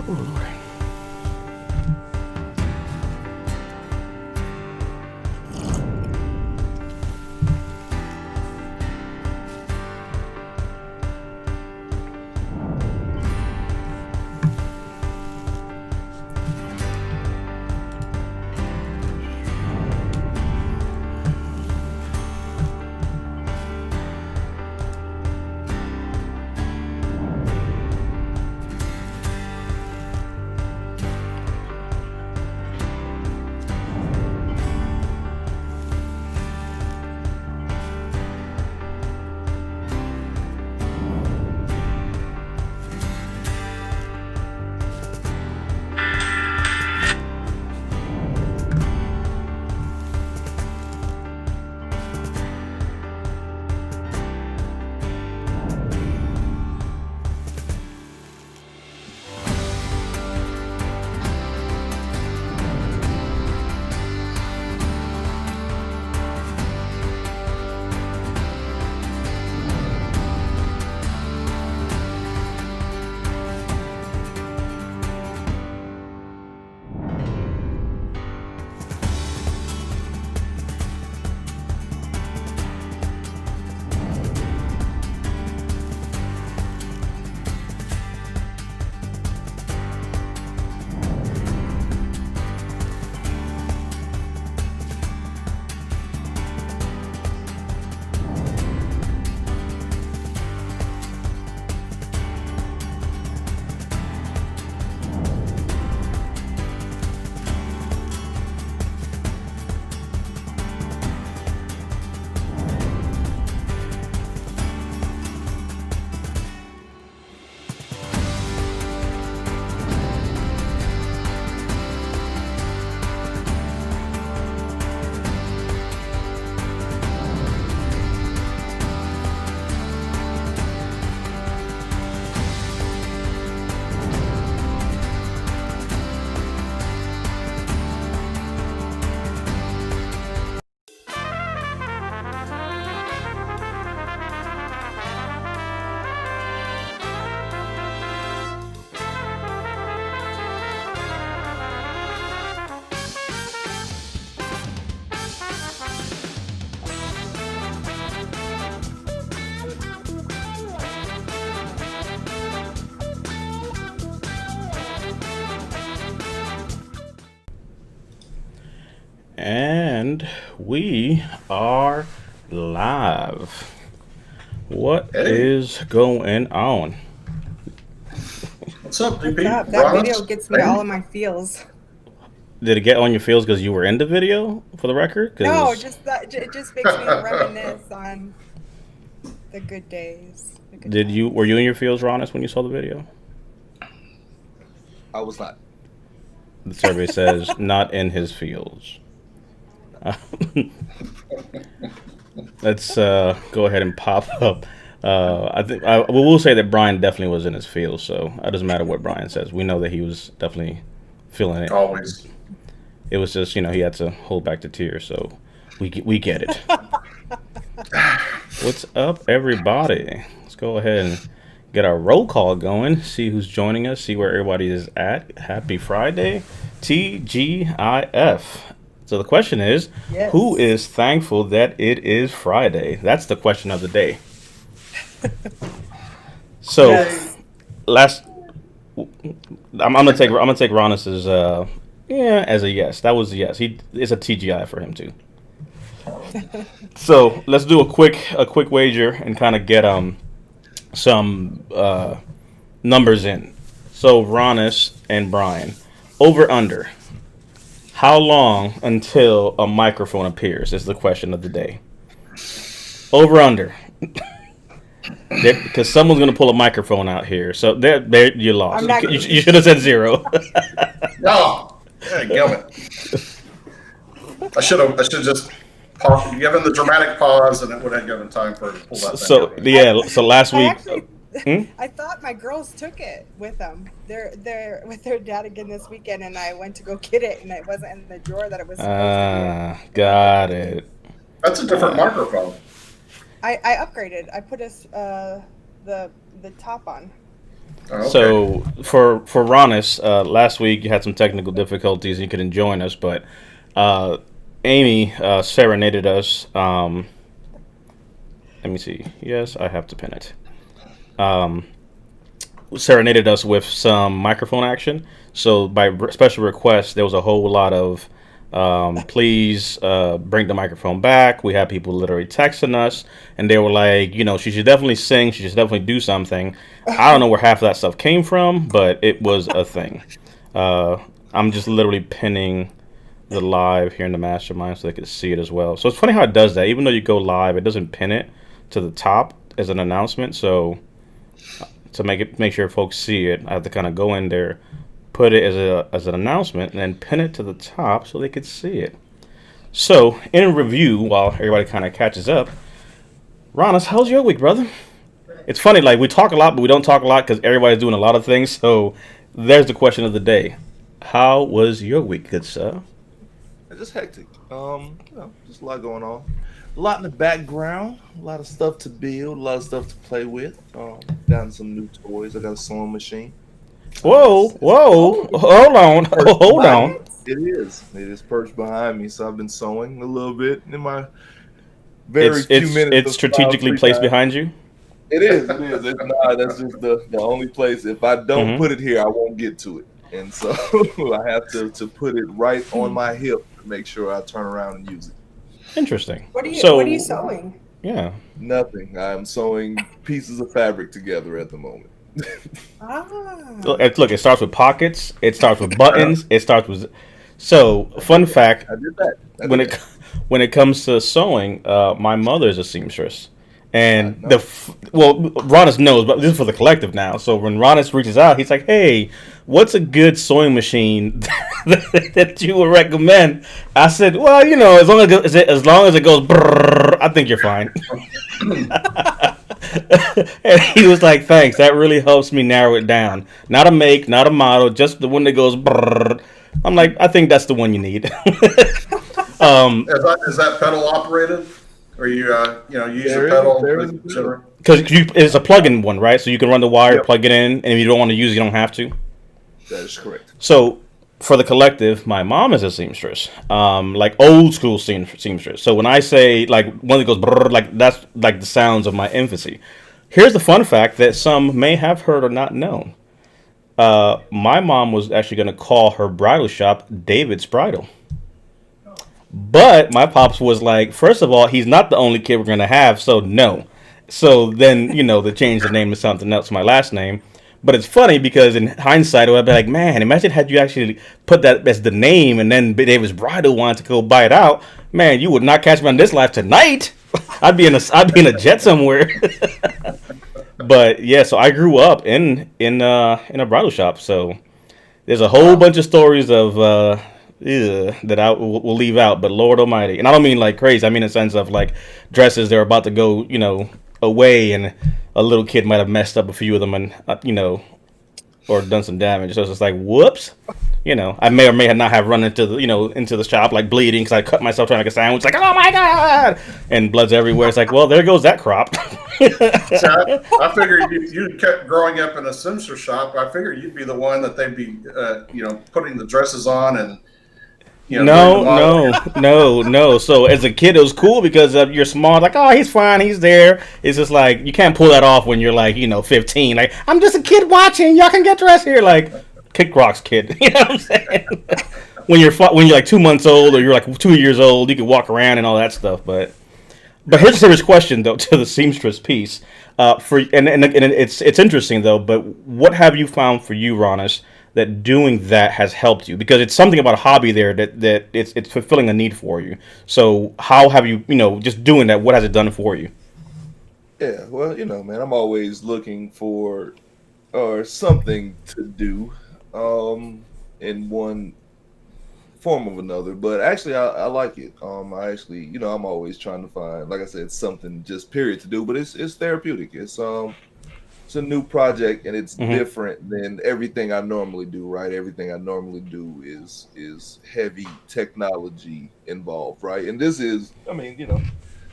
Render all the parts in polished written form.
Oh, Lord. And we are live. What Hey, is going on? what's up, What's DP? up? That video Ronnis? gets me all of my feels. Did it get on your feels because you were in the video, for the record? No, Because just that it just makes me reminisce on the good days, the good were times. you in your feels, Ronnis, when you saw the video? I was not. The survey says not in his feels. Let's go ahead and pop up. We will say that Brian definitely was in his feels, so it doesn't matter what Brian says. We know that he was definitely feeling it. Always. It was just, he had to hold back the tears, so we get it. What's up, everybody? Let's go ahead and get our roll call going, see who's joining us, see where everybody is at. Happy Friday, TGIF. So the question is, who Yes. is thankful that it is Friday? That's the question of the day. So Yes. last, I'm gonna take Ronis's yeah as a yes. That was a yes. He is a TGI for him too. So let's do a quick wager and kind of get some numbers in. So Ronis and Brian, over under. How long until a microphone appears is the question of the day. Over under. Because someone's gonna pull a microphone out here, so there you lost. I'm not. You should have said zero. No, yeah, it. I should have just given the dramatic pause, and it would have given time for her to pull that thing So out. yeah, so last I week, actually, hmm? I thought my girls took it with them. They're with their dad again this weekend, and I went to go get it, and it wasn't in the drawer that it was supposed to be in. Got it. That's a different microphone. I upgraded. I put the top on. Oh, okay. So for Ronnis, last week you had some technical difficulties. You couldn't join us, but uh, Amy serenaded us. Let me see. Yes, I have to pin it. Um, Serenaded us with some microphone action. So by special request, there was a whole lot of please bring the microphone back. We had people literally texting us, and they were like, she should definitely sing. She should definitely do something. I don't know where half of that stuff came from, but it was a thing. Uh, I'm just literally pinning the live here in the mastermind so they could see it as well. So it's funny how it does that. Even though you go live, it doesn't pin it to the top as an announcement. So to make sure folks see it, I have to kind of go in there, put it as an announcement, and then pin it to the top so they could see it. So in review, while everybody kind of catches up, Ronnis, how's your week, brother? It's funny, like we talk a lot, but we don't talk a lot because everybody's doing a lot of things. So there's the question of the day: how was your week, good sir? Just hectic. Just a lot going on. A lot in the background. A lot of stuff to build. A lot of stuff to play with. Gotten some new toys. I got a sewing machine. Whoa, whoa, hold on, hold on. What? It is. It is perched behind me, so I've been sewing a little bit in my very few minutes. It's of strategically free placed time. behind you. It is. It is. It's not. That's just the only place. If I don't Hmm. put it here, I won't get to it. And so I have to put it right on my hip to make sure I turn around and use it. Interesting. What are you So sewing? yeah, Nothing. I'm sewing pieces of fabric together at the moment. Ah. look, it starts with pockets. It starts with Yeah. buttons. It starts with. So fun fact: I did that. I when did it that. when it comes to sewing, my mother is a seamstress, I and know. Ronis knows, but this is for the collective now. So when Ronis reaches out, he's like, "Hey, what's a good sewing machine that you would recommend?" I said, "Well, as long as it goes, brrr, I think you're fine." And he was like, "Thanks, that really helps me narrow it down. Not a make, not a model, just the one that goes." Brrr. I'm like, I think that's the one you need. um, Is that pedal operated, or you use a There is. pedal There is a with deal. generator? Because it's a plug-in one, right? So you can run the wire, Yep, plug it in, and if you don't want to use it, you don't have to. that is correct. So for the collective, my mom is a seamstress, like old school seamstress. So when I say like one that goes brrr, like that's like the sounds of my infancy. Here's the fun fact that some may have heard or not known. My mom was actually going to call her bridal shop David's Bridal. But my pops was like, first of all, he's not the only kid we're going to have, so no. So then, they changed the name to something else, my last name. But it's funny because in hindsight, I would be like, man, imagine had you actually put that as the name and then David's Bridal wanted to go buy it out. Man, you would not catch me on this life tonight. I'd be in a jet somewhere. But yeah, so I grew up in a bridal shop. So there's a whole Wow. bunch of stories of that I will leave out. But Lord Almighty, and I don't mean like crazy. I mean in the sense of like dresses they're about to go, away, and a little kid might have messed up a few of them, and or done some damage. So it's just like, whoops. I may or may not have run into the shop like bleeding because I cut myself trying to make a sandwich. Like, oh my god, and blood's everywhere. It's like, well, there goes that crop. See, I figured you kept growing up in a Simpson shop. I figured you'd be the one that they'd be, putting the dresses on and, doing the No, model. no, no, no. So as a kid, it was cool because you're small. Like, oh, he's fine, he's there. It's just like you can't pull that off when you're like 15. Like, I'm just a kid watching. Y'all can get dressed here. Like, kick rocks, kid. You know what I'm saying? When you're like 2 months old or you're like 2 years old, you can walk around and all that stuff. But here's a serious question though to the seamstress piece. And it's interesting though. But what have you found for you, Ronis, that doing that has helped you? Because it's something about a hobby there that it's fulfilling a need for you. So how have you just doing that? What has it done for you? Yeah. Well, man, I'm always looking for or something to do, in one form of another. But actually, I like it. I actually, I'm always trying to find, like I said, something just period to do. But it's therapeutic. It's a new project and it's Hmm. different than everything I normally do, right? Everything I normally do is heavy technology involved, right? And this is, I mean,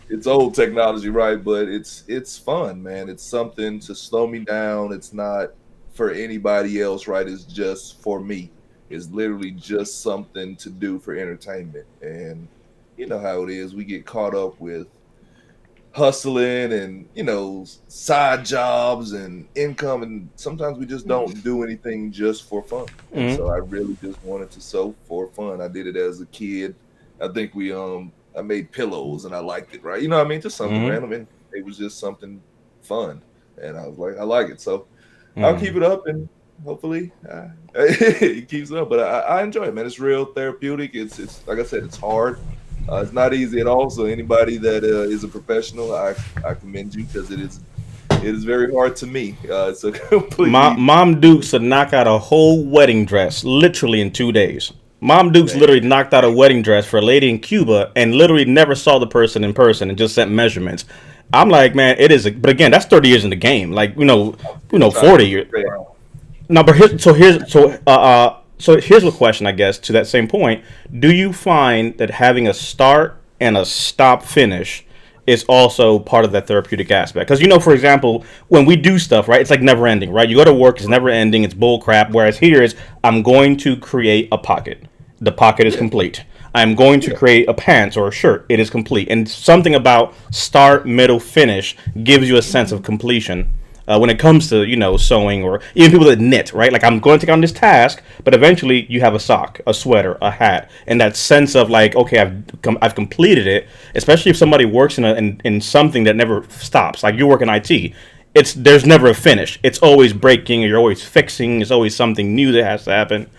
it's old technology, right? But it's fun, man. It's something to slow me down. It's not for anybody else, right? It's just for me. It's literally just something to do for entertainment. And you know how it is. We get caught up with hustling and, side jobs and income. And sometimes we just don't do anything just for fun. And so I really just wanted to sew for fun. I did it as a kid. I think I made pillows and I liked it, right? You know what I mean? Just something random. And it was just something fun. And I was like, I like it. So I'll keep it up and hopefully it keeps up. But I enjoy it, man. It's real therapeutic. It's like I said, it's hard. It's not easy at all. So anybody that is a professional, I commend you because it is very hard to me. It's a completely... Mom Dukes would knock out a whole wedding dress literally in 2 days. Mom Dukes literally knocked out a wedding dress for a lady in Cuba and literally never saw the person in person and just sent measurements. I'm like, man, it is. But again, that's 30 years in the game. Like, 40 years. No, but here's the question, I guess, to that same point. Do you find that having a start and a stop finish is also part of that therapeutic aspect? Because, for example, when we do stuff, right, it's like never ending, right? You go to work, it's never ending, it's bull crap. Whereas here is, I'm going to create a pocket. The pocket is complete. I'm going to create a pants or a shirt. It is complete. And something about start, middle, finish gives you a sense of completion. When it comes to, sewing or even people that knit, right? Like, I'm going to take on this task, but eventually you have a sock, a sweater, a hat, and that sense of like, okay, I've completed it. Especially if somebody works in something that never stops, like you work in IT. There's never a finish. It's always breaking, or you're always fixing. There's always something new that has to happen.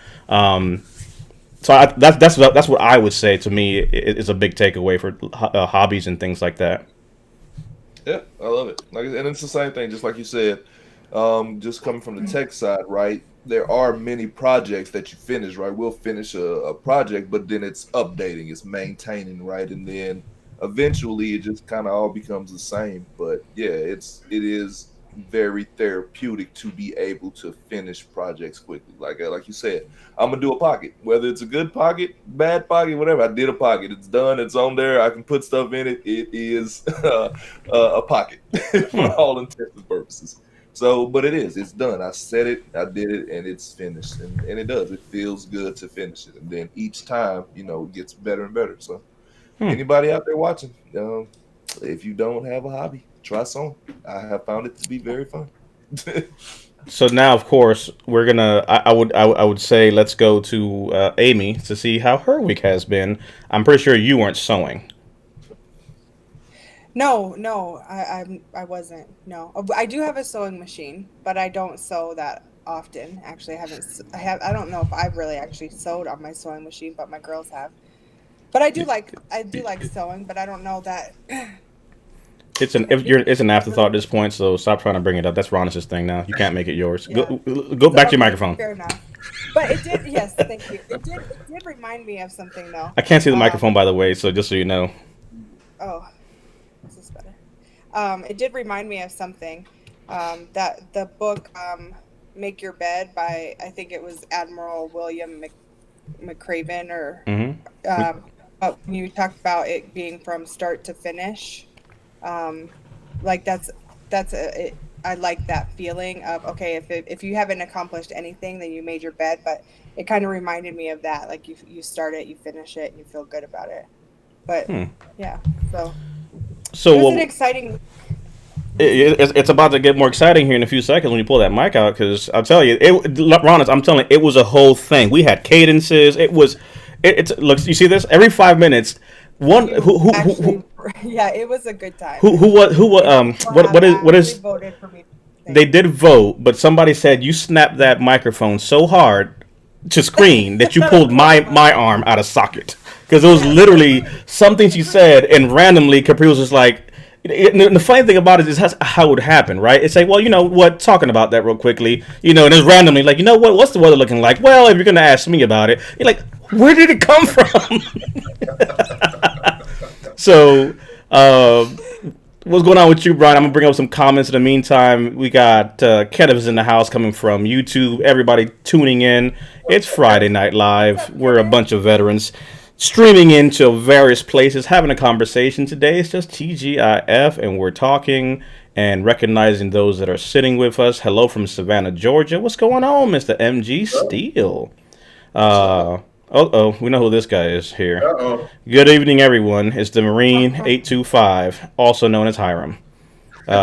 So that's what I would say to me is a big takeaway for hobbies and things like that. Yeah, I love it. And it's the same thing, just like you said. Just coming from the tech side, right? There are many projects that you finish, right? We'll finish a project, but then it's updating, it's maintaining, right? And then eventually it just kind of all becomes the same. But yeah, it is very therapeutic to be able to finish projects quickly. Like you said, I'm gonna do a pocket, whether it's a good pocket, bad pocket, whatever. I did a pocket. It's done. It's on there. I can put stuff in it. It is a pocket for all intents and purposes. So, but it's done. I said it, I did it, and it's finished. And it does. It feels good to finish it. And then each time, it gets better and better. So anybody out there watching, if you don't have a hobby, try sewing. I have found it to be very fun. So now, of course, we're gonna. I would say let's go to Amy to see how her week has been. I'm pretty sure you weren't sewing. No, I wasn't. No, I do have a sewing machine, but I don't sew that often. Actually, I don't know if I've really actually sewed on my sewing machine, but my girls have. But I do like sewing, but I don't know that. It's an afterthought at this point, so stop trying to bring it up. That's Ronnis' thing now. You can't make it yours. Yeah. Go back to your microphone. Fair enough. But it did. Yes, thank you. It did remind me of something though. I can't see the microphone, by the way, so just so you know. Oh, this is better. It did remind me of something. That the book "Make Your Bed" by, I think it was Admiral William McCraven, or. But when you talked about it being from start to finish. Like I like that feeling of, okay, if you haven't accomplished anything, then you made your bed, but it kind of reminded me of that. Like you start it, you finish it, and you feel good about it. But yeah, so it was an exciting. It's about to get more exciting here in a few seconds when you pull that mic out, because I'll tell you, Ronnis, I'm telling you, it was a whole thing. We had cadences. Look, you see this every 5 minutes. Yeah, it was a good time. What is? Voted for me. They did vote, but somebody said you snapped that microphone so hard to screen that you pulled my arm out of socket, because it was literally something she said, and randomly Capri was just like. The funny thing about it is how it would happen, right? It's like, well, you know what? Talking about that real quickly, and it's randomly like, you know what? What's the weather looking like? Well, if you're gonna ask me about it, you're like, where did it come from? So, what's going on with you, Brian? I'm gonna bring up some comments in the meantime. We got Kenneth is in the house coming from YouTube. Everybody tuning in. It's Friday Night Live. We're a bunch of veterans. Streaming into various places, having a conversation. Today it's just TGIF, and we're talking, and recognizing those that are sitting with us. Hello from Savannah, Georgia. What's going on, Mr. MG Steele? We know who this guy is here. Good evening, everyone. It's the Marine 825, also known as Hiram. We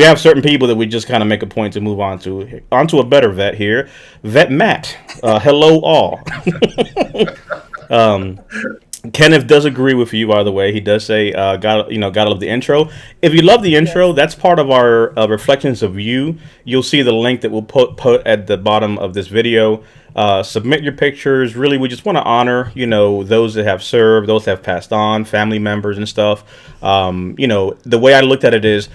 have certain people that we just kind of make a point to move onto a better vet here, Vet Matt. Hello, all. Kenneth does agree with you, by the way. He does say, gotta love the intro. If you love the intro, that's part of our reflections of you. You'll see the link that we'll put at the bottom of this video. Submit your pictures. Really, we just want to honor, those that have served, those that have passed on, family members and stuff. The way I looked at it is,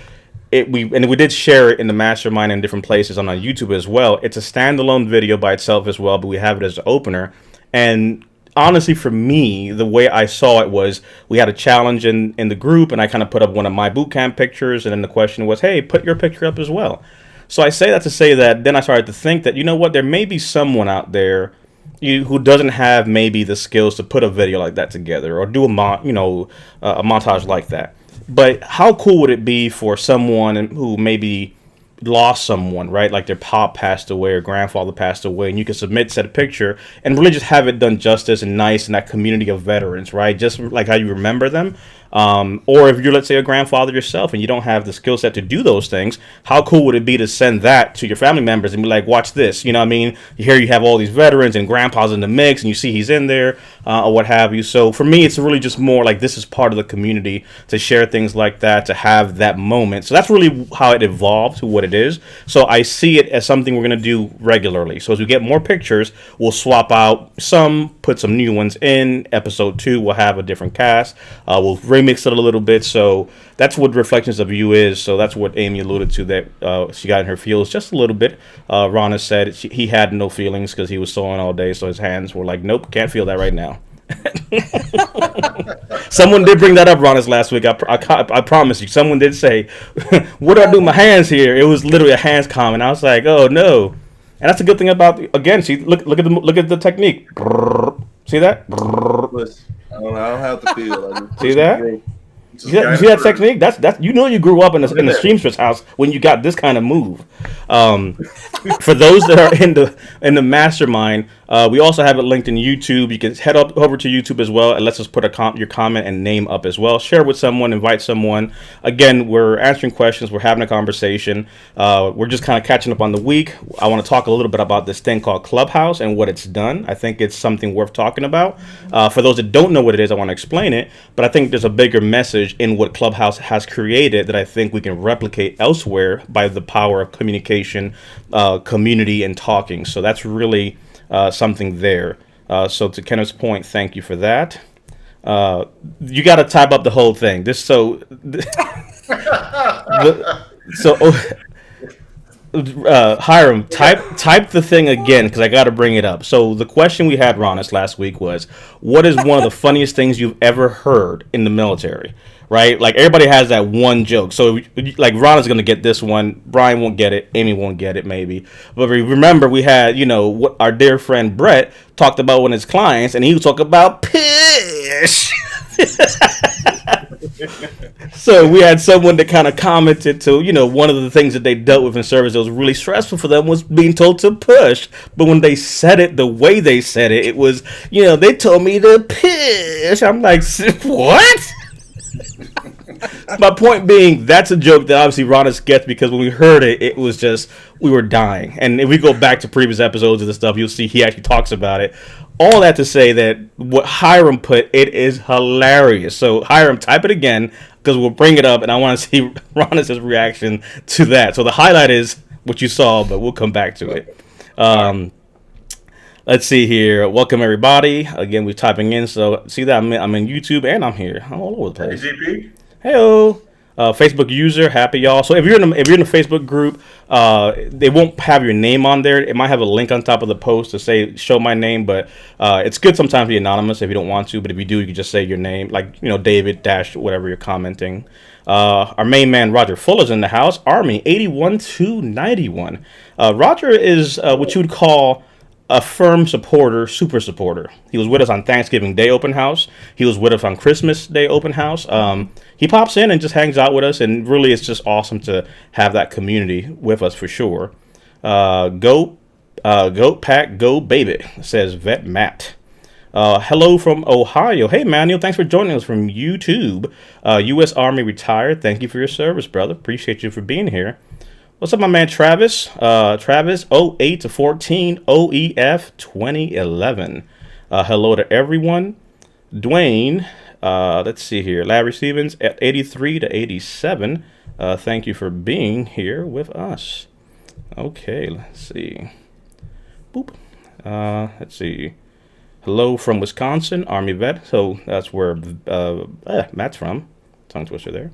we did share it in the mastermind in different places on YouTube as well. It's a standalone video by itself as well, but we have it as an opener. And honestly, for me, the way I saw it was we had a challenge in the group, and I kind of put up one of my boot camp pictures, and then the question was, hey, put your picture up as well. So I say that to say that then I started to think that, there may be someone out there who doesn't have maybe the skills to put a video like that together or do a montage like that. But how cool would it be for someone who maybe lost someone, right? Like their pop passed away or grandfather passed away, and you can submit said picture and really just have it done justice and nice in that community of veterans, right? Just like how you remember them. Or if you're, let's say, a grandfather yourself and you don't have the skill set to do those things, how cool would it be to send that to your family members and be like, watch this, you know what I mean? Here you have all these veterans and grandpa's in the mix and you see he's in there, or what have you. So for me, it's really just more like this is part of the community to share things like that, to have that moment. So that's really how it evolved to what it is. So I see it as something we're going to do regularly. So as we get more pictures, we'll swap out some, put some new ones in. Episode 2, we'll have a different cast. We'll remix it a little bit. So that's what Reflections of You is. So that's what Amy alluded to, that she got in her feels just a little bit. Ronnis said he had no feelings because he was sewing all day, so his hands were like, nope, can't feel that right now. Someone did bring that up, Ronnis, last week. I promise you, someone did say, what do I do with my hands here? It was literally a hands comment. I was like, oh no. And that's a good thing about, again, see, look at the technique. See that? I don't have to feel. See that? You see that technique? That's you grew up in the streamstress house when you got this kind of move. For those that are in the mastermind, we also have it linked in YouTube. You can head up over to YouTube as well, and let's just put your comment and name up as well. Share with someone, invite someone. Again, we're answering questions. We're having a conversation. We're just kind of catching up on the week. I want to talk a little bit about this thing called Clubhouse and what it's done. I think it's something worth talking about. For those that don't know what it is, I want to explain it. But I think there's a bigger message in what Clubhouse has created that I think we can replicate elsewhere by the power of communication, community, and talking. So that's really something there. So to Kenneth's point, thank you for that. You got to type up the whole thing. Hiram, type the thing again because I got to bring it up. So the question we had Ronnis last week was, what is one of the funniest things you've ever heard in the military? Right? Like everybody has that one joke. So like Ron is going to get this one. Brian won't get it. Amy won't get it maybe. But remember we had, what our dear friend Brett talked about with his clients, and he would talk about pish. So we had someone that kind of commented to, one of the things that they dealt with in service that was really stressful for them was being told to push. But when they said it the way they said it, it was, they told me to pish. I'm like, what? My point being, that's a joke that obviously Ronnis gets because when we heard it, it was just, we were dying. And if we go back to previous episodes of this stuff, you'll see he actually talks about it. All that to say that what Hiram put, it is hilarious. So Hiram, type it again because we'll bring it up and I want to see Ronnis' reaction to that. So the highlight is what you saw, but we'll come back to it. Let's see here. Welcome everybody. Again, we're typing in. So see that I'm in YouTube and I'm here. I'm all over the place. Hey, GP. Heyo. Facebook user, happy y'all. So if you're in the Facebook group, they won't have your name on there. It might have a link on top of the post to say show my name, but it's good sometimes to be anonymous if you don't want to. But if you do, you can just say your name, like David dash whatever you're commenting. Our main man Roger Fuller's in the house. Army 81 to 91. Roger is what you would call a firm supporter, super supporter. He was with us on Thanksgiving Day open house. He was with us on Christmas Day open house. He pops in and just hangs out with us, and really, it's just awesome to have that community with us for sure. Goat Pack, Go Baby, says Vet Matt. Hello from Ohio. Hey, Manuel, thanks for joining us from YouTube. U.S. Army retired. Thank you for your service, brother. Appreciate you for being here. What's up, my man Travis? Travis 08 to 14 OEF 2011. Hello to everyone. Dwayne, let's see here. Larry Stevens at 83 to 87. Thank you for being here with us. Okay, let's see. Boop. Let's see. Hello from Wisconsin, Army vet. So that's where Matt's from. Tongue twister there.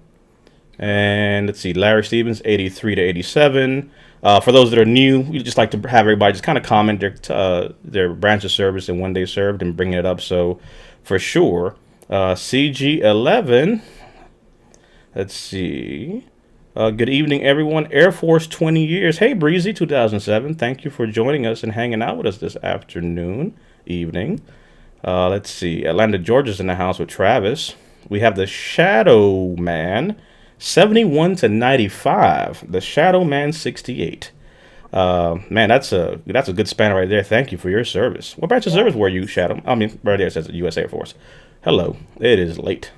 And let's see, Larry Stevens, 83 to 87. For those that are new, we just like to have everybody just kind of comment their branch of service and when they served and bring it up. So for sure, CG11. Let's see. Good evening, everyone. Air Force 20 years. Hey, Breezy, 2007. Thank you for joining us and hanging out with us this evening. Let's see. Atlanta, Georgia's in the house with Travis. We have the Shadow Man, 71 to 95. The Shadow Man 68. Man, that's a good span right there. Thank you for your service. What branch of service were you, Shadow? I mean, right there it says U.S. Air Force. Hello. It is late.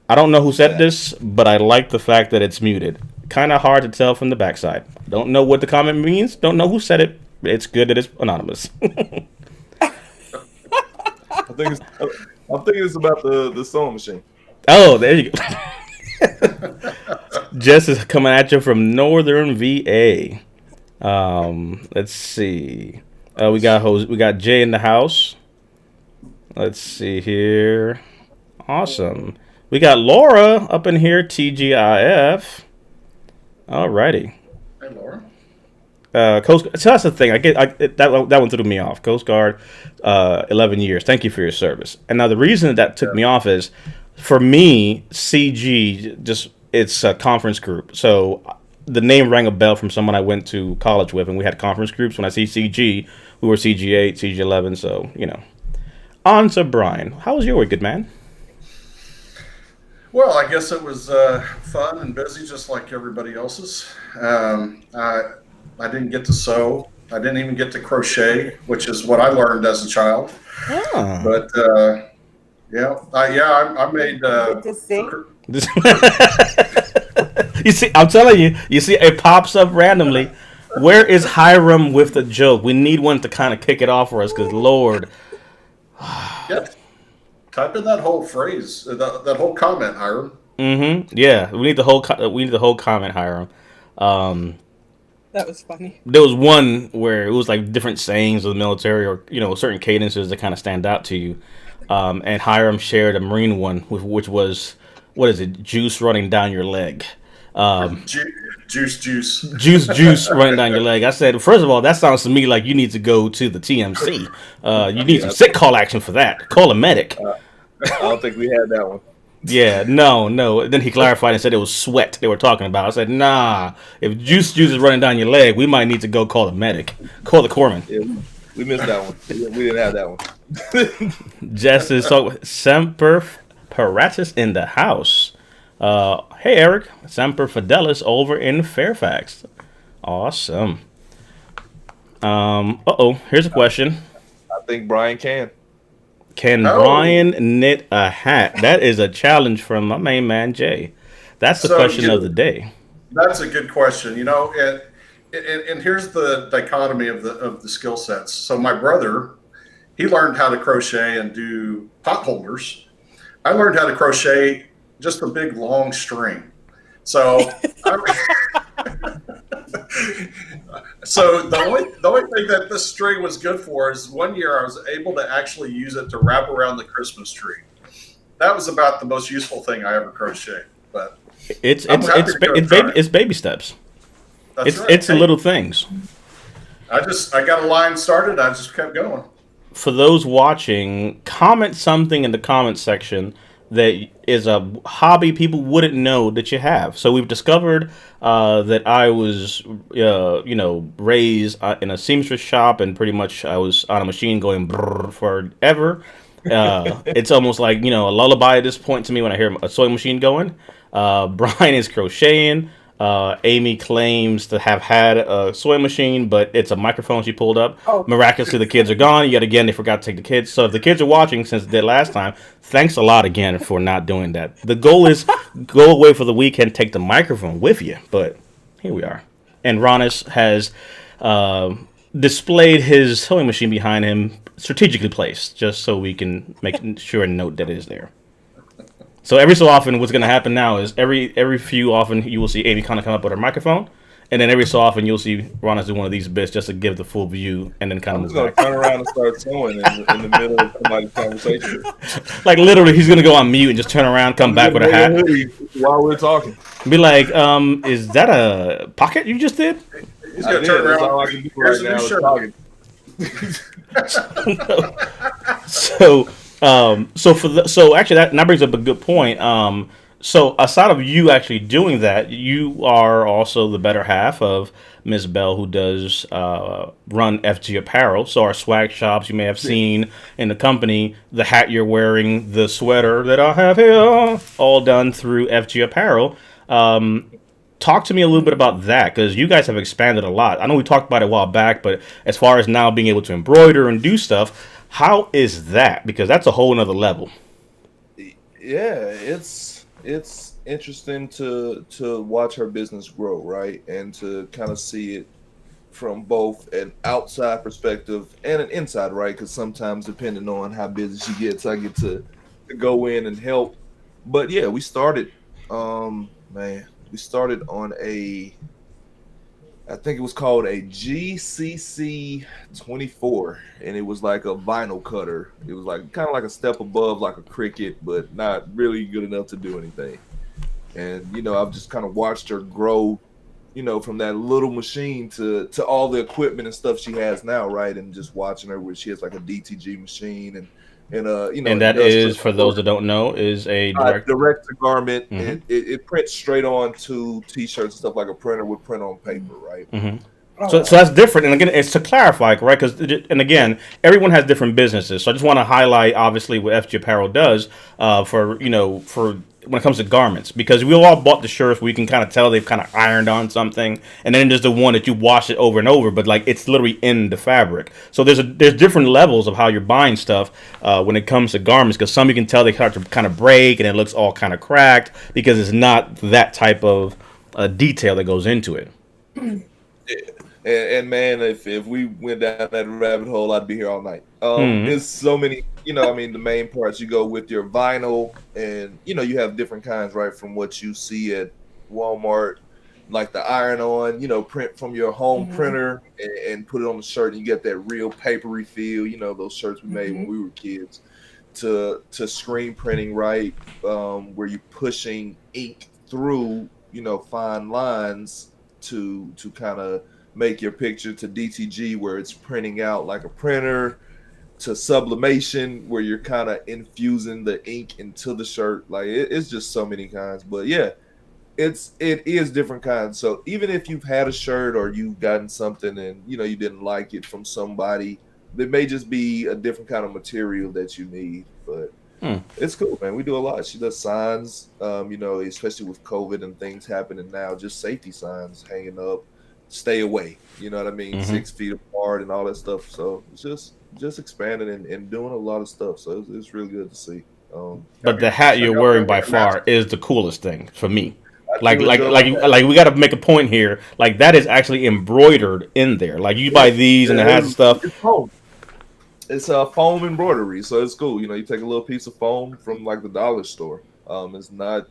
I don't know who said this, but I like the fact that it's muted. Kind of hard to tell from the backside. Don't know what the comment means. Don't know who said it. It's good that it's anonymous. I'm thinking it's about the sewing machine. Oh, there you go. Jess is coming at you from Northern VA. Let's see. We got Jay in the house. Let's see here. Awesome. We got Laura up in here, TGIF. Alrighty. Hey, Laura. Coast. So that's the thing. That one threw me off. Coast Guard, 11 years. Thank you for your service. And now the reason that took me off is, for me, CG it's a conference group. So the name rang a bell from someone I went to college with, and we had conference groups. When I see CG, we were CG8, CG11. So On to Brian. How was your week, good man? Well, I guess it was fun and busy, just like everybody else's. I didn't get to sew. I didn't even get to crochet, which is what I learned as a child. Oh. But I made. To sing? You see, I'm telling you. You see, it pops up randomly. Where is Hiram with the joke? We need one to kind of kick it off for us, because Lord. Yeah. Type in that whole phrase, that whole comment, Hiram. Mm-hmm. Yeah, we need the whole comment, Hiram. That was funny. There was one where it was like different sayings of the military, or certain cadences that kind of stand out to you. And Hiram shared a Marine one, which was, what is it? Juice running down your leg. Juice running down your leg. I said, first of all, that sounds to me like you need to go to the TMC. You need some sick call action for that. Call a medic. I don't think we had that one. Yeah, no. Then he clarified and said it was sweat they were talking about. I said, nah, if juice is running down your leg, we might need to go call the medic. Call the corpsman. Yeah, we missed that one. We didn't have that one. Jess is Semper Paratus in the house. Hey, Eric. Semper Fidelis over in Fairfax. Awesome. Here's a question. I think Brian can. Can Brian knit a hat? That is a challenge from my main man, Jay. That's the question of the day. That's a good question. And here's the dichotomy of the skill sets. So my brother, he learned how to crochet and do pot holders. I learned how to crochet just a big long string. So So the only thing that this string was good for is one year I was able to actually use it to wrap around the Christmas tree. That was about the most useful thing I ever crocheted. But it's baby steps. That's right. It's the little things. I got a line started. I just kept going. For those watching, comment something in the comment section that is a hobby people wouldn't know that you have. So we've discovered that I was, raised in a seamstress shop, and pretty much I was on a machine going brrr forever. It's almost like a lullaby at this point to me when I hear a sewing machine going. Brian is crocheting. Amy claims to have had a sewing machine, but it's a microphone she pulled up. Oh. Miraculously, the kids are gone. Yet again, they forgot to take the kids. So if the kids are watching since they did last time, thanks a lot again for not doing that. The goal is go away for the weekend, take the microphone with you. But here we are. And Ronnis has displayed his sewing machine behind him, strategically placed, just so we can make sure and note that it is there. So every so often, what's going to happen now is every few often you will see Amy kind of come up with her microphone, and then every so often you'll see Ronnis do one of these bits just to give the full view, and then kind of I'm move just gonna back. turn around and start sewing in the middle of somebody's conversation. Like literally, he's going to go on mute and just turn around, come back with a hat, hoodie while we're talking. be like, "Is that a pocket you just did?" He's gonna turn That's all I around. can do Here's right a now new is shirt. talking. So actually that brings up a good point. So aside of you actually doing that, you are also the better half of Miss Bell, who does run FG Apparel. So our swag shops you may have seen in the company, the hat you're wearing, the sweater that I have here, all done through FG Apparel. Talk to me a little bit about that, because you guys have expanded a lot. I know we talked about it a while back, but as far as now being able to embroider and do stuff, how is that? Because that's a whole nother level. Yeah, it's interesting to watch her business grow, right? And to kind of see it from both an outside perspective and an inside, right? Because sometimes depending on how busy she gets, I get to go in and help. But yeah, we started we started on I think it was called a GCC 24, and it was like a vinyl cutter. It was like kind of like a step above like a Cricut, but not really good enough to do anything. And I've just kind of watched her grow, from that little machine to all the equipment and stuff she has now, right? And just watching her where she has like a DTG machine and And that is, for those that don't know, is a direct to garment. Mhm. It prints straight on to t-shirts and stuff like a printer would print on paper, right? Mm-hmm. So that's different. And again, it's to clarify, right? And again, everyone has different businesses. So I just want to highlight, obviously, what FG Apparel does for when it comes to garments, because we all bought the shirts where you can kind of tell they've kind of ironed on something, and then there's the one that you wash it over and over, but like it's literally in the fabric. So there's different levels of how you're buying stuff when it comes to garments, because some you can tell they start to kind of break and it looks all kind of cracked because it's not that type of detail that goes into it. And man, if we went down that rabbit hole, I'd be here all night. Mhm. There's so many, the main parts. You go with your vinyl, and you have different kinds, right? From what you see at Walmart, like the iron-on, print from your home printer and put it on the shirt, and you get that real papery feel. Those shirts we made when we were kids. To screen printing, right? Where you're pushing ink through, fine lines to kind of make your picture, to DTG where it's printing out like a printer, to sublimation where you're kind of infusing the ink into the shirt. Like it's just so many kinds. But yeah, it is different kinds. So even if you've had a shirt or you've gotten something and you didn't like it from somebody, there may just be a different kind of material that you need. But it's cool, man. We do a lot. She does signs, especially with COVID and things happening now, just safety signs hanging up, stay away, you know what I mean? 6 feet apart and all that stuff. So it's just expanding and doing a lot of stuff. So it's really good to see. But the hat you're wearing by far is the coolest thing for me. Like we like got to make a point here. Like that is actually embroidered in there. Like you buy these and it has stuff. It's foam. It's a foam embroidery, so it's cool. You take a little piece of foam from like the dollar store. It's not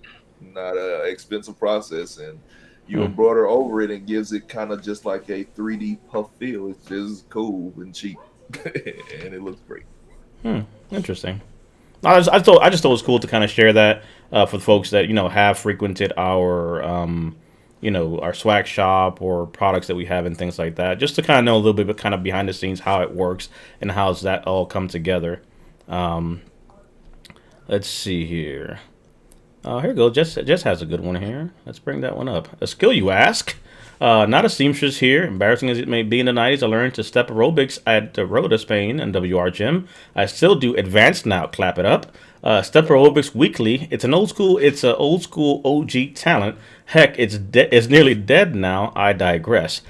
an expensive process, and you embroider over it and gives it kind of just like a 3D puff feel. It's just cool and cheap, and it looks great. Interesting. I just thought it was cool to kind of share that for the folks that have frequented our our swag shop or products that we have and things like that, just to kind of know a little bit kind of behind the scenes how it works and how's that all come together. Let's see here. Oh, here we go. Jess has a good one here. Let's bring that one up. A skill, you ask? Not a seamstress here. Embarrassing as it may be in the 90s, I learned to step aerobics at the Rhoda, Spain, and WR Gym. I still do advanced now. Clap it up. Step aerobics weekly. It's an old school. It's an old school OG talent. Heck, it's nearly dead now. I digress.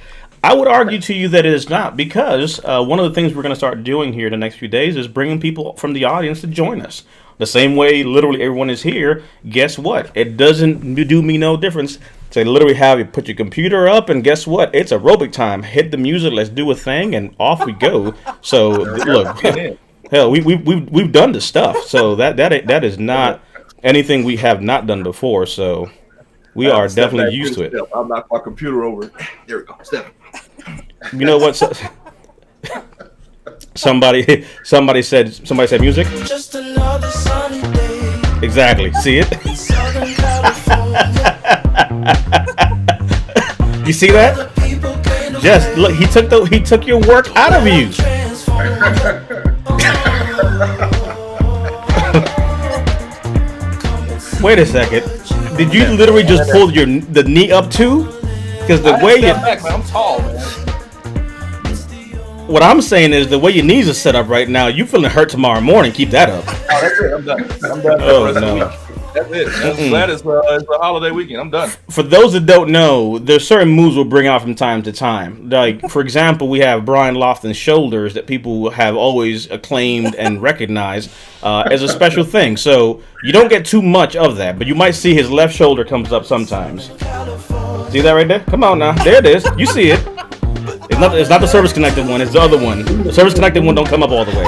I would argue to you that it is not, because one of the things we're going to start doing here in the next few days is bringing people from the audience to join us. The same way literally everyone is here, guess what? It doesn't do me no difference. So literally have you put your computer up, and guess what? It's aerobic time. Hit the music, let's do a thing, and off we go. So look, hell, we've done the stuff. So that is not anything we have not done before. So we are definitely used to it. I'll knock my computer over. There we go. Step. You know what? Somebody said music. Just another sunny day. Exactly. See it? You see that? Just look. He took your work out of you. Wait a second. Did you literally just pull the knee up too? Because the way you, I'm tall, man. What I'm saying is the way your knees are set up right now, you feeling hurt tomorrow morning. Keep that up. Oh, that's it. I'm done. Oh no. That's it. It's a holiday weekend. I'm done. For those that don't know, there's certain moves we'll bring out from time to time. Like, for example, we have Brian Lofton's shoulders that people have always acclaimed and recognized as a special thing. So you don't get too much of that, but you might see his left shoulder comes up sometimes. See that right there? Come on now. There it is. You see it. It's not the service connected one. It's the other one. The service connected one don't come up all the way.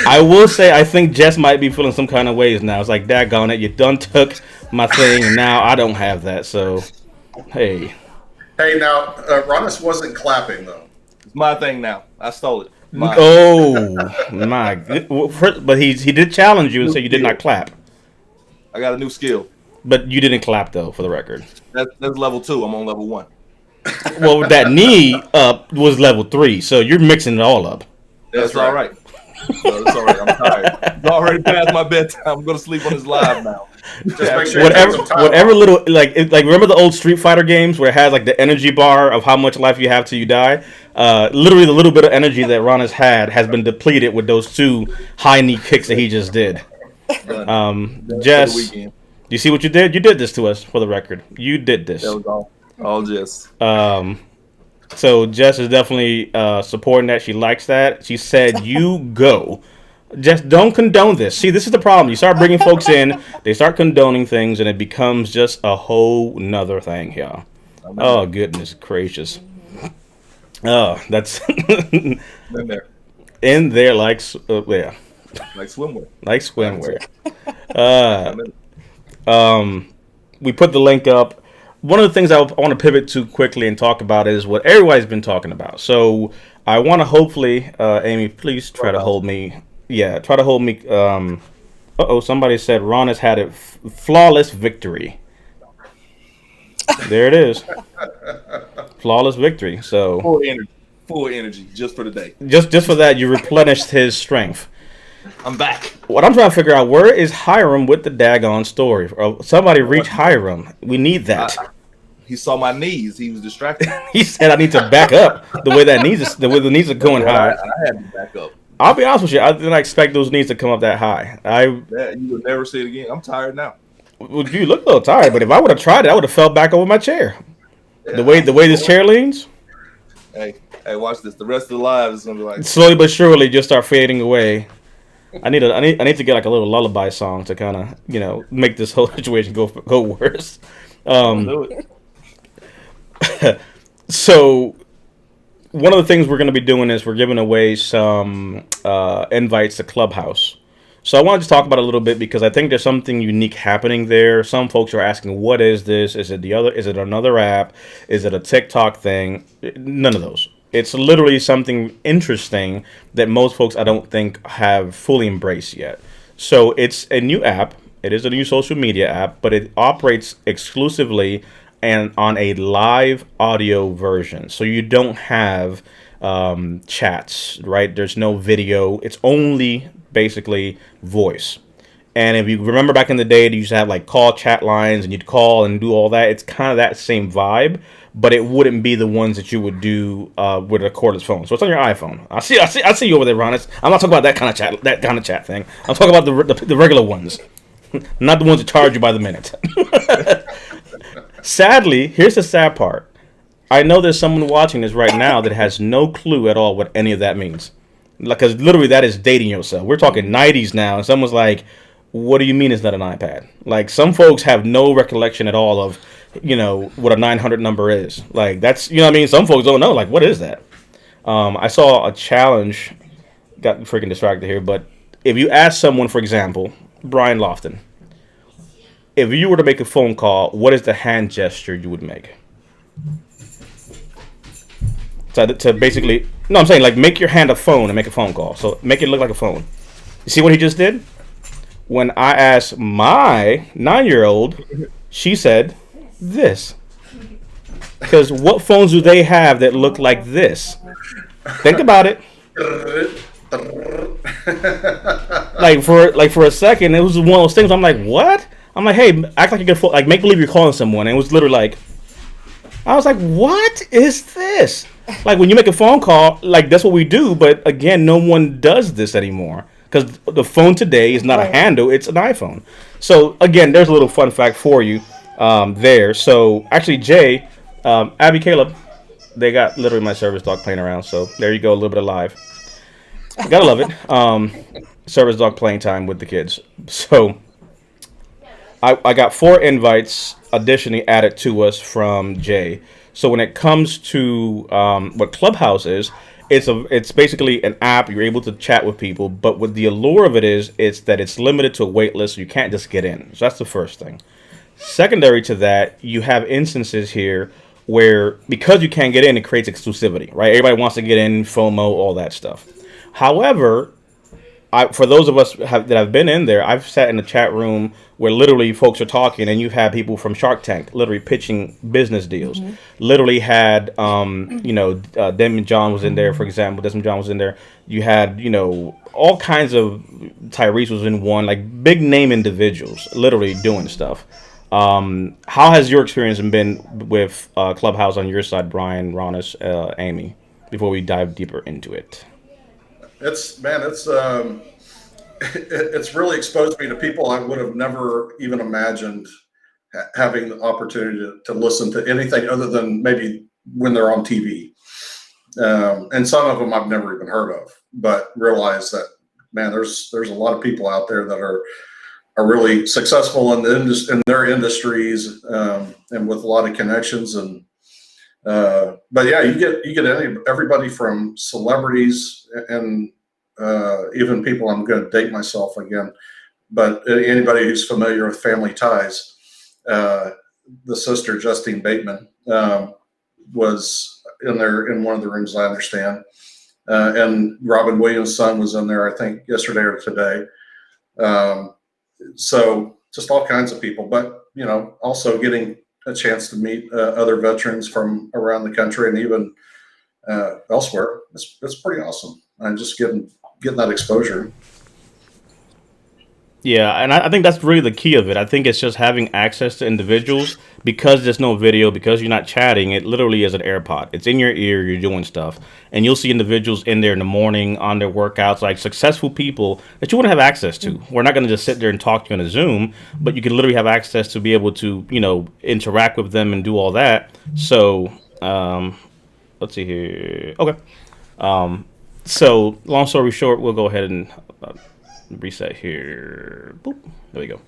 I will say I think Jess might be feeling some kind of ways now. It's like, daggone it, you done took my thing, and now I don't have that. So, hey. Hey, now, Ronnis wasn't clapping, though. It's my thing now. I stole it. Mine. Oh, my good. But he did challenge you and say you did not clap. I got a new skill. But you didn't clap, though, for the record. That's level 2. I'm on level 1. Well, that knee up was level 3, so you're mixing it all up. That's all right. No, it's all right. I'm tired. It's already past my bedtime. I'm going to sleep on this live now. Just make sure whatever little, like remember the old Street Fighter games where it has like the energy bar of how much life you have till you die? Literally the little bit of energy that Ron has been depleted with those 2 high knee kicks that he just did. Jess, do you see what you did? You did this to us, for the record. You did this. That was all Jess. So Jess is definitely supporting that. She likes that. She said, "You go." Just don't condone this. See, this is the problem. You start bringing folks in, they start condoning things, and it becomes just a whole nother thing, y'all. Oh, goodness gracious. Oh, that's in there. In there, like, yeah. Like swimwear. Like swimwear. We put the link up. One of the things I want to pivot to quickly and talk about is what everybody's been talking about. So I want to hopefully, Amy, please try to hold me. Yeah, try to hold me. Somebody said Ron has had a flawless victory. There it is. Flawless victory. So full energy just for the day. Just for that, you replenished his strength. I'm back. What I'm trying to figure out, where is Hiram with the daggone story? Somebody reach Hiram. We need that. He saw my knees. He was distracted. He said I need to back up the way the knees are going high. I had to back up. I'll be honest with you. I didn't expect those knees to come up that high. You would never see it again. I'm tired now. Well, you look a little tired, but if I would have tried it, I would have fell back over my chair. Yeah, the way this chair leans. Hey, watch this. The rest of the live is gonna be like slowly but surely just start fading away. I need to get like a little lullaby song to kind of make this whole situation go worse. So one of the things we're going to be doing is we're giving away some invites to Clubhouse. So I wanted to talk about it a little bit because I think there's something unique happening there. Some folks are asking, what is this? Is it another app? Is it a TikTok thing? None of those. It's literally something interesting that most folks I don't think have fully embraced yet. So it's a new app. It is a new social media app, but it operates exclusively and on a live audio version. So you don't have chats, right? There's no video. It's only basically voice. And if you remember back in the day, they used to have like call chat lines, and you'd call and do all that. It's kind of that same vibe, but it wouldn't be the ones that you would do with a cordless phone. So it's on your iPhone. I see you over there, Ronnis. I'm not talking about that kind of chat thing. I'm talking about the regular ones, not the ones that charge you by the minute. Sadly, here's the sad part. I know there's someone watching this right now that has no clue at all what any of that means. Because literally that is dating yourself. We're talking 90s now, and someone's like, what do you mean it's not an iPad? Like, some folks have no recollection at all of, what a 900 number is. Like, that's, what I mean? Some folks don't know. Like, what is that? I saw a challenge, got freaking distracted here, but if you ask someone, for example, Brian Lofton, if you were to make a phone call, what is the hand gesture you would make? To basically, no, I'm saying, like, make your hand a phone and make a phone call. So make it look like a phone. You see what he just did? When I asked my 9-year-old, she said this. Because what phones do they have that look like this? Think about it. For a second, it was one of those things. I'm like, what? I'm like, hey, act like you're like, make believe you're calling someone, and it was literally like, I was like, what is this? Like, when you make a phone call, like, that's what we do, but again, no one does this anymore. Because the phone today is not a handle, it's an iPhone. So, again, there's a little fun fact for you there. So, actually, Jay, Abby, Caleb, they got literally my service dog playing around. So, there you go, a little bit of live. Gotta love it. Service dog playing time with the kids. So, I got 4 invites additionally added to us from Jay. So, when it comes to what Clubhouse is, it's basically an app. You're able to chat with people, but what the allure of it is, it's that it's limited to a wait list, so you can't just get in. So that's the first thing. Secondary to that, you have instances here where, because you can't get in, it creates exclusivity, right? Everybody wants to get in, FOMO, all that stuff. However, for those of us that have been in there, I've sat in the chat room where literally folks are talking, and you've had people from Shark Tank literally pitching business deals. Mm-hmm. Literally had, Desmond John was in there, for example. Desmond John was in there. You had, all kinds of, Tyrese was in one, like big name individuals literally doing stuff. How has your experience been with Clubhouse on your side, Brian, Ronnis, Amy, before we dive deeper into it? It's really exposed me to people I would have never even imagined having the opportunity to listen to anything other than maybe when they're on TV. And some of them I've never even heard of, but realize that, man, there's a lot of people out there that are really successful in their industries, and with a lot of connections. And but yeah, you get everybody from celebrities and even people. I'm going to date myself again, but anybody who's familiar with Family Ties, the sister Justine Bateman was in there in one of the rooms, I understand, and Robin Williams' son was in there, I think yesterday or today. So just all kinds of people, but also getting a chance to meet other veterans from around the country and even elsewhere. It's pretty awesome. I'm just getting that exposure. Yeah, and I think that's really the key of it. I think it's just having access to individuals, because there's no video, because you're not chatting. It literally is an AirPod. It's in your ear. You're doing stuff, and you'll see individuals in there in the morning on their workouts, like successful people that you wouldn't have access to. We're not going to just sit there and talk to you on a Zoom, but you can literally have access to be able to, interact with them and do all that. So, let's see here. Okay. So, long story short, we'll go ahead and reset here. Boop. There we go.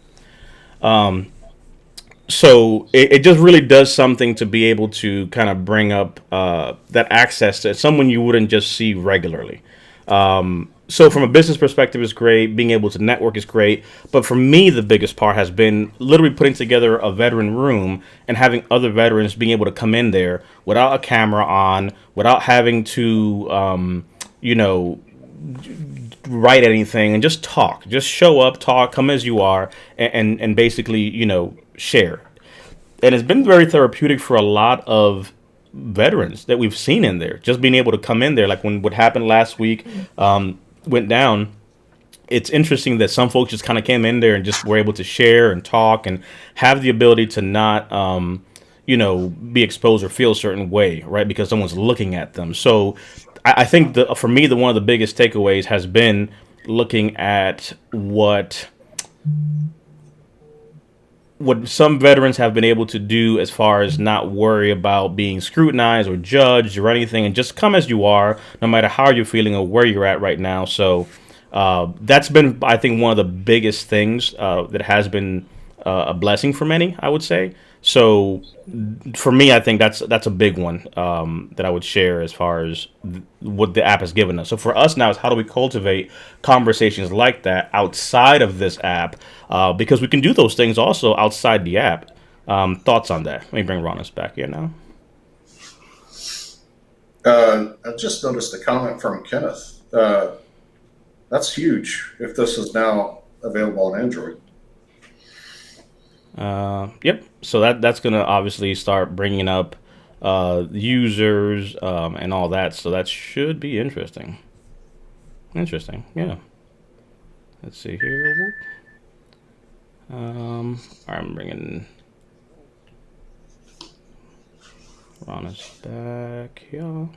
So it just really does something to be able to kind of bring up that access to someone you wouldn't just see regularly. So from a business perspective, it's great. Being able to network is great. But for me, the biggest part has been literally putting together a veteran room and having other veterans being able to come in there without a camera on, without having to, write anything, and just talk. Just show up, talk, come as you are, and basically, share. And it's been very therapeutic for a lot of veterans that we've seen in there. Just being able to come in there, like when what happened last week went down. It's interesting that some folks just kind of came in there and just were able to share and talk and have the ability to not, be exposed or feel a certain way, right? Because someone's looking at them. So I think for me, one of the biggest takeaways has been looking at what some veterans have been able to do as far as not worry about being scrutinized or judged or anything, and just come as you are, no matter how you're feeling or where you're at right now. So that's been, I think, one of the biggest things that has been a blessing for many, I would say. So for me, I think that's a big one that I would share as far as what the app has given us. So for us now is how do we cultivate conversations like that outside of this app? Because we can do those things also outside the app. Thoughts on that? Let me bring Ronnis back here now. I just noticed a comment from Kenneth. That's huge if this is now available on Android. Yep. So that's going to obviously start bringing up users and all that. So that should be interesting. Interesting. Yeah. Let's see here. I'm bringing Ronnis back here.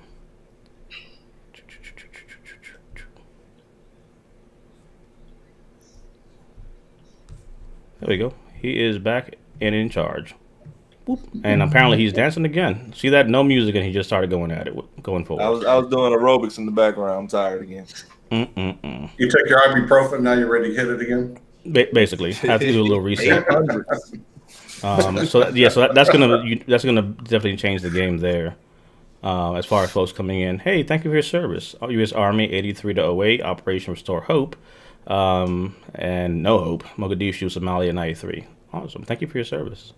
There we go. He is back and in charge. Boop. And apparently he's dancing again. See that? No music, and he just started going at it, going forward. I was doing aerobics in the background. I'm tired again. You took your ibuprofen, now you're ready to hit it again? Basically, I have to do a little reset. That's gonna definitely change the game there. As far as folks coming in, hey, thank you for your service. U.S. Army 83 to 08, Operation Restore Hope, and No Hope, Mogadishu, Somalia 93. Awesome, thank you for your service.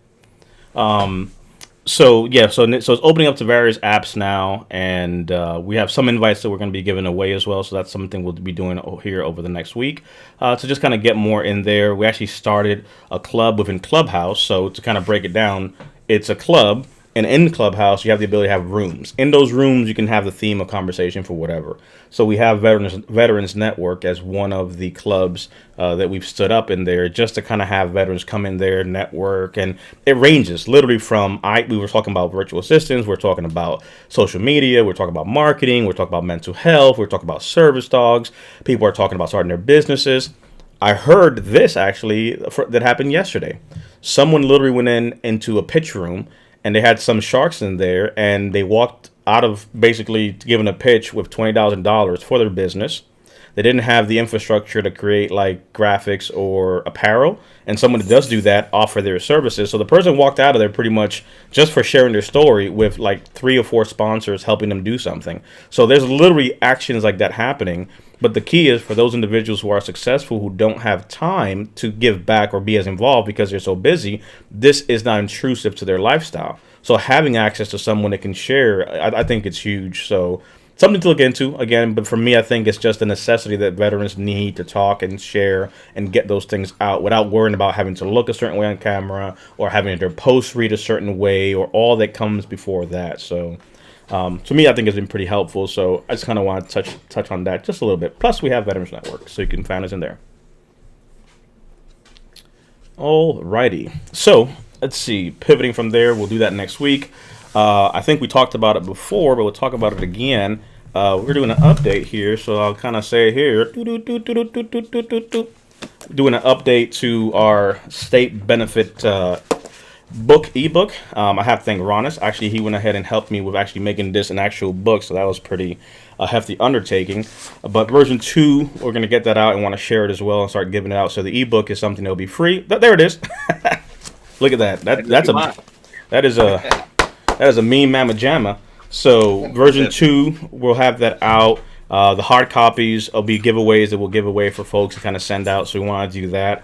So it's opening up to various apps now, and we have some invites that we're going to be giving away as well. So that's something we'll be doing here over the next week to just kind of get more in there. We actually started a club within Clubhouse. So to kind of break it down, it's a club, and in Clubhouse you have the ability to have rooms. In those rooms, you can have the theme of conversation for whatever. So we have Veterans Network as one of the clubs that we've stood up in there just to kind of have veterans come in there, network, and it ranges literally from we were talking about virtual assistants, we're talking about social media, we're talking about marketing, we're talking about mental health, we're talking about service dogs. People are talking about starting their businesses. I heard this actually that happened yesterday. Someone literally went into a pitch room, and they had some sharks in there, and they walked out of basically giving a pitch with $20,000 for their business. They didn't have the infrastructure to create like graphics or apparel, and someone that does do that offer their services. So the person walked out of there pretty much just for sharing their story with like 3 or 4 sponsors helping them do something. So there's literally actions like that happening. But the key is for those individuals who are successful, who don't have time to give back or be as involved because they're so busy, this is not intrusive to their lifestyle. So having access to someone that can share, I think it's huge. So something to look into again. But for me, I think it's just a necessity that veterans need to talk and share and get those things out without worrying about having to look a certain way on camera or having their posts read a certain way or all that comes before that. So to me, I think it's been pretty helpful. So I just kind of want to touch on that just a little bit. Plus, we have Veterans Network, so you can find us in there. Alrighty. So let's see. Pivoting from there, we'll do that next week. I think we talked about it before, but we'll talk about it again. We're doing an update here, so I'll kind of say here, doing an update to our state benefit ebook. I have to thank Ronnis. Actually, he went ahead and helped me with actually making this an actual book, so that was pretty hefty undertaking. But version 2, we're going to get that out and want to share it as well and start giving it out. So the ebook is something that will be free. There it is. Look at that. That is a mean mamma jamma. So version 2, we'll have that out. The hard copies will be giveaways that we'll give away for folks to kind of send out. So we want to do that.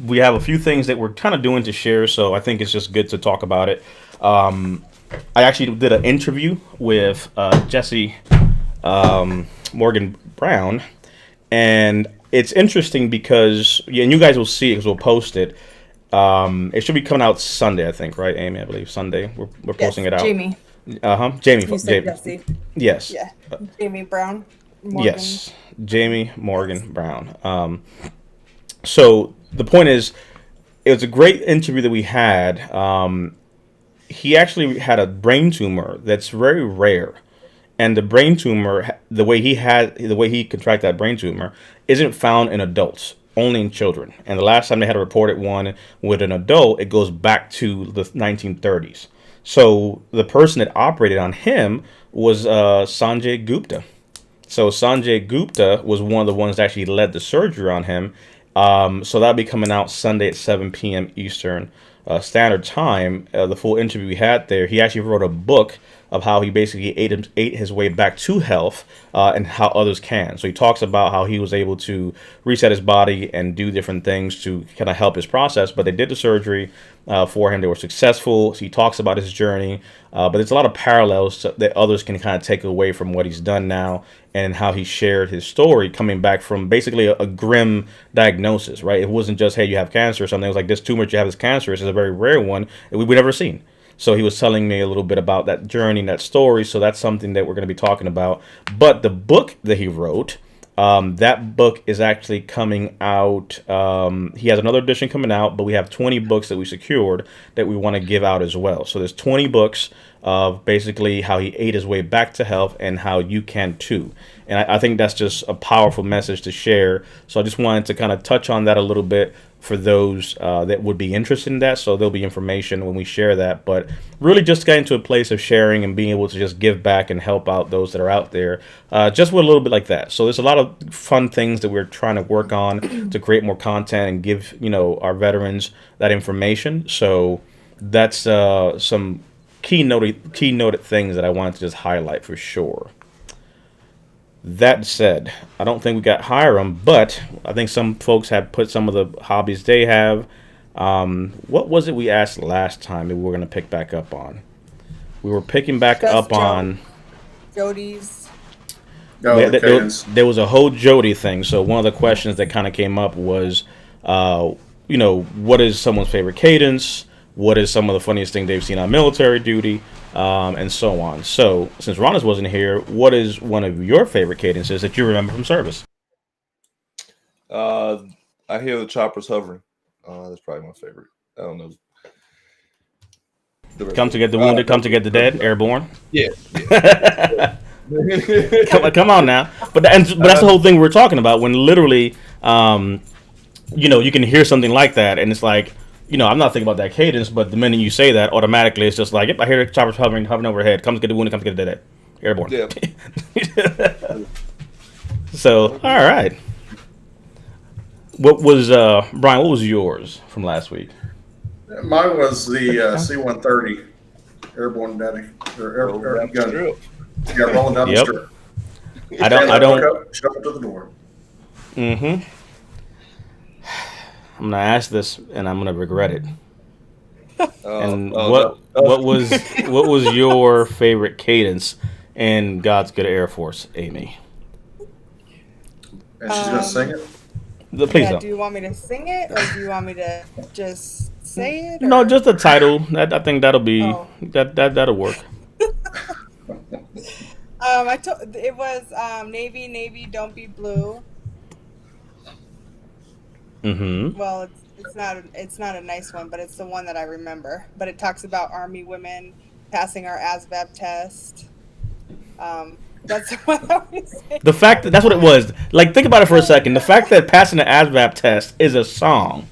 We have a few things that we're kind of doing to share, so I think it's just good to talk about it. I actually did an interview with Jesse Morgan Brown, and it's interesting because, and you guys will see it because we'll post it. It should be coming out Sunday, I think, right, Amy? I believe Sunday. We're posting it out. Jamie. Jamie. You said Jamie. Jesse. Yes. Yeah. Jamie Brown. Morgan. Yes. Jamie Morgan Brown. So the point is, it was a great interview that we had. He actually had a brain tumor that's very rare, and the brain tumor, the way he contracted that brain tumor, isn't found in adults, only in children. And the last time they had a reported one with an adult, it goes back to the 1930s. So the person that operated on him was Sanjay Gupta. So Sanjay Gupta was one of the ones that actually led the surgery on him. So that'll be coming out Sunday at 7 p.m. Eastern Standard Time. The full interview we had there, he actually wrote a book of how he basically ate his way back to health and how others can. So he talks about how he was able to reset his body and do different things to kind of help his process. But they did the surgery for him. They were successful. So he talks about his journey. But there's a lot of parallels that others can kind of take away from what he's done now and how he shared his story coming back from basically a grim diagnosis, right? It wasn't just, hey, you have cancer or something. It was like, this tumor that you have is cancerous. It's a very rare one that we've never seen. So he was telling me a little bit about that journey and that story. So that's something that we're going to be talking about. But the book that he wrote, that book is actually coming out. He has another edition coming out, but we have 20 books that we secured that we want to give out as well. So there's 20 books of basically how he ate his way back to health and how you can too. And I think that's just a powerful message to share. So I just wanted to kind of touch on that a little bit for those that would be interested in that. So there'll be information when we share that, but really just getting to a place of sharing and being able to just give back and help out those that are out there, just with a little bit like that. So there's a lot of fun things that we're trying to work on to create more content and give, our veterans that information. So that's some keynoted things that I wanted to just highlight for sure. That said, I don't think we got Hiram, but I think some folks have put some of the hobbies they have. What was it we asked last time that we were going to pick back up on? We were picking back up on Jody's. There was a whole Jody thing. So one of the questions that kind of came up was, what is someone's favorite cadence? What is some of the funniest thing they've seen on military duty? And so on. So, since Ronnis wasn't here, what is one of your favorite cadences that you remember from service? I hear the choppers hovering. That's probably my favorite. I don't know. Come to get the wounded, come to get the dead, airborne. Yeah. come on now. But that's the whole thing we're talking about. When literally, you can hear something like that, and it's like, I'm not thinking about that cadence, but the minute you say that, automatically it's just like, yep, I hear the choppers hovering overhead. Come to get the wounded, come to get the dead. Airborne. Yeah. So, all right. What was, Brian, what was yours from last week? Mine was the C-130 airborne daddy. Or air gun. Yeah, rolling down the strip. I don't. Shut up to the door. Mm-hmm. I'm gonna ask this, and I'm gonna regret it. What was your favorite cadence in God's Good Air Force, Amy? And she's gonna sing it. Please don't. Do you want me to sing it, or do you want me to just say it? Or? No, just the title. I think that'll be that'll work. It was Navy, don't be blue. Mm-hmm. Well, it's not a nice one, but it's the one that I remember. But it talks about Army women passing our ASVAB test. That's the one I was saying. The fact that's what it was. Like, think about it for a second. The fact that passing the ASVAB test is a song.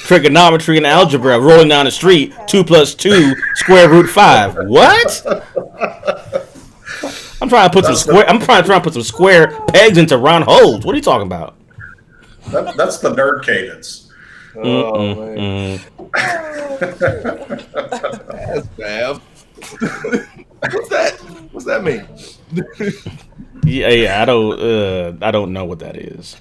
Trigonometry and algebra, rolling down the street, 2 + 2 square root 5. What? I'm trying to put some square pegs into round holes. What are you talking about? That's the nerd cadence. Oh man. That's bad. What's that mean? Yeah. I don't know what that is.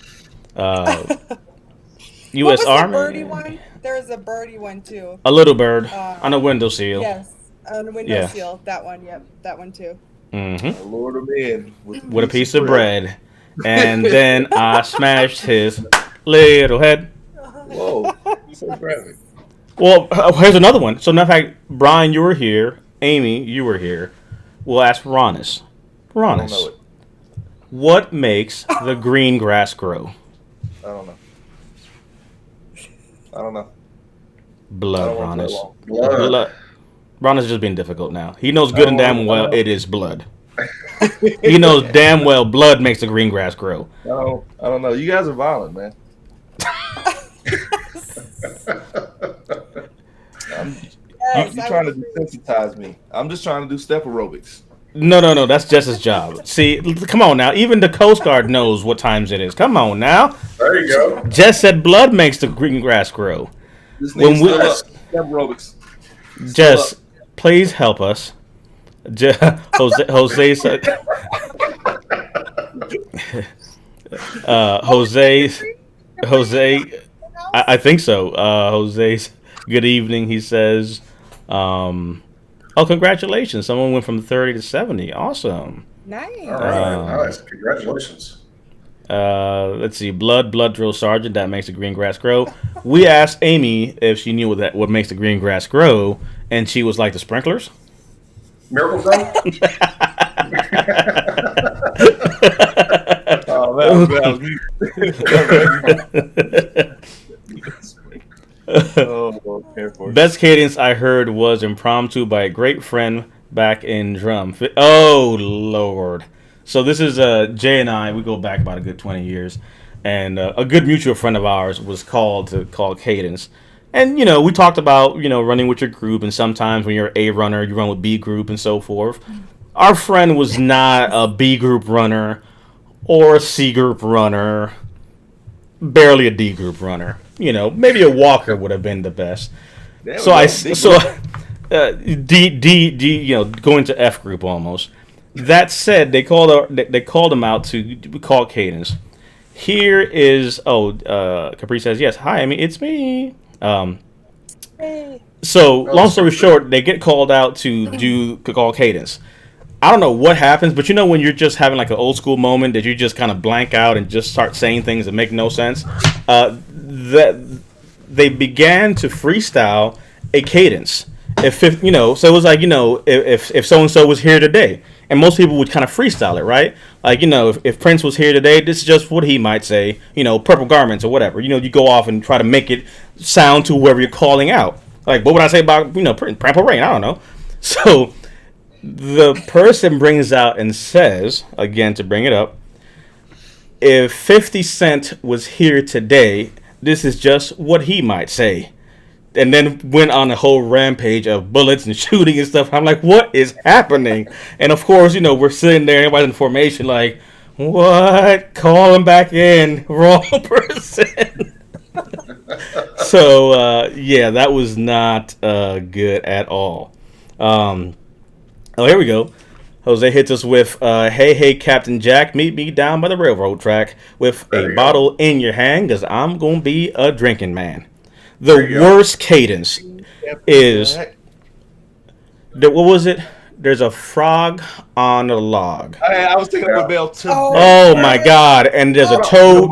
U.S. What was Army. the birdie one? There's a birdie one too. A little bird on a windowsill. Yes, on a windowsill. That one. Yep, that one too. Mm-hmm. Lord of men with a piece of bread. And then I smashed his little head. Whoa, so graphic. Well, here's another one. So, in fact, Brian, you were here. Amy, you were here. We'll ask Ronnis. I don't know Ronnis, it. what makes the green grass grow? I don't know. I don't know. I Blood, don't want to play Ronnis. along. Blood. Ronnis is just being difficult now. He knows good and damn well I don't- it is blood. He knows damn well blood makes the green grass grow. I don't know. You guys are violent, man. You're trying to desensitize me. I'm just trying to do step aerobics. No. That's just his job. See, come on now. Even the Coast Guard knows what times it is. Come on now. There you go. Jess said blood makes the green grass grow. This When needs we- still up. Step aerobics. Jess, please help us. Jose said. Jose, I think so. Jose's good evening. He says, "Oh, congratulations! Someone went from 30 to 70. Awesome." Nice. All right. Nice. Congratulations. Let's see. Blood drill sergeant. That makes the green grass grow. We asked Amy if she knew what makes the green grass grow, and she was like the sprinklers. Miracle Grow? Oh, that was me. Oh, Air Force. Best cadence I heard was impromptu by a great friend back in drum. Oh Lord! So this is Jay and I. We go back about a good 20 years, and a good mutual friend of ours was called cadence. And we talked about running with your group, and sometimes when you're A runner, you run with B group and so forth. Our friend was not a B group runner or a C group runner, barely a D group runner. Maybe a walker would have been the best. D, going to F group almost. That said, they called him out to call cadence. Here is Capri says yes. Hi, it's me. So long story short, they get called out to call cadence. I don't know what happens, but when you're just having like an old school moment that you just kind of blank out and just start saying things that make no sense. That they began to freestyle a cadence. So it was like if so and so was here today, and most people would kind of freestyle it, right? Like if Prince was here today, this is just what he might say. Purple garments or whatever. You go off and try to make it sound to whoever you're calling out. Like what would I say about Purple Rain? I don't know. So the person brings out and says, again to bring it up, if 50 Cent was here today, this is just what he might say. And then went on a whole rampage of bullets and shooting and stuff. I'm like, what is happening? And of course, we're sitting there, everybody's in formation like, what? Call him back in. Wrong person. So, yeah, that was not good at all. Here we go. Jose hits us with, hey, Captain Jack, meet me down by the railroad track with a bottle in your hand, because I'm going to be a drinking man. The worst cadence is, what was it? There's a frog on a log. I was thinking of Bell too. Oh, my God. And there's a toad.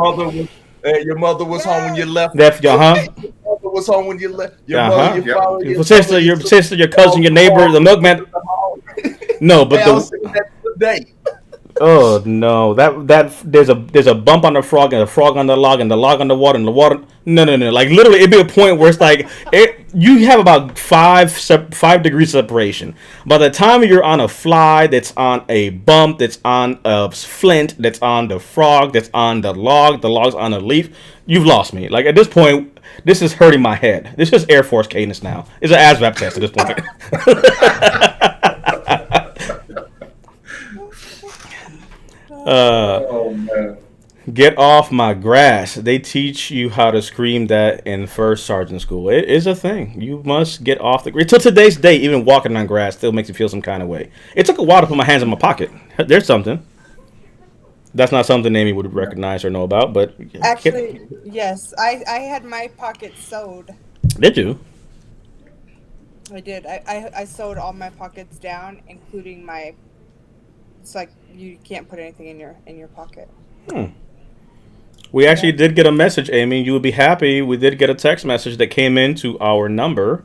Your mother was home when you left. Your mother was home when you left. Your sister, your cousin, your neighbor, the milkman. No, but oh no, that there's a bump on the frog and a frog on the log and the log on the water and the water. No. Like literally, it'd be a point where it's like you have about 5 degrees separation. By the time you're on a fly, that's on a bump, that's on a flint, that's on the frog, that's on the log's on a leaf. You've lost me. Like at this point, this is hurting my head. This is Air Force cadence now. It's an ASVAB test at this point. Oh man. Get off my grass. They teach you how to scream that in first sergeant school. It is a thing. You must get off the grass. Till today's day, even walking on grass still makes you feel some kind of way. It took a while to put my hands in my pocket. There's something. That's not something Amy would recognize or know about, but actually, yes, I had my pockets sewed. Did you? I did. I sewed all my pockets down, including my. It's like you can't put anything in your pocket. We actually did get a message, Amy. You would be happy. We did get a text message that came into our number.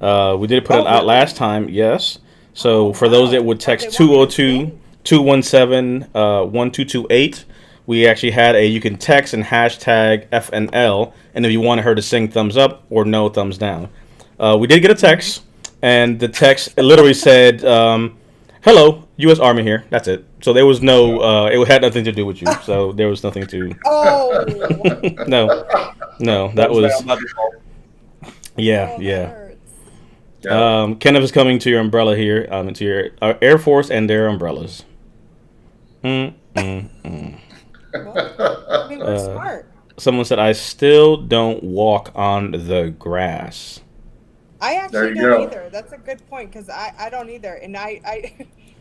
We did put it out last time, yes. So for those that would text 202-217-1228, we actually had you can text and hashtag FNL, and if you wanted her to sing thumbs up or no thumbs down. We did get a text, and the text literally said, hello, U.S. Army here. That's it. So there was no, it had nothing to do with you. So there was nothing to. Oh. No, that was. Yeah, Oh, that yeah. hurts. Kenneth is coming to your umbrella here, into your Air Force and their umbrellas. Well, I mean, we're smart. Someone said, I still don't walk on the grass. I There actually you don't go. either. That's a good point because I don't either, and I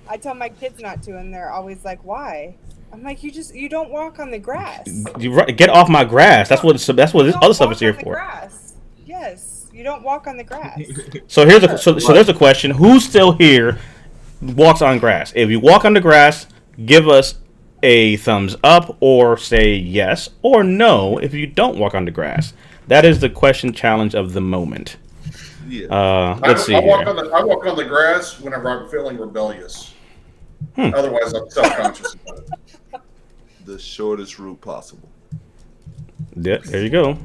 I tell my kids not to, and they're always like, "Why?" I'm like, you don't walk on the grass. Get off my grass. That's what this You other don't stuff walk is here on the for. grass. Yes, you don't walk on the grass. So so there's a question. Who's still here walks on grass? If you walk on the grass, give us a thumbs up or say yes or no if you don't walk on the grass. That is the question challenge of the moment. Yeah. Let's see I here. walk on the grass whenever I'm feeling rebellious. Otherwise, I'm self-conscious about it. The shortest route possible. Yeah, there you go.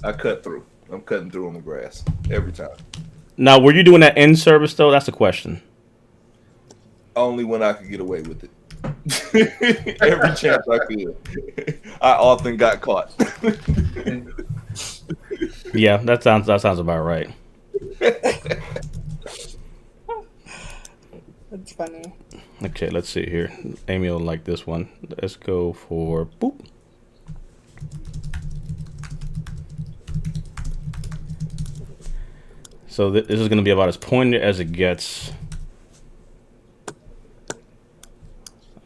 I cut through. I'm cutting through on the grass every time. Now, were you doing that in service though? That's the question. Only when I could get away with it. Every chance I could. I often got caught. Yeah, that sounds about right. That's funny. Okay, let's see here. Amy will like this one. Let's go for boop. So this is going to be about as pointed as it gets.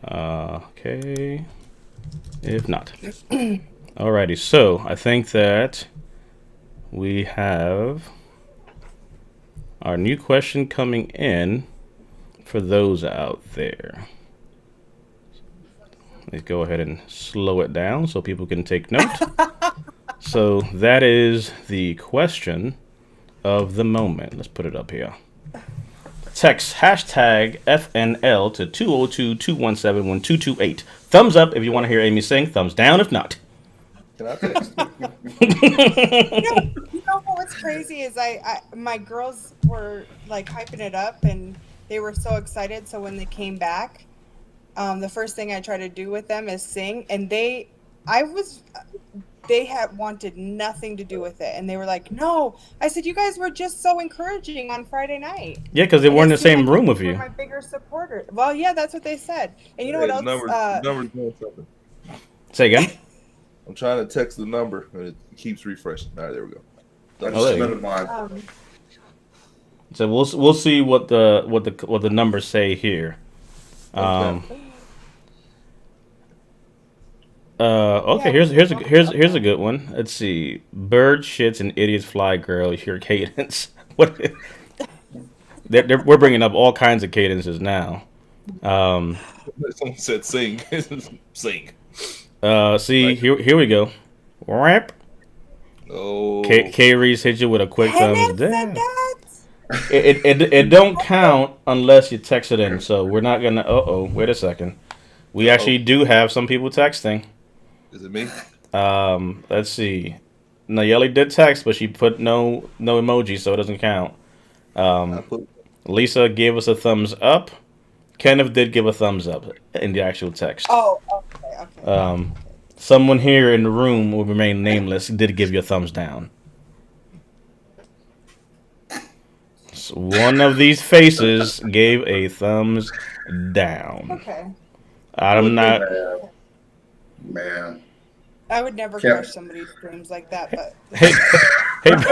Okay. If not. Alrighty, so I think that we have our new question coming in for those out there. Let's go ahead and slow it down so people can take note. So that is the question of the moment. Let's put it up here. Text hashtag FNL to 202-217-1228. Thumbs up if you want to hear Amy sing. Thumbs down if not. Can I text? You know what's crazy is my girls were like hyping it up and they were so excited. So when they came back, the first thing I tried to do with them is sing, and they had wanted nothing to do with it, and they were like, "No." I said, "You guys were just so encouraging on Friday night." Yeah, because they And weren't in it the seemed same like room you with were you. my bigger supporter. Well, yeah, that's what they said. And you know what else? Number's doing something. Say again. I'm trying to text the number, and it keeps refreshing. All right, there we go. I Oh, there just you submitted mine. So we'll see what the numbers say here. Okay, Yeah, here's a good one. Let's see. Bird shits and idiots fly, girl. Hear cadence. What? We're bringing up all kinds of cadences now. Someone said sing. Sing. See, here we go. Rap. Oh. K Reese hit you with a quick thumbs Pineda said down. that. It don't count unless you text it in. So we're not gonna. Wait a second. We actually do have some people texting. Is it me? Let's see. Nayeli did text, but she put no emoji, so it doesn't count. Lisa gave us a thumbs up. Kenneth did give a thumbs up in the actual text. Oh, okay. Someone here in the room will remain nameless did give you a thumbs down. So one of these faces gave a thumbs down. Okay. I'm not. Man. I would never Can't- crush somebody's dreams like that, but Hey, man.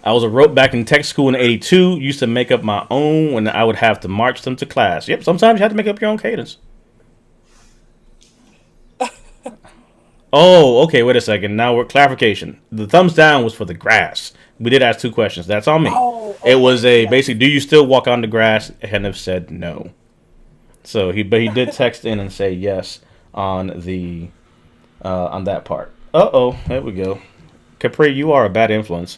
I was a rope back in tech school in '82. Used to make up my own when I would have to march them to class. Yep, sometimes you have to make up your own cadence. Oh, okay. Wait a second. Now we're clarification. The thumbs down was for the grass. We did ask two questions. That's on me. Oh, It was okay, basically, do you still walk on the grass? Kenneth said no. So he did text in and say yes on the on that part. There we go. Capri, you are a bad influence.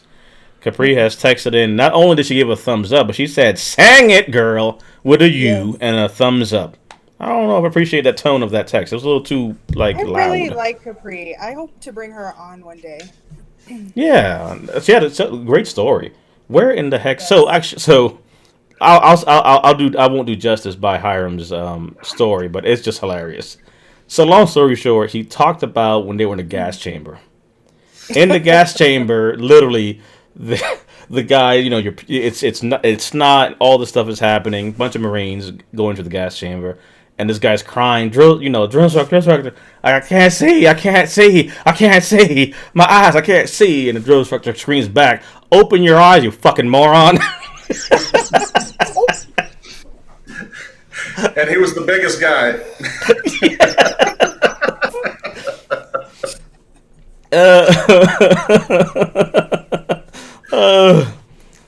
Capri has texted in. Not only did she give a thumbs up, but she said, "Sang it, girl," with a U and a thumbs up. I don't know if I appreciate that tone of that text. It was a little too I loud. really like Capri. I hope to bring her on one day. Yeah, she had a great story. Where in the heck? So actually, so I'll do. I won't do justice by Hiram's story, but it's just hilarious. So long story short, he talked about when they were in the gas chamber. In the gas chamber, literally, the guy, it's not all the stuff is happening. Bunch of Marines go into the gas chamber, and this guy's crying, drill instructor, I can't see, my eyes, I can't see, and the drill instructor screams back, "Open your eyes, you fucking moron!" And he was the biggest guy.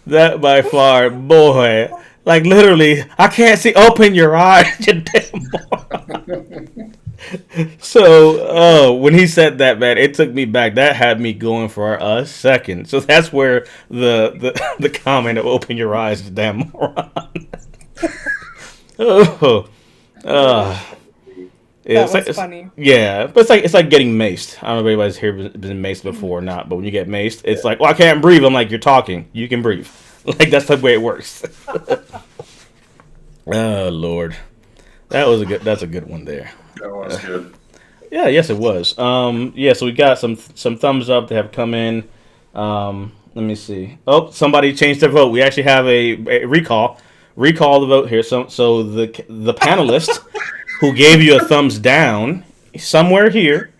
That by far, boy, like literally, I can't see. Open your eyes, you damn moron. So, when he said that, man, it took me back. That had me going for a second. So that's where the comment of "open your eyes, you damn moron." Yeah, That was funny. Yeah, but it's like getting maced. I don't know if anybody's here been maced before or not, but when you get maced, it's like, well, I can't breathe. I'm like, you're talking. You can breathe. Like, that's the way it works. Oh, Lord. That's a good one there. That was good. Yeah, yes, it was. Yeah, so we got some thumbs up that have come in. Let me see. Oh, somebody changed their vote. We actually have a recall. Recall the vote here. So the panelist who gave you a thumbs down somewhere here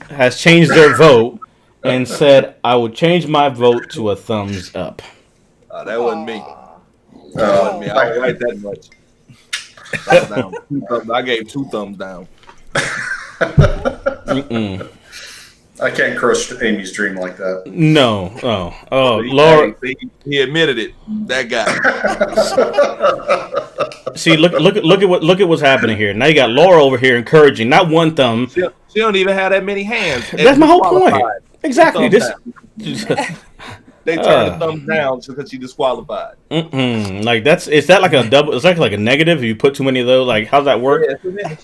has changed their vote and said, "I would change my vote to a thumbs up." That wasn't me. That wasn't me. I don't like that much. I gave 2 thumbs down. I can't crush Amy's dream like that. No. Laura. He admitted it. That guy. See, look at what's happening here. Now you got Laura over here encouraging, not one thumb. She don't even have that many hands. That's my whole point. Exactly. They turned the thumbs down because she disqualified. Like is that like a double? It's like a negative. If you put too many of those, like how's that work?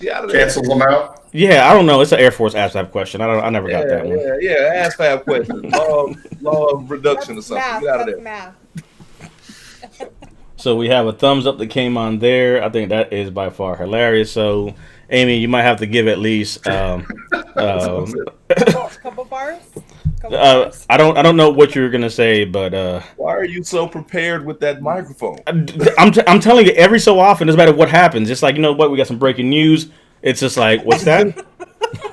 Yeah, cancels them out. Yeah, I don't know. It's an Air Force ASVAB question. I never got that one. Yeah, ASVAB question. Law of reduction or something. Math. Get out of That's there. math. So we have a thumbs up that came on there. I think that is by far hilarious. So, Amy, you might have to give at least couple bars. I don't know what you're gonna say, but why are you so prepared with that microphone? I'm telling you, every so often, doesn't matter what happens. It's like, you know what, we got some breaking news. It's just like, what's that?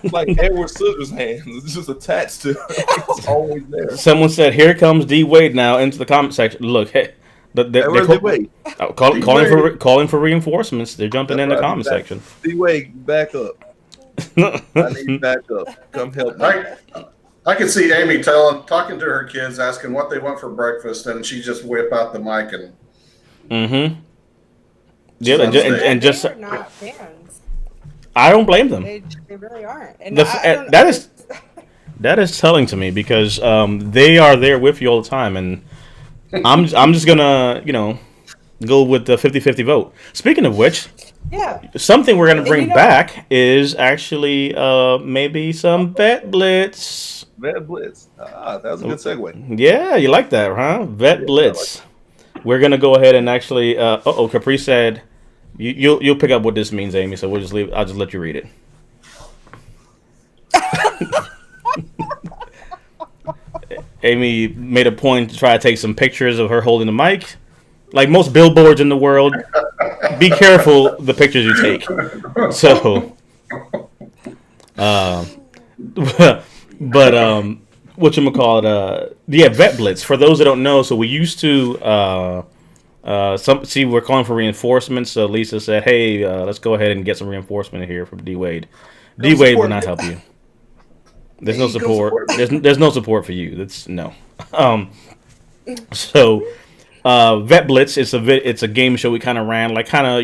It's like Edward Scissorhands. It's just attached to it. It's always there. Someone said, "Here comes D Wade now into the comment section." Look, hey, calling for reinforcements. They're jumping in the comment section. D Wade, back up. I need back up. Come help me. I could see Amy talking to her kids, asking what they want for breakfast, and she just whip out the mic and. Yeah, and just they're not fans. I don't blame them. They really aren't. And that is telling to me because they are there with you all the time, and I'm just gonna go with the 50-50 vote. Speaking of which, something we're gonna bring back is actually maybe some Vet Blitz. Vet Blitz. That was a good segue. Yeah, you like that, huh? Vet Blitz. We're gonna go ahead and actually. Capri said. You'll pick up what this means, Amy. So we'll just leave. I'll just let you read it. Amy made a point to try to take some pictures of her holding the mic. Like most billboards in the world, be careful the pictures you take. So, whatchamacallit, Vet Blitz. For those that don't know, so we used to. We're calling for reinforcements. So Lisa said, "Hey, let's go ahead and get some reinforcement here from D Wade. D Wade will not help you. There's no support. There's no support for you. That's no. So Vet Blitz. It's a game show we kind of ran, like kind of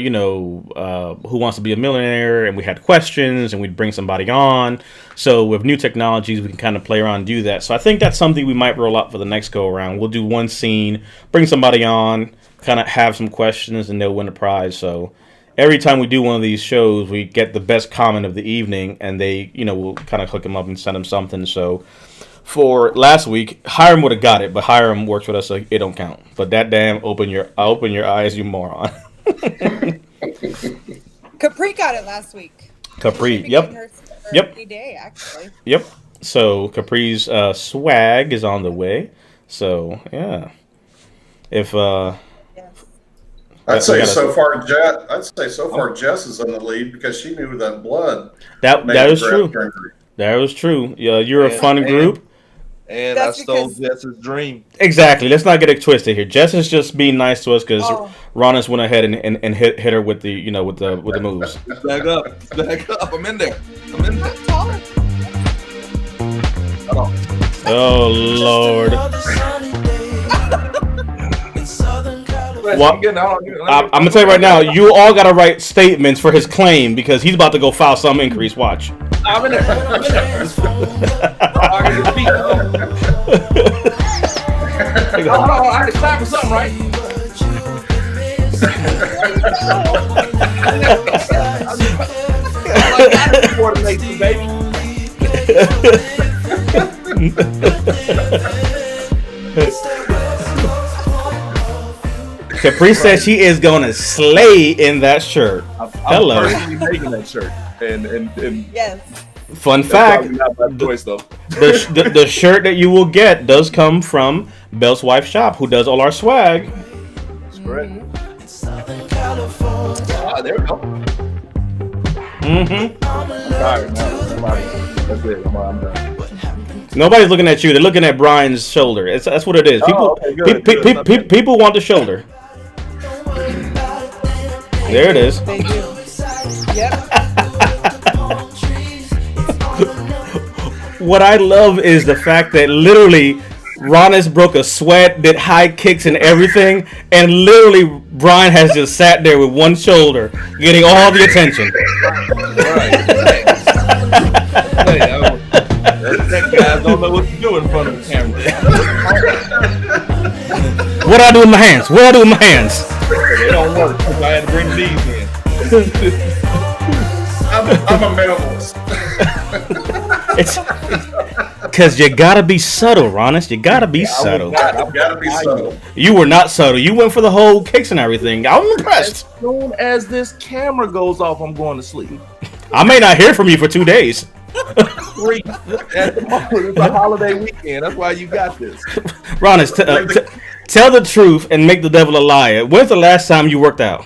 Who Wants to Be a Millionaire, and we had questions, and we'd bring somebody on. So with new technologies, we can kind of play around and do that. So I think that's something we might roll out for the next go around. We'll do one scene, bring somebody on, kind of have some questions, and they'll win a prize. So every time we do one of these shows, we get the best comment of the evening, and we'll kind of hook them up and send them something. So for last week, Hiram would have got it, but Hiram works with us, so it don't count. But that damn open your eyes, you moron. Capri got it last week. Capri, yep. Day, actually. Yep. So Capri's swag is on the way. So yeah, if I'd say so far Jess is in the lead because she knew that blood. That is true. That was true. Yeah, you're a fun group. And I stole Jess's dream. Exactly. Let's not get it twisted here. Jess is just being nice to us because Ronnis went ahead and hit her with the with the moves. Back up. I'm in there. Oh Lord. Well, I'm gonna tell you right now, you all gotta write statements for his claim because he's about to go file some increase. Watch. I'm in there. I had to clap for something, right? Capri says she is gonna slay in that shirt. Hello. I'm personally making that shirt, and yes. Fun fact: not by choice, though. the shirt that you will get does come from Belt's wife shop, who does all our swag. That's correct. There we go. Mm-hmm. I'm tired now. That's it. I'm done. Nobody's looking at you. They're looking at Brian's shoulder. That's what it is. People, people want the shoulder. There it is. They do. Yep. What I love is the fact that literally Ronnis broke a sweat, did high kicks and everything, and literally Brian has just sat there with one shoulder, getting all the attention. That guys don't know what to do in front of the camera. What do I do with my hands? What do I do with my hands? They don't work because I had to bring these in. I'm a minimalist. It's because you gotta be subtle, Ronnis. You gotta be subtle. I've got to be subtle. You were not subtle. You went for the whole kicks and everything. I'm impressed. As soon as this camera goes off, I'm going to sleep. I may not hear from you for 2 days. At the moment, it's a holiday weekend. That's why you got this. Ronnis, tell the truth and make the devil a liar. When's the last time you worked out?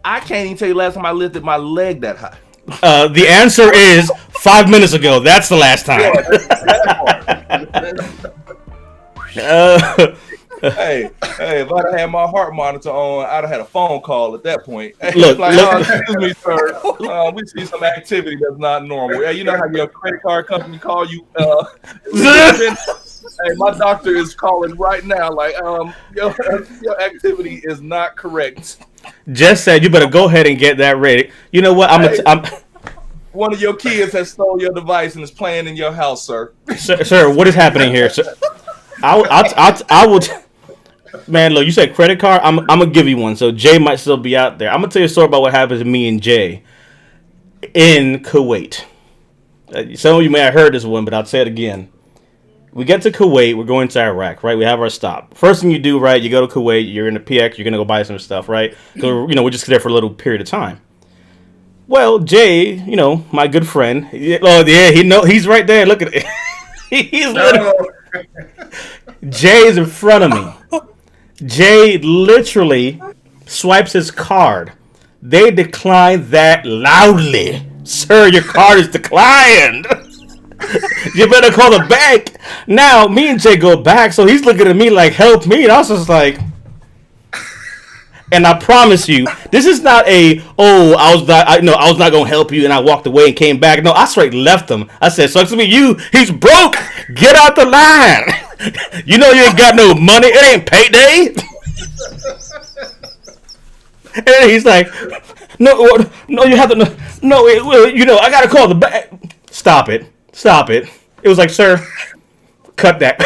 I can't even tell you last time I lifted my leg that high. The answer is 5 minutes ago. That's the last time. Hey, if I'd had my heart monitor on, I'd have had a phone call at that point. Hey, Look. Excuse me, sir. We see some activity that's not normal. Yeah, you know how your credit card company call you? Hey, my doctor is calling right now. Like, your activity is not correct. Jess said you better go ahead and get that ready. You know what? I'm one of your kids has stole your device and is playing in your house, sir. Sir, what is happening here? Sir? I will. Man, look, you said credit card. I'm gonna give you one. So Jay might still be out there. I'm gonna tell you a story about what happened to me and Jay in Kuwait. Some of you may have heard this one, but I'll say it again. We get to Kuwait. We're going to Iraq, right? We have our stop. First thing you do, right? You go to Kuwait. You're in the PX. You're gonna go buy some stuff, right? So we're just there for a little period of time. Well, Jay, my good friend. Oh yeah, he's right there. Look at it. He's literally. Jay is in front of me. Jay literally swipes his card. They declined that loudly. Sir, your card is declined. You better call the bank. Now, me and Jay go back, so he's looking at me like, help me. And I was just like, and I promise you, this is not I was not going to help you, and I walked away and came back. No, I straight left him. I said, sucks to be you. He's broke. Get out the line. You know you ain't got no money. It ain't payday. And then he's like, no, you have to, no, I gotta call the bank. Stop it. It was like, sir, cut that.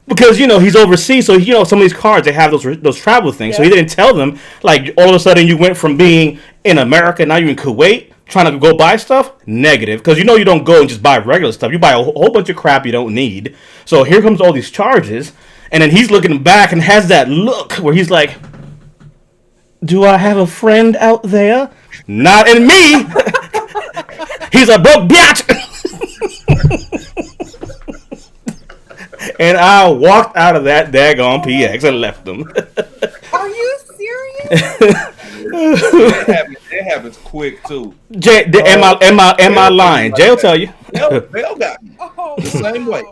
Because he's overseas, so some of these cards they have those travel things. Yeah. So he didn't tell them like all of a sudden you went from being in America, now you're in Kuwait trying to go buy stuff. Negative, because you don't go and just buy regular stuff. You buy a whole bunch of crap you don't need. So here comes all these charges, and then he's looking back and has that look where he's like, "Do I have a friend out there? Not in me." He's a broke bitch. And I walked out of that daggone PX and left them. Are you serious? It happens quick too. Jay, am I lying? Jay will tell you. Bell got me the same way.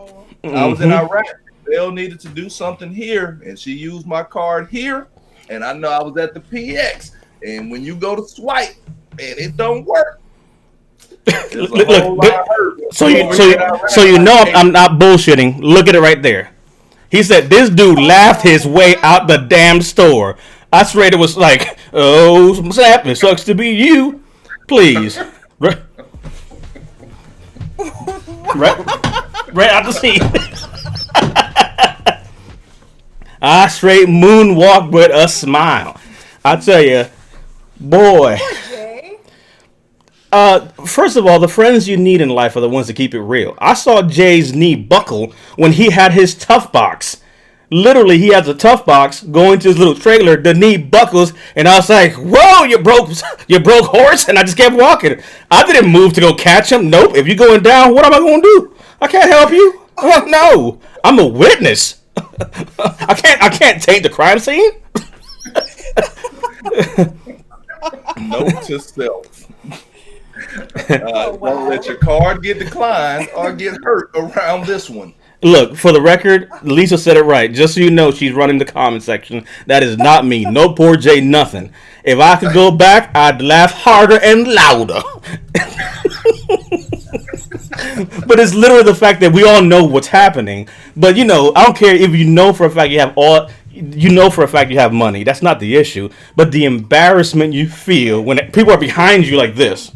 I was in Iraq. Bell needed to do something here, and she used my card here. And I know I was at the PX. And when you go to swipe and it don't work, look, so you know I'm not bullshitting. Look at it right there. He said this dude laughed his way out the damn store. I swear it was like, oh snap! It sucks to be you. Please, right out the seat. I straight moonwalk with a smile. I tell you, boy. First of all, the friends you need in life are the ones that keep it real. I saw Jay's knee buckle when he had his tough box. Literally, he has a tough box going to his little trailer. The knee buckles, and I was like, "Whoa, you broke horse!" And I just kept walking. I didn't move to go catch him. Nope. If you're going down, what am I going to do? I can't help you. No, I'm a witness. I can't take the crime scene. Note to self. Don't let your card get declined or get hurt around this one. Look, for the record, Lisa said it right. Just so you know, she's running the comment section. That is not me. No poor Jay, nothing. If I could go back, I'd laugh harder and louder. But it's literally the fact that we all know what's happening. But I don't care if you know for a fact you have money. That's not the issue. But the embarrassment you feel when people are behind you like this.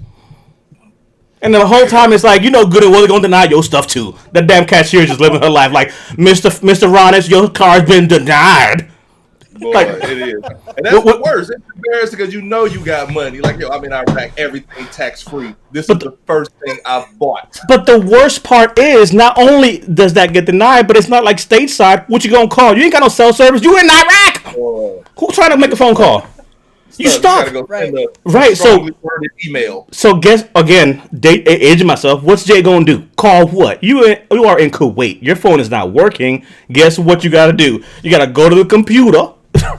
And then the whole time it's like, good and well they're going to deny your stuff too. That damn cashier is just living her life like, Mr. Ronnis, your card's been denied. Boy, it is. And that's the worst. It's embarrassing because you got money. Like, I'm in Iraq, everything tax-free. This is the first thing I bought. But the worst part is, not only does that get denied, but it's not like stateside. What you gonna call? You ain't got no cell service. You in Iraq. Who's trying to make a phone call? You stuck. Right. So email. So guess again, aging myself. What's Jay gonna do? Call what? You are in Kuwait. Your phone is not working. Guess what you gotta do? You gotta go to the computer,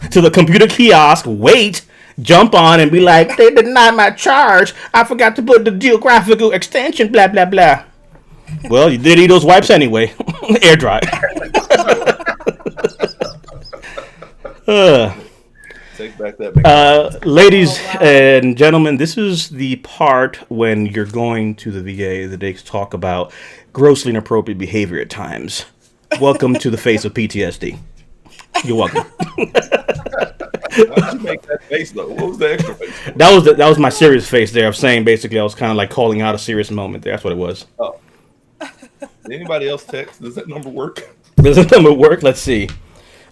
to the computer kiosk. Wait. Jump on and be like, they denied my charge. I forgot to put the geographical extension. Blah blah blah. Well, you did eat those wipes anyway. Air dry. Take back that. Ladies and gentlemen, this is the part when you're going to the VA that they talk about grossly inappropriate behavior at times. Welcome to the face of PTSD. You're welcome. Why did you make that face though? What was the extra face? That was my serious face there. I'm saying basically I was kind of like calling out a serious moment there. That's what it was. Oh. Did anybody else text? Does that number work? Does that number work? Let's see.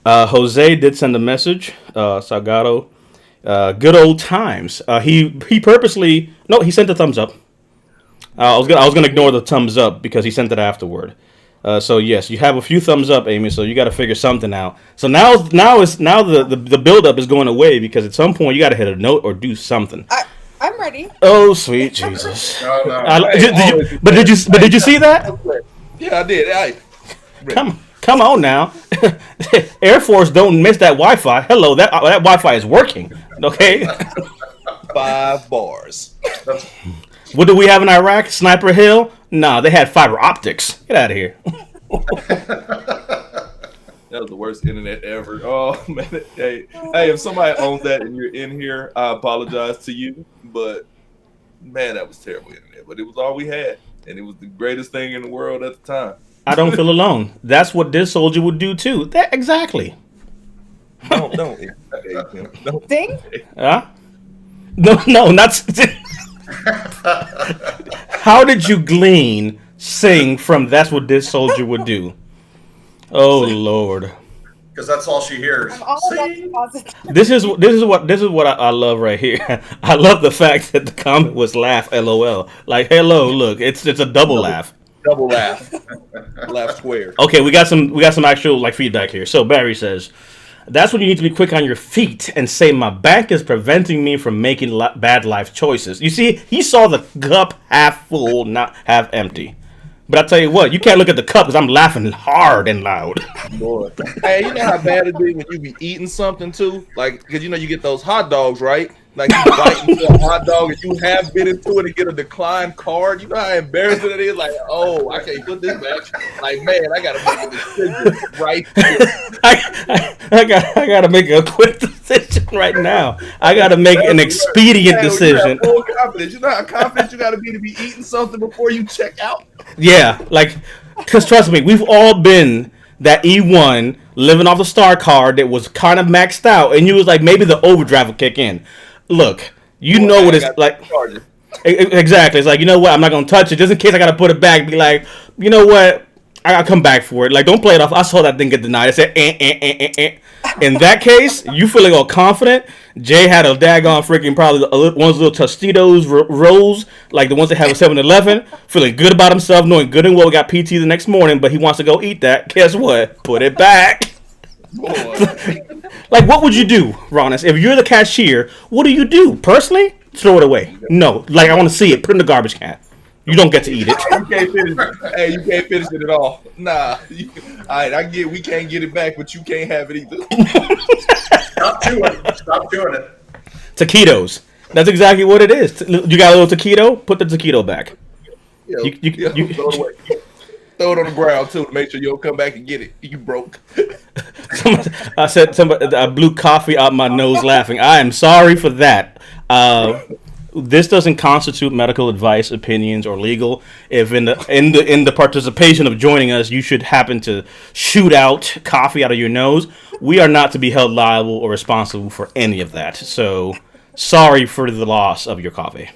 Jose did send a message. Salgado, good old times. He purposely he sent a thumbs up. I was gonna ignore the thumbs up because he sent it afterward. So yes, you have a few thumbs up, Amy. So you got to figure something out. So now the build up is going away because at some point you got to hit a note or do something. I'm ready. Oh sweet Jesus! No. Did you see that? Yeah, I did. Come on now. Air Force don't miss that Wi-Fi. Hello, that Wi-Fi is working. Okay. 5 bars. What do we have in Iraq? Sniper Hill? Nah, they had fiber optics. Get out of here. That was the worst internet ever. Oh man. Hey, if somebody owns that and you're in here, I apologize to you. But man, that was terrible internet. But it was all we had. and it was the greatest thing in the world at the time. I don't feel alone. That's what this soldier would do too. That exactly. Don't. Sing? Huh? No, not. How did you glean sing from that's what this soldier would do? Oh Lord. Because that's all she hears. I'm all about See? positive. This is what I love right here. I love the fact that the comment was laugh LOL. Like hello, look, it's a double laugh. Double laugh. Laugh square. Okay, we got some actual like feedback here. So Barry says, that's when you need to be quick on your feet and say my bank is preventing me from making bad life choices. You see, he saw the cup half full, not half empty. But I tell you what, you can't look at the cup because I'm laughing hard and loud. Boy. Hey, you know how bad it be when you be eating something too? Like, because you get those hot dogs, right? Like you bite into a hot dog and you have bit into it and get a declined card. You know how embarrassing it is? Like, oh, I can't put this back. Like, man, I gotta make a decision right here. I gotta make a quick decision right now. I gotta make an expedient decision. You have full confidence. You know how confident you gotta be eating something before you check out? Yeah, like, because trust me, we've all been that E1 living off the star card that was kind of maxed out, and you was like, maybe the overdraft will kick in. Look, you know what it's like. Exactly. It's like, you know what? I'm not going to touch it just in case I got to put it back. Be like, you know what? I got to come back for it. Like, don't play it off. I saw that thing get denied. I said, In that case, you feeling all confident. Jay had a daggone freaking probably one of those little Tostitos rolls, like the ones that have a 7-Eleven, feeling good about himself, knowing good and well we got PT the next morning, but he wants to go eat that. Guess what? Put it back. Like, what would you do, Ronnis? If you're the cashier, what do you do? Personally, throw it away. No, like I want to see it. Put it in the garbage can. You don't get to eat it. You can't finish it. Hey, you can't finish it at all. Nah. All right, I get we can't get it back, but you can't have it either. Stop doing it. Taquitos. That's exactly what it is. You got a little taquito? Put the taquito back. Yeah, You throw it away. Throw it on the ground too to make sure you don't come back and get it. You broke. I said somebody. I blew coffee out my nose laughing. I am sorry for that. This doesn't constitute medical advice, opinions, or legal. If in the participation of joining us, you should happen to shoot out coffee out of your nose, we are not to be held liable or responsible for any of that. So, sorry for the loss of your coffee.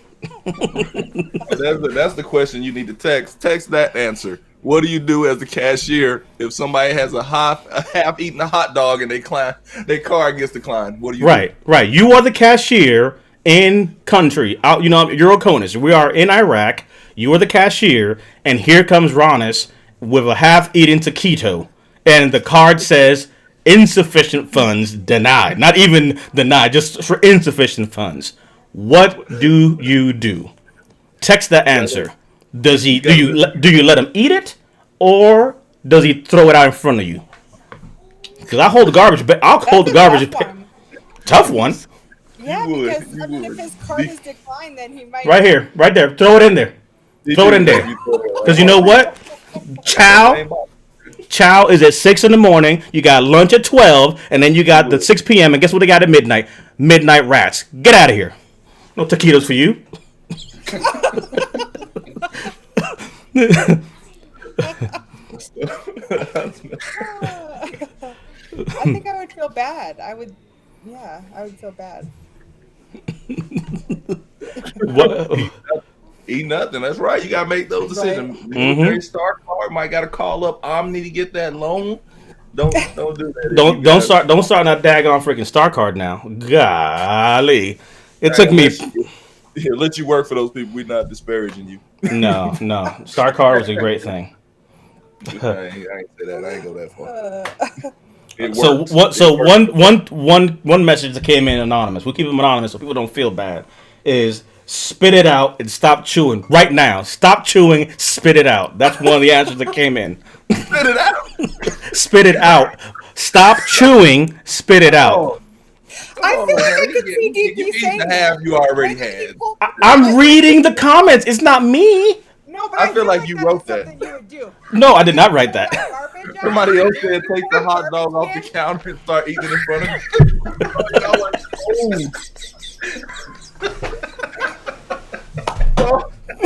That's the question you need to text. Text that answer. What do you do as a cashier if somebody has a half-eaten a hot dog and their card gets declined? What do you do? Right. You are the cashier in country. You're Oconus. We are in Iraq. You are the cashier, and here comes Ronnis with a half-eaten taquito, and the card says insufficient funds denied. Not even denied, just for insufficient funds. What do you do? Text that answer. Do you let him eat it, or does he throw it out in front of you? Because I hold the garbage. I'll hold the garbage. Tough one. Yeah, because if his card is declined, then he might. Right here, right there. Throw it in there. Throw it in there. Because you know what? Chow is at 6 in the morning. You got lunch at 12, and then you got the 6 p.m. And guess what they got at midnight? Midnight rats. Get out of here. No taquitos for you. I think I would feel bad. I would feel bad. What? Eat nothing. That's right. You gotta make those decisions. Right. Military star card might gotta call up Omni to get that loan. Don't do that. Don't start that daggone freaking star card now. Golly, it took me. Here, let you work for those people. We're not disparaging you. No. Star card was a great thing. I ain't say that. I ain't go that far. One message that came in anonymous. We'll keep them anonymous so people don't feel bad. Is spit it out and stop chewing right now. Stop chewing. Spit it out. That's one of the answers that came in. Spit it out. Spit it out. Stop chewing. Spit it out. I feel like I could see DP saying the half you already had. I'm reading the comments. It's not me. No, but I feel like you wrote that. You would do. No, I did not write that. Somebody else said take the hot dog off the counter and start eating it in front of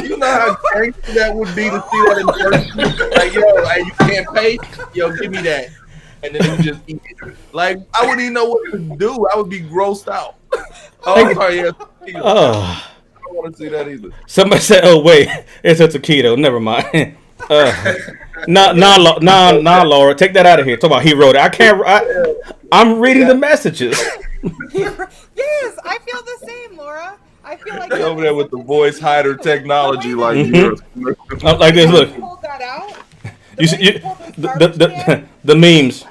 you. know how crazy that would be to see that in person? Like, yo, hey, you can't pay? Yo, give me that. And then you just eat it. Like, I wouldn't even know what to do. I would be grossed out. Oh, I'm sorry, yeah. I don't want to see that either. Somebody said, "Oh wait, it's a taquito." Never mind. Laura, take that out of here. Talk about he wrote it. I can't. I'm reading the messages. Yes, I feel the same, Laura. I feel like over there with the voice hider technology, like like this. Look, pulled that out. you see the memes.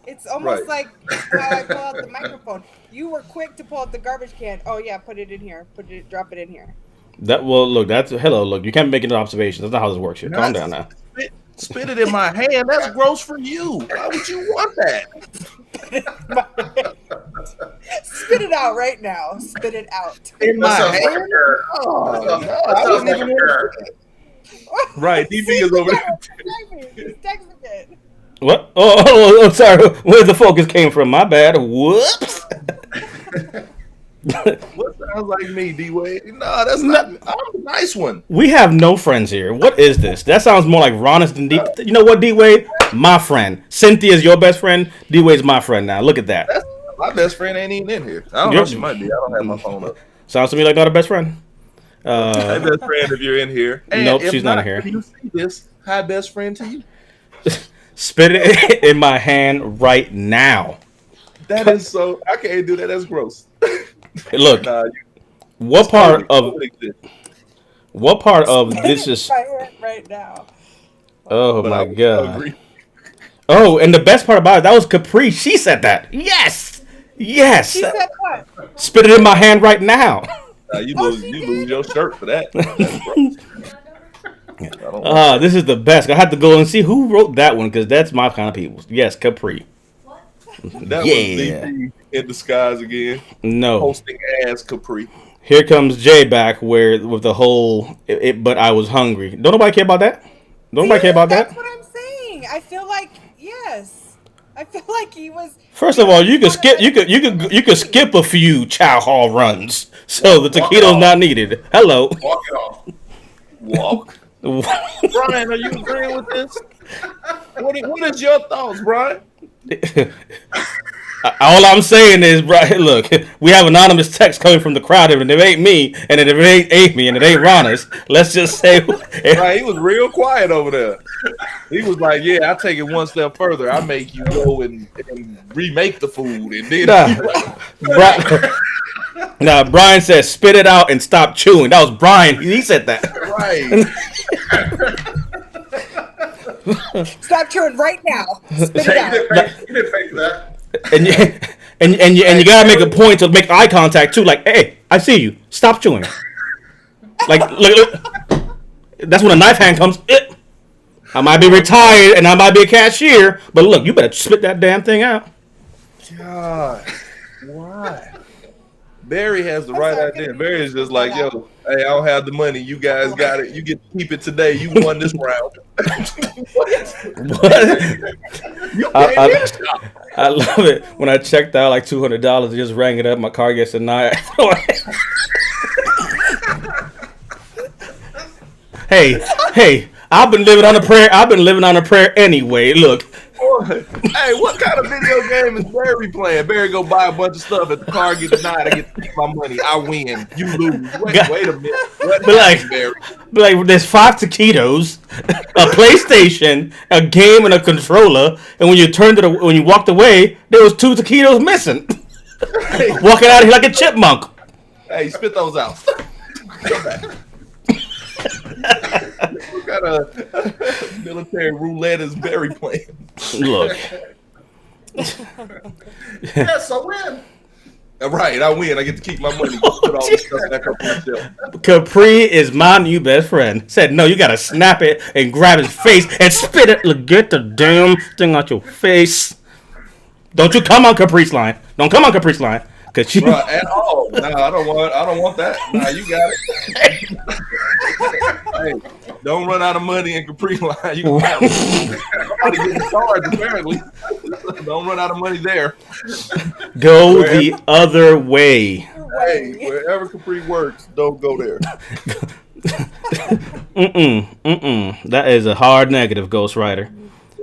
It's almost like how I pull out the microphone. You were quick to pull out the garbage can. Oh yeah, put it in here. Drop it in here. Look. That's hello. Look, you can't make an observation. That's not how this works here. Calm down now. Spit it in my hand. That's gross for you. Why would you want that? Spit it out right now. Spit it out. In my hand? Oh, no, I wouldn't even want that. Right, DB is over there. He's texting it. What? Oh, sorry. Where the focus came from? My bad. Whoops. What sounds like me, D-Wade? No, that's not. I'm the nice one. We have no friends here. What is this? That sounds more like Ronnis than D. You know what, D-Wade? My friend. Cynthia's your best friend. D-Wade's my friend now. Look at that. My best friend ain't even in here. I don't know. She might be. I don't have my phone up. Sounds to me like not a best friend. Hi, best friend, if you're in here. And nope, she's not in here. If you see this, hi, best friend to you. Spit it in my hand right now. That is so. I can't do that. That's gross. Look, what part of this is right now? Oh my god! Oh, and the best part about it, that was Capri. She said that. Yes. She said what? Spit it in my hand right now. You lose your shirt for that. This is the best. I had to go and see who wrote that one because that's my kind of people. Yes, Capri. That was DP in disguise again. No. Hosting as Capri. Here comes Jay back with the whole, but I was hungry. Don't nobody care about that? Don't nobody care about that? That's what I'm saying. I feel like, yes. I feel like he was. First of all, you could skip a few chow hall runs. So the taquito's not needed. Hello. Walk it off. Walk. Brian, are you agreeing with this? What is your thoughts, Brian? All I'm saying is, Brian, look, we have anonymous text coming from the crowd, and if it ain't me, and if it ain't Amy, and it ain't Ronnis, let's just say... Right, he was real quiet over there. He was like, yeah, I'll take it one step further. I make you go and remake the food, and then... Brian says, spit it out and stop chewing. That was Brian. He said that. Right. Stop chewing right now. Spit it out. You didn't pay for that. And you gotta make a point to make eye contact too. Like, hey, I see you. Stop chewing. Like, look. That's when a knife hand comes. I might be retired and I might be a cashier, but look, you better spit that damn thing out. God, why? Barry has the right idea. Barry is just like, yo, hey, I don't have the money. You guys got it. You get to keep it today. You won this round. I love it. When I checked out like $200, I just rang it up. My car gets denied. Hey, I've been living on a prayer. I've been living on a prayer anyway. Look. Hey, what kind of video game is Barry playing? Barry go buy a bunch of stuff. If the car gets denied, I get to keep my money. I win. You lose. Wait a minute. Barry? There's 5 taquitos, a PlayStation, a game, and a controller. And when you walked away, there was 2 taquitos missing. Walking out of here like a chipmunk. Hey, spit those out. Come back. What kind of military roulette is Barry playing? Look. Yes, I win. Right, I win. I get to keep my money. Put all this stuff back up on the shelf. Capri is my new best friend. Said, no, you gotta snap it and grab his face and spit it. Look, get the damn thing out your face. Don't you come on Capri's line. Don't come on Capri's line. Bruh, at all. No, I don't want that. Nah, you got it. Hey, don't run out of money in Capri line. You can have it. I'm getting charged, apparently. Don't run out of money there. Go the other way. Hey, wherever Capri works, don't go there. That is a hard negative, Ghost Rider.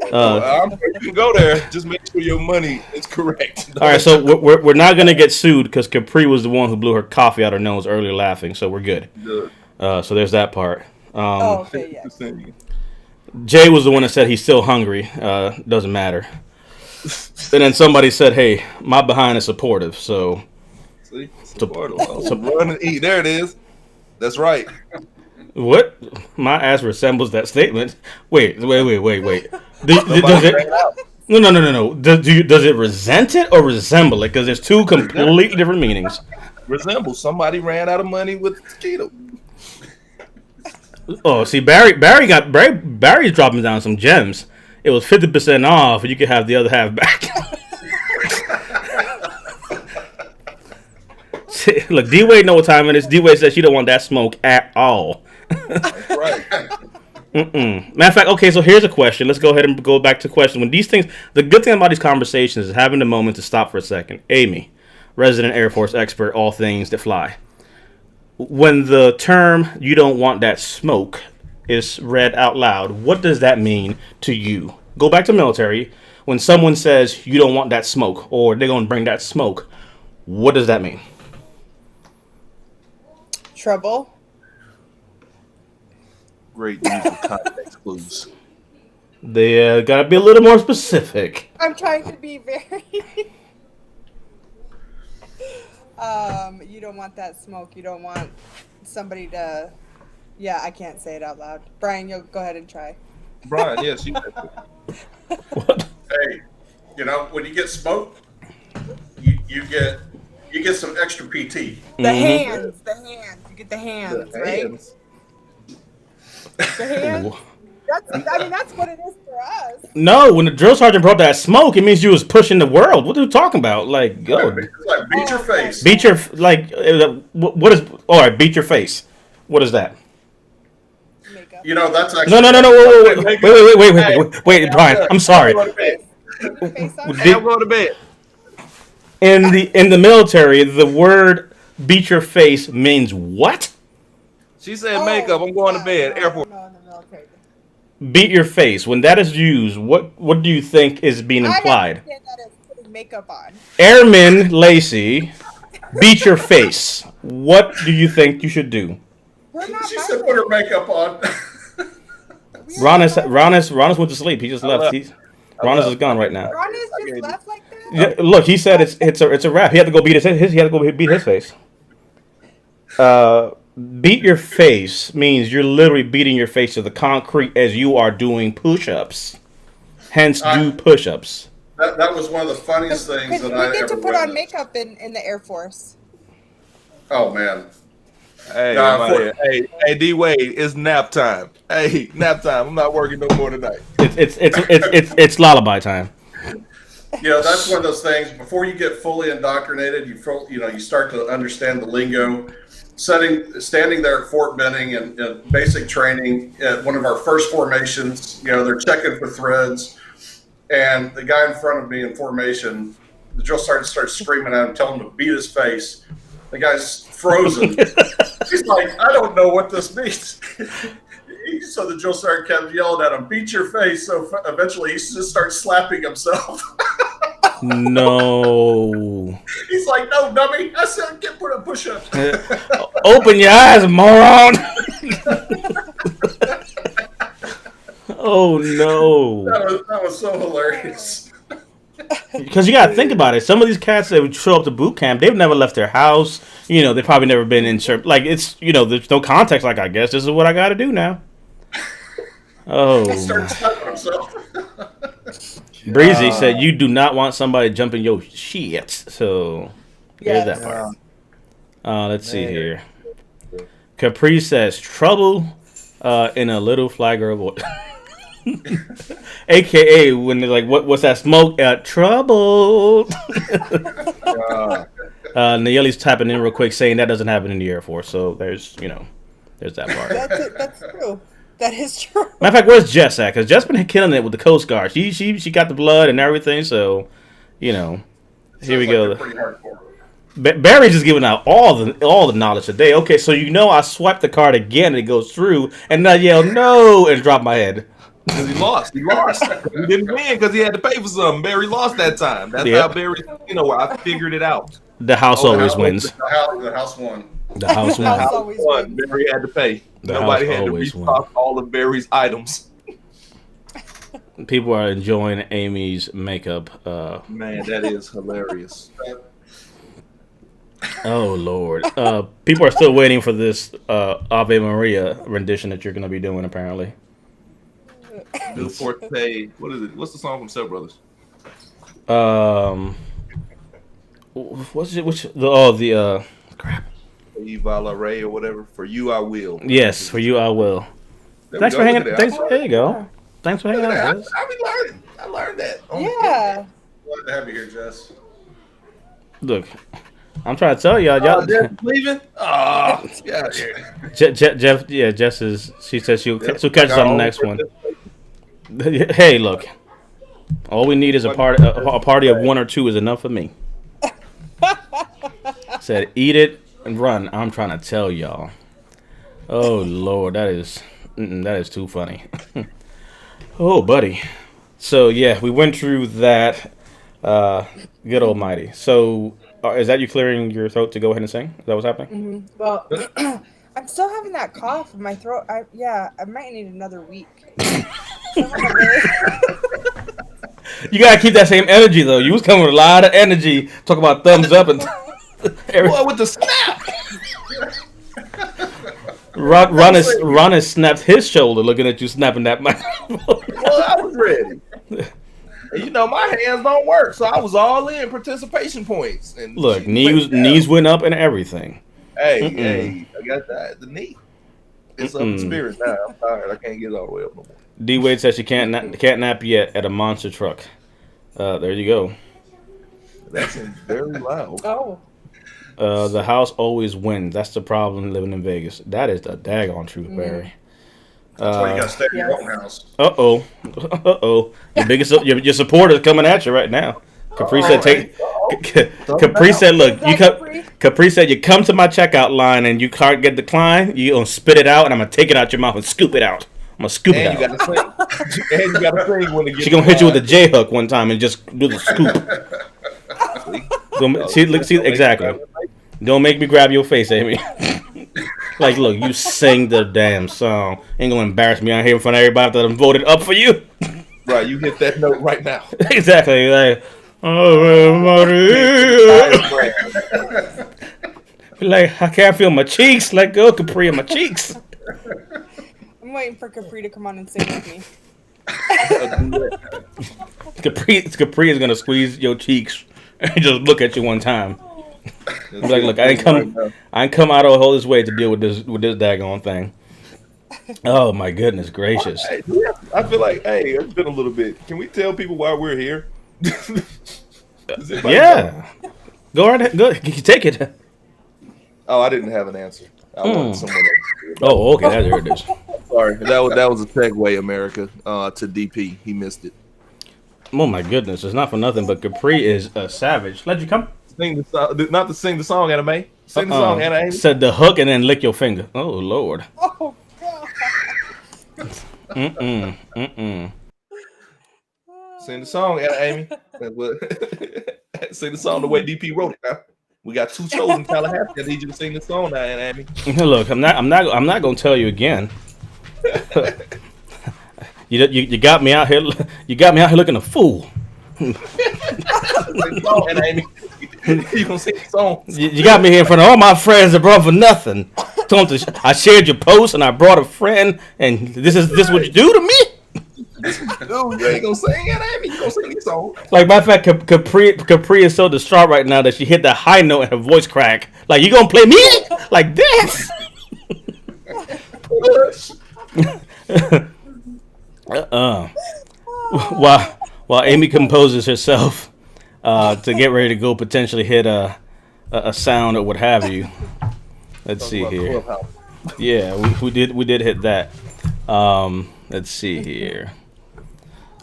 You can go there. Just make sure your money is correct. All right, so we're not gonna get sued because Capri was the one who blew her coffee out her nose earlier, laughing. So we're good. So there's that part. Okay, yeah. Jay was the one that said he's still hungry. Doesn't matter. And then somebody said, "Hey, my behind is supportive." So, see, supportive. So run and eat. There it is. That's right. What? My ass resembles that statement. Wait. Does it? No. Does it resent it or resemble it? Because there's two completely different meanings. Resemble. Somebody ran out of money with Cheeto. Oh, see, Barry's dropping down some gems. It was 50% off, and you could have the other half back. See, look, D-Wade know what time it is. D-Wade says she don't want that smoke at all. That's right. Matter of fact, okay, so here's a question. Let's go ahead and go back to question. When these things, the good thing about these conversations is having a moment to stop for a second. Amy, resident Air Force expert, all things that fly. When the term "you don't want that smoke" is read out loud, what does that mean to you? Go back to military. When someone says you don't want that smoke or they're going to bring that smoke, what does that mean? Trouble. Great use of context clues. They got to be a little more specific. I'm trying to be very. You don't want that smoke. You don't want somebody to. Yeah, I can't say it out loud. Brian, you'll go ahead and try. Brian, yes, you. What? Hey, when you get smoked, you get some extra PT. The hands. You get the hands, right? Hands. The hands. That's what it is for us. No, when the drill sergeant brought that smoke, it means you was pushing the world. What are you talking about? Like, go. It's like beat your face. Beat your, what is, all right, beat your face. What is that? Makeup. That's actually... No. Wait, Brian, I'm sorry. I'm going to bed. In the military, the word "beat your face" means what? She said makeup. I'm going to bed. Airport. No, in the military. Beat your face. When that is used, what do you think is being implied? I understand that as putting makeup on. Airman Lacey, beat your face. What do you think you should do? We're not She said put her makeup on. Ronnis went to sleep. He just left. Ronnis is gone right now. Ronnis just left like that? Yeah, look, he said it's a wrap. He had to go beat his face. Beat your face means you're literally beating your face to the concrete as you are doing push-ups. Hence, do push-ups. That was one of the funniest things that I ever We get to put on witnessed. makeup in the Air Force. Oh, man. Hey, D Wade, it's nap time. Hey, nap time. I'm not working no more tonight. It's lullaby time. That's one of those things. Before you get fully indoctrinated, you start to understand the lingo. Standing there at Fort Benning and basic training at one of our first formations, they're checking for threads, and the guy in front of me in formation, the drill sergeant starts screaming at him, telling him to beat his face. The guy's frozen. He's like, I don't know what this means. So the drill sergeant kept yelling at him, beat your face. So eventually he just starts slapping himself. No. He's like, no, dummy. I said, get put a push-up. Open your eyes, moron. Oh, no. That was so hilarious. Because you got to think about it. Some of these cats that would show up to boot camp, they've never left their house. They've probably never been in church. Like, it's, there's no context. Like, I guess this is what I got to do now. Oh. He started slapping himself. Breezy said, you do not want somebody jumping your shit. So, there's that part. Let's see here. Capri says, trouble in a little fly girl voice. AKA, when they're like, what's that smoke? Trouble. Nayeli's tapping in real quick saying that doesn't happen in the Air Force. So, there's that part. That's true. That is true. Matter of fact, where's Jess at? Because Jess been killing it with the Coast Guard. She got the blood and everything. So, here we go. Pretty hardcore. Barry's just giving out all the knowledge today. Okay, so I swipe the card again and it goes through, and I yell no and drop my head. Because he lost. He didn't win because he had to pay for something. Barry lost that time. That's how Barry, I figured it out. The house always wins. The house won. The house The house won. always wins. Barry had to pay. The Nobody house had to always restock all of Barry's items. People are enjoying Amy's makeup. Man, that is hilarious. Oh Lord. People are still waiting for this Ave Maria rendition that you're going to be doing. Apparently. New Forte. What is it? What's the song from Step Brothers? What's it? Crap. Eva La Ray or whatever. For you, I will. Yes, for you I will. Thanks for hanging. There you go. Thanks for hanging out. I be learning. I learned that. Yeah. Glad to have you here, Jess. Look, I'm trying to tell y'all. Jeff leaving? Oh, gosh. Jeff. Yeah, Jess is. She says she'll catch us on the next one. Hey, look. All we need is a party of one or two is enough for me. Said eat it and run. I'm trying to tell y'all. Oh Lord, that is too funny. Oh, buddy. So yeah, we went through that. Good almighty. So is that you clearing your throat to go ahead and sing? Is that what's happening? Mm-hmm. Well, I'm still having that cough in my throat. I might need another week. You gotta keep that same energy though. You was coming with a lot of energy. Talk about thumbs up and Boy, with the snap. Ronnis snapped his shoulder looking at you snapping that microphone. Well, I was ready. And my hands don't work, so I was all in participation points. And look, knees went up and everything. Hey, I got the knee. It's up in spirit now. I'm tired. I can't get it all the way up no more. D Wade says she can't nap yet at a monster truck. There you go. That's very loud. Oh. The house always wins. That's the problem living in Vegas. That is the daggone truth, Barry. That's why you gotta stay in your own house. Your supporters coming at you right now. Capri said, Capri said, look, Capri said, you come to my checkout line and you can't get declined. You gonna spit it out and I'm gonna take it out your mouth and scoop it out. I'm gonna scoop it out. You gotta sing. And you gotta sing when it gets. She gonna hit you with a J hook one time and just do the scoop. See, exactly. Don't make me grab your face, Amy. Like, look, you sing the damn song. Ain't gonna embarrass me out here in front of everybody that I voted up for you. Right, you hit that note right now. Exactly. Like, I can't feel my cheeks. Let go, Capri, of my cheeks. I'm waiting for Capri to come on and sing with me. Capri is gonna squeeze your cheeks and just look at you one time. Like, look, I ain't come out all this way to deal with this daggone thing. Oh my goodness gracious! I feel like, it's been a little bit. Can we tell people why we're here? Yeah, go right ahead. Go, you can take it. Oh, I didn't have an answer. I wanted someone else. Oh, okay, there it is. Sorry, that was a segue, America, to DP. He missed it. Oh my goodness, it's not for nothing, but Capri is a savage. Let you come. Sing the song, not to sing the song, Anime. Sing the song, Anime. Said the hook and then lick your finger. Oh Lord. Oh God. Sing the song, Amy. Sing the song the way DP wrote it. Now. We got 2 shows in Tallahassee. I need you to sing the song now, Amy. Look, I'm not gonna tell you again. You got me out here. You got me out here looking a fool. You gonna sing the song? You got me here in front of all my friends that brought for nothing. I shared your post and I brought a friend, and this what you do to me? Dude, you ain't gonna sing it, Amy. You gonna sing these songs? Like, matter of fact, Capri is so distraught right now that she hit that high note and her voice cracked. Like, you gonna play me like this? While Amy composes herself to get ready to go potentially hit a sound or what have you. Let's see here. Yeah, we did hit that. Let's see here.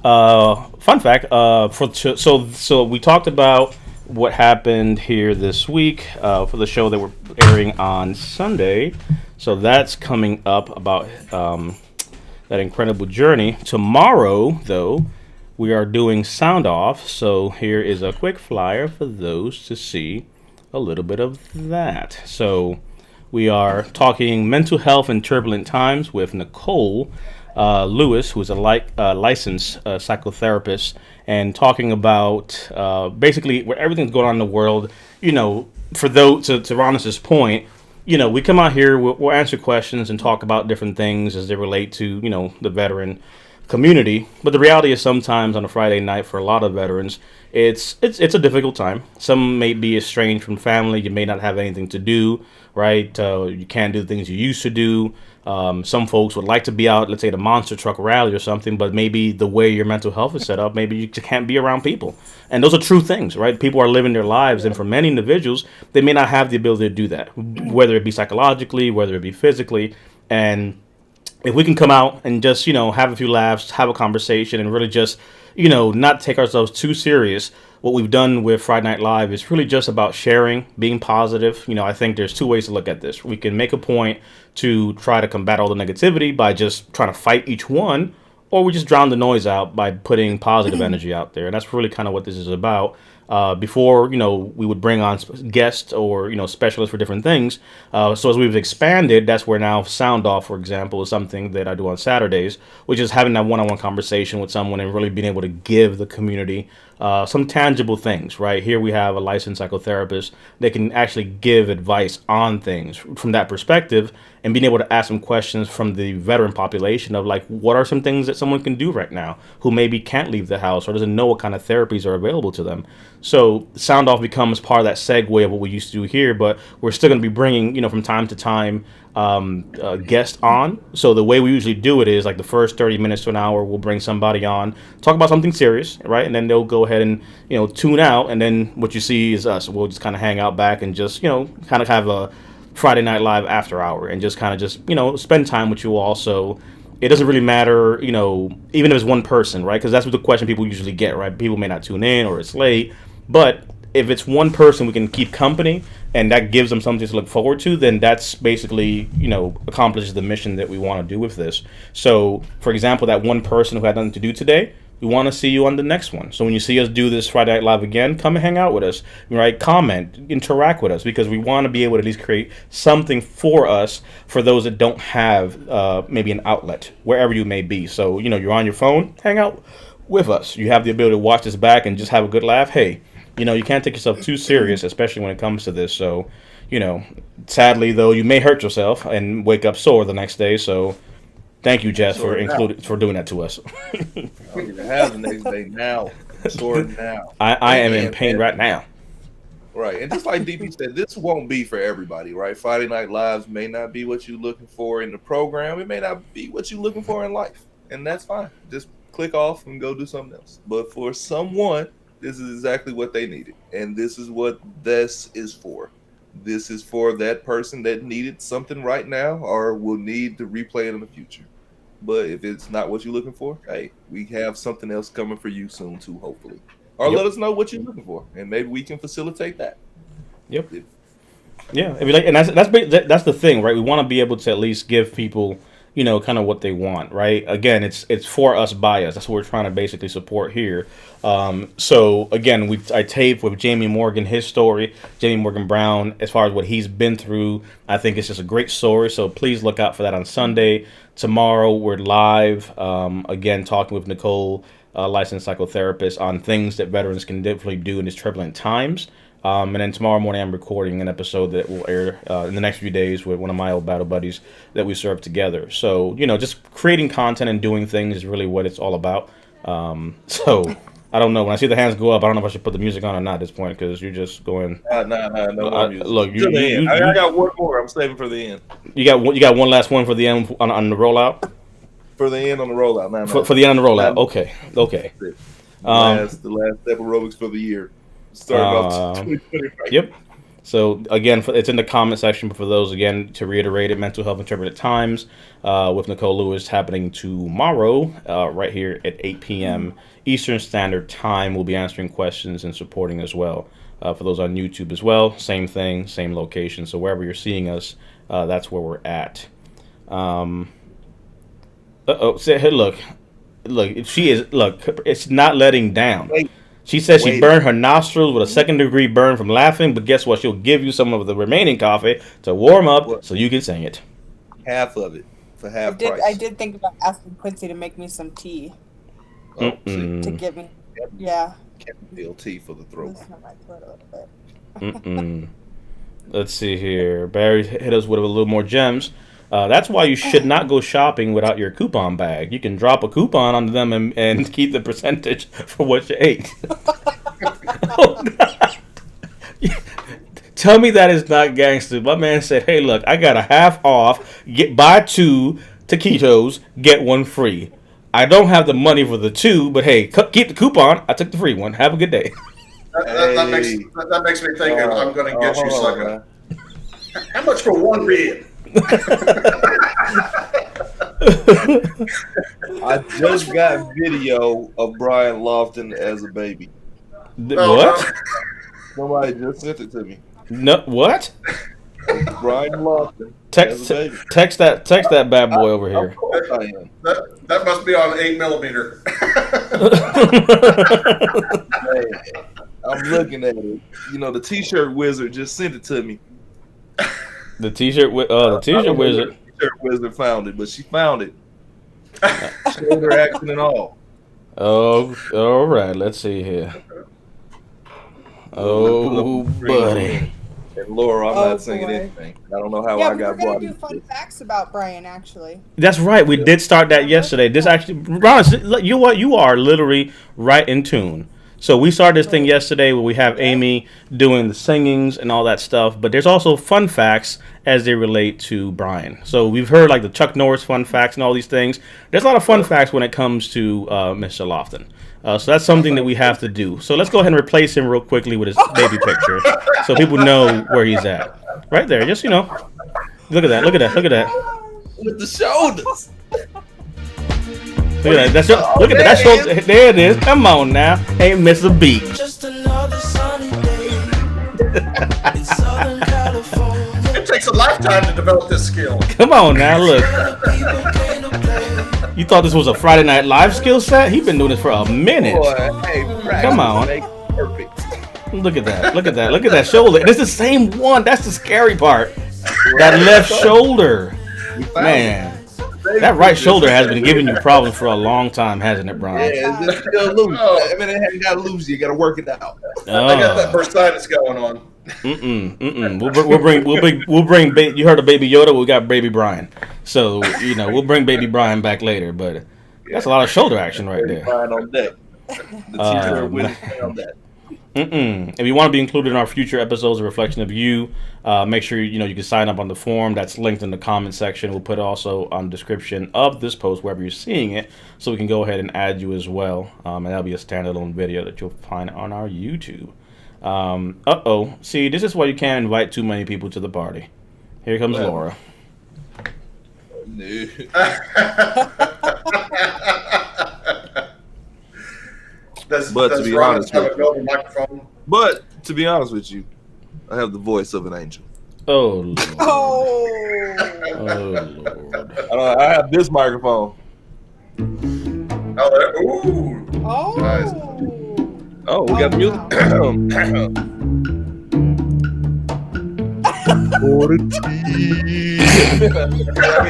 Fun fact. So we talked about what happened here this week for the show that we're airing on Sunday. So that's coming up about that incredible journey. Tomorrow, though, we are doing sound off. So here is a quick flyer for those to see a little bit of that. So we are talking mental health in turbulent times with Nicole Lewis, who is a licensed psychotherapist, and talking about basically where everything's going on in the world. You know, for those to Ronnis's point, you know, we come out here, we'll answer questions and talk about different things as they relate to, you know, the veteran community. But the reality is sometimes on a Friday night for a lot of veterans, it's a difficult time. Some may be estranged from family. You may not have anything to do, right? You can't do the things you used to do. Some folks would like to be out, let's say, the monster truck rally or something, but maybe the way your mental health is set up, maybe you just can't be around people. And those are true things, right? People are living their lives, and for many individuals, they may not have the ability to do that, whether it be psychologically, whether it be physically. And if we can come out and just, you know, have a few laughs, have a conversation, and really just, you know, not take ourselves too serious. What we've done with Friday Night Live is really just about sharing, being positive. You know, I think there's two ways to look at this. We can make a point to try to combat all the negativity by just trying to fight each one, or we just drown the noise out by putting positive energy out there. And that's really kind of what this is about. Before, you know, we would bring on guests or, you know, specialists for different things. So as we've expanded, that's where now Sound Off, for example, is something that I do on Saturdays, which is having that one-on-one conversation with someone and really being able to give the community some tangible things, right? Here we have a licensed psychotherapist that can actually give advice on things from that perspective, and being able to ask some questions from the veteran population of like, what are some things that someone can do right now who maybe can't leave the house or doesn't know what kind of therapies are available to them. So Sound Off becomes part of that segue of what we used to do here, but we're still going to be bringing, you know, from time to time guests on. So the way we usually do it is like the first 30 minutes to an hour, we'll bring somebody on, talk about something serious, right? And then they'll go ahead and, you know, tune out. And then what you see is us. We'll just kind of hang out back and just, you know, kind of have a Friday Night Live after hour and just kind of just, you know, spend time with you all. So it doesn't really matter, you know, even if it's one person, right? Because that's what the question people usually get, right? People may not tune in or it's late. But if it's one person we can keep company and that gives them something to look forward to, then that's basically, you know, accomplishes the mission that we want to do with this. So, for example, that one person who had nothing to do today, we want to see you on the next one. So when you see us do this Friday Night Live again, come and hang out with us, right? Comment, interact with us, because we want to be able to at least create something for us for those that don't have maybe an outlet, wherever you may be. So, you know, you're on your phone, hang out with us. You have the ability to watch this back and just have a good laugh. Hey, you know, you can't take yourself too serious, especially when it comes to this. So, you know, sadly, though, you may hurt yourself and wake up sore the next day. So thank you, Jess, for doing that to us. I don't even have the next day now. Sore now. I am in pain right now. Right. And just like DP said, this won't be for everybody, right? Friday Night Lives may not be what you're looking for in the program. It may not be what you're looking for in life. And that's fine. Just click off and go do something else. But for someone, this is exactly what they needed. And this is what this is for. This is for that person that needed something right now or will need to replay it in the future. But if it's not what you're looking for, hey, we have something else coming for you soon too, hopefully. Or let us know what you're looking for, and maybe we can facilitate that. Yep. Yeah, and that's the thing, right? We want to be able to at least give people, you know, kind of what they want, right? Again, it's for us, by us. That's what we're trying to basically support here. So again, I taped with Jamie Morgan his story, Jamie Morgan Brown, as far as what he's been through. I think it's just a great story. So please look out for that on Sunday. Tomorrow we're live, again talking with Nicole, licensed psychotherapist, on things that veterans can definitely do in these turbulent times. And then tomorrow morning I'm recording an episode that will air in the next few days with one of my old battle buddies that we serve together. So, you know, just creating content and doing things is really what it's all about. So I don't know. When I see the hands go up, I don't know if I should put the music on or not at this point, because you're just going. No more music. Look, I got one more. I'm saving for the end. You got one last one for the end on the rollout. For the end on the rollout. For the end on the rollout. Okay. The last step aerobics for the year. Starting off 2020. Yep. So again, it's in the comment section. But for those, again, to reiterate it, mental health in turbulent times with Nicole Lewis happening tomorrow, right here at 8 p.m. Eastern Standard Time. We'll be answering questions and supporting as well. For those on YouTube as well, same thing, same location. So wherever you're seeing us, that's where we're at. Hey, look, she is. Look, it's not letting down. Wait. She says she Wait. burned her nostrils with a second-degree burn from laughing, but guess what? She'll give you some of the remaining coffee to warm up What? so you can sing it. Half of it for half price. I did think about asking Quincy to make me some tea Oh, see, to give me. Yeah. chamomile tea for the throat. Loosen up my throat a little bit. Let's see here. Barry hit us with a little more gems. That's why you should not go shopping without your coupon bag. You can drop a coupon onto them and keep the percentage for what you ate. Oh, God. Tell me that is not gangster. My man said, hey, look, I got a half off. Buy 2 taquitos, get 1 free. I don't have the money for the 2, but hey, keep the coupon. I took the free one. Have a good day. That makes me think I'm going to get you sucker. How much for 1 rib? I just got video of Brian Lofton as a baby. What? Somebody just sent it to me. No, what? Brian Lofton as a baby. Text that bad boy over here. Of course I am. That must be on 8mm. Hey, I'm looking at it. You know, the T-shirt wizard just sent it to me. The T-shirt wizard. The T-shirt wizard found it, but she found it. Shoulder action and all. Oh, all right. Let's see here. Oh, buddy. And Laura, I'm not singing boy. anything. I don't know how Yeah, I we got were gonna brought do into fun this. facts about Brian, actually. That's right. We did start that yesterday. This actually, Ronnis, you what? You are literally right in tune. So we started this thing yesterday where we have Amy doing the singings and all that stuff. But there's also fun facts as they relate to Brian. So we've heard like the Chuck Norris fun facts and all these things. There's a lot of fun facts when it comes to Mr. Lofton. So that's something that we have to do. So let's go ahead and replace him real quickly with his baby picture so people know where he's at. Right there. Just, look at that. Look at that. Look at that. With the shoulders. Look at that. Look at that. That's shoulder. There it is. Come on now. Ain't miss a beat. Just another sunny day in Southern California. It takes a lifetime to develop this skill. Come on now. Look. People came to play. You thought this was a Friday Night Live skill set? He's been doing this for a minute. Boy, hey, Come on. make it perfect. Look at that. Look at that. Look at that shoulder. And it's the same one. That's the scary part. That left shoulder. Man. That right shoulder has been giving you problems for a long time, hasn't it, Brian? Yeah, it's still loose. I mean, it hasn't got loose. You got to work it out. I got that bursitis going on. We'll bring. You heard of Baby Yoda? We got Baby Brian. So we'll bring Baby Brian back later. But that's a lot of shoulder action right there. Brian on deck. The teacher witness on that. If you want to be included in our future episodes, a reflection of you, make sure you can sign up on the form that's linked in the comment section. We'll put it also on the description of this post wherever you're seeing it, so we can go ahead and add you as well. And that'll be a standalone video that you'll find on our YouTube. See, this is why you can't invite too many people to the party. Here comes Laura. No. But to be honest with you, I have the voice of an angel. Oh Lord. Oh. Lord. I have this microphone. Ooh. Oh. Nice. Oh, we got music. For the tea.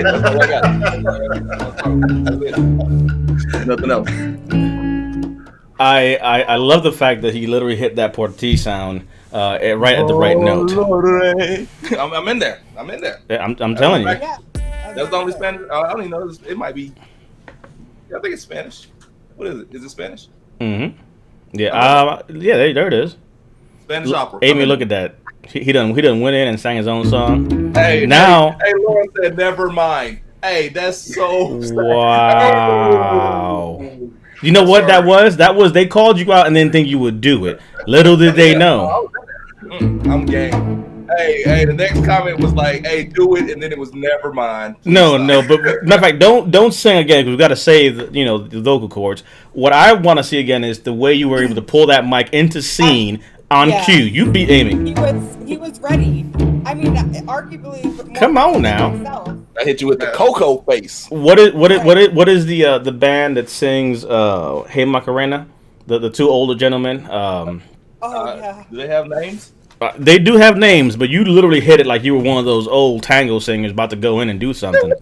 That's all I got. Nothing else. I love the fact that he literally hit that Porty sound right at the right note. I'm in there. I'm telling you. Yeah. That's the only Spanish. I don't even know. It might be. I think it's Spanish. What is it? Is it Spanish? Mm-hmm. Yeah. There it is. Spanish opera. Amy, look at that. He done went in and sang his own song. Hey, now. Hey, Lauren said, "Never mind." Hey, that's so. Wow. You know what that was? That was they called you out and didn't think you would do it. Little did they know. I'm game. Hey, the next comment was like, "Hey, do it," and then it was never mind. No, but matter of fact, don't sing again because we've got to save the vocal cords. What I want to see again is the way you were able to pull that mic into scene On Yeah. cue, you beat Amy. He was ready. I mean, arguably. More Come on than now. himself. I hit you with the cocoa face. What is the band that sings "Hey Macarena"? The two older gentlemen. Oh yeah. Do they have names? They do have names, but you literally hit it like you were one of those old tango singers about to go in and do something.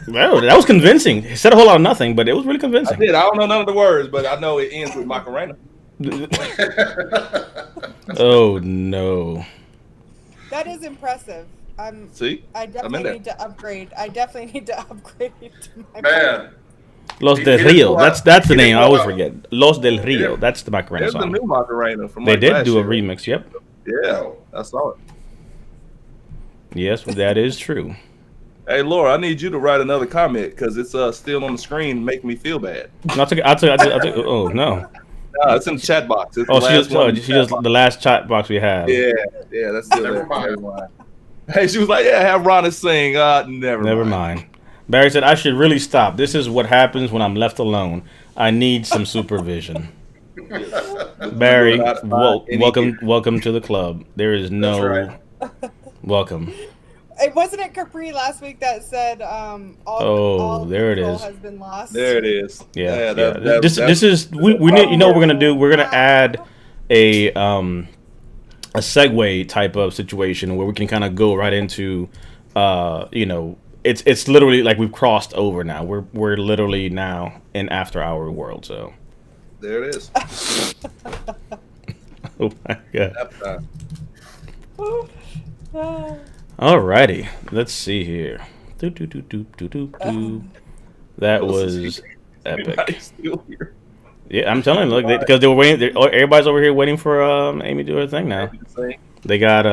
Well, that was convincing. It said a whole lot of nothing, but it was really I convincing. did. I don't know none of the words, but I know it ends with Macarena. Oh no! That is impressive. See? I I'm in definitely there. need to upgrade. I definitely need to upgrade to my Man, Los He del didn't Rio. go That's out. the He name. didn't I go always out. forget. Los del Rio. Yeah. That's the Macarena There's the song. new Macarena from They like did last do a year. remix. Yep. Yeah, I saw it. Yes, that is true. Hey, Laura, I need you to write another comment because it's still on the screen, making me feel bad. I'll take. Oh no! No, it's in the chat box. It's the Oh, last one. in the she chat just box. the last chat box we have. Yeah, that's still Never there. mind. Never mind. Hey, she was like, "Yeah, have Ronnis sing." Never Never mind. Barry said I should really stop. This is what happens when I'm left alone. I need some supervision. Barry, Not find any welcome to the club. There is no That's welcome. It wasn't it Capri last week that said all there it control is. has been lost. There it is. Yeah. That's This is we need, you know what we're gonna do. We're gonna add a segue type of situation where we can kind of go right into it's literally like we've crossed over now. We're literally now in after hour world. So there it is. oh my god. Nap time. Alrighty, let's see here. That was epic. Everybody's still here. Yeah, I'm telling you, look, because they were waiting. Everybody's over here waiting for Amy to do her thing now. They got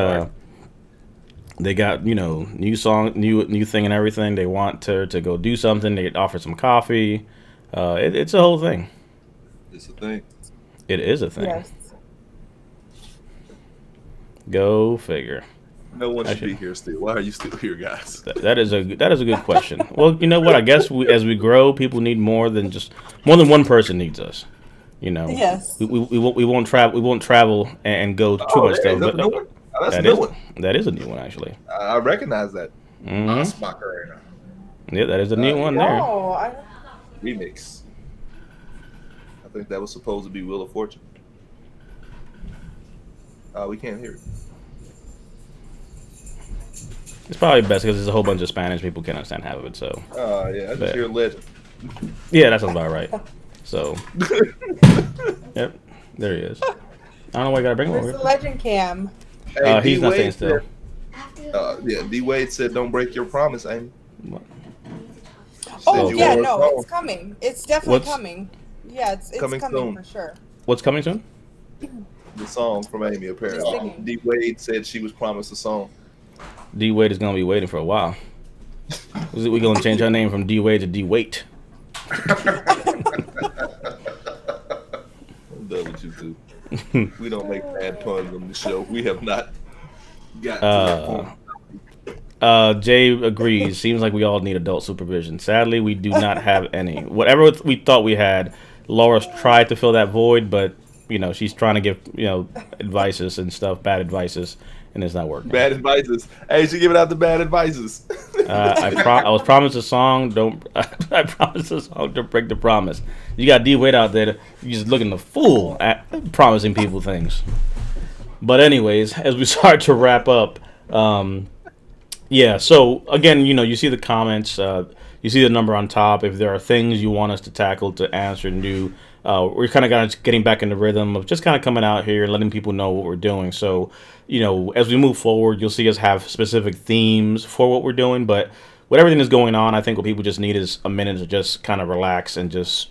new song, new thing and everything. They want her to go do something. They offer some coffee. It's a whole thing. It's a thing. It is a thing. Yes. Go figure. No one should Actually- be here still. Why are you still here, guys? That is a good question. Well, you know what? I guess as we grow, people need more than one person needs us. You know. Yes. We won't travel and go too much stuff. That's a But new one. Oh, that's a that new is one. that is a new one actually. I recognize that Hmm Nas Macarena. Yeah, that is a new one there. No, remix. I think that was supposed to be Wheel of Fortune. We can't hear it. It's probably best because there's a whole bunch of Spanish people can't understand half of it. So Yeah, I just Bet. hear Legend. yeah, that sounds about right. So yep, there he is. I don't know why I gotta bring him over where's the here. legend cam? Hey, He's not staying D-Wade still. said, D Wade said, "Don't break your promise, Amy." Oh you yeah, were no, wrong. it's coming. It's definitely What's- coming. Yeah, it's Coming coming soon. for sure. What's coming soon? The song from Amy Just apparently. singing. D Wade said she was promised a song. D Wade is gonna be waiting for a while. We're gonna change her name from D Wade to D Wait. I'm done with you two. We don't make bad puns on the show. We have not got to that point. Jay agrees. Seems like we all need adult supervision. Sadly, we do not have any. Whatever we thought we had, Laura's tried to fill that void, but she's trying to give advices and stuff, bad advices, and it's not working. Bad advices. Hey, she giving out the bad advices. I was promised a song. I promised a song. Don't break the promise. You got D Wade out there. You just looking a fool at promising people things. But anyways, as we start to wrap up, yeah. So again, you see the comments. You see the number on top. If there are things you want us to tackle, to answer, and do, we're kind of getting back in the rhythm of just kind of coming out here and letting people know what we're doing. So, as we move forward, you'll see us have specific themes for what we're doing. But with everything that's going on, I think what people just need is a minute to just kind of relax and just,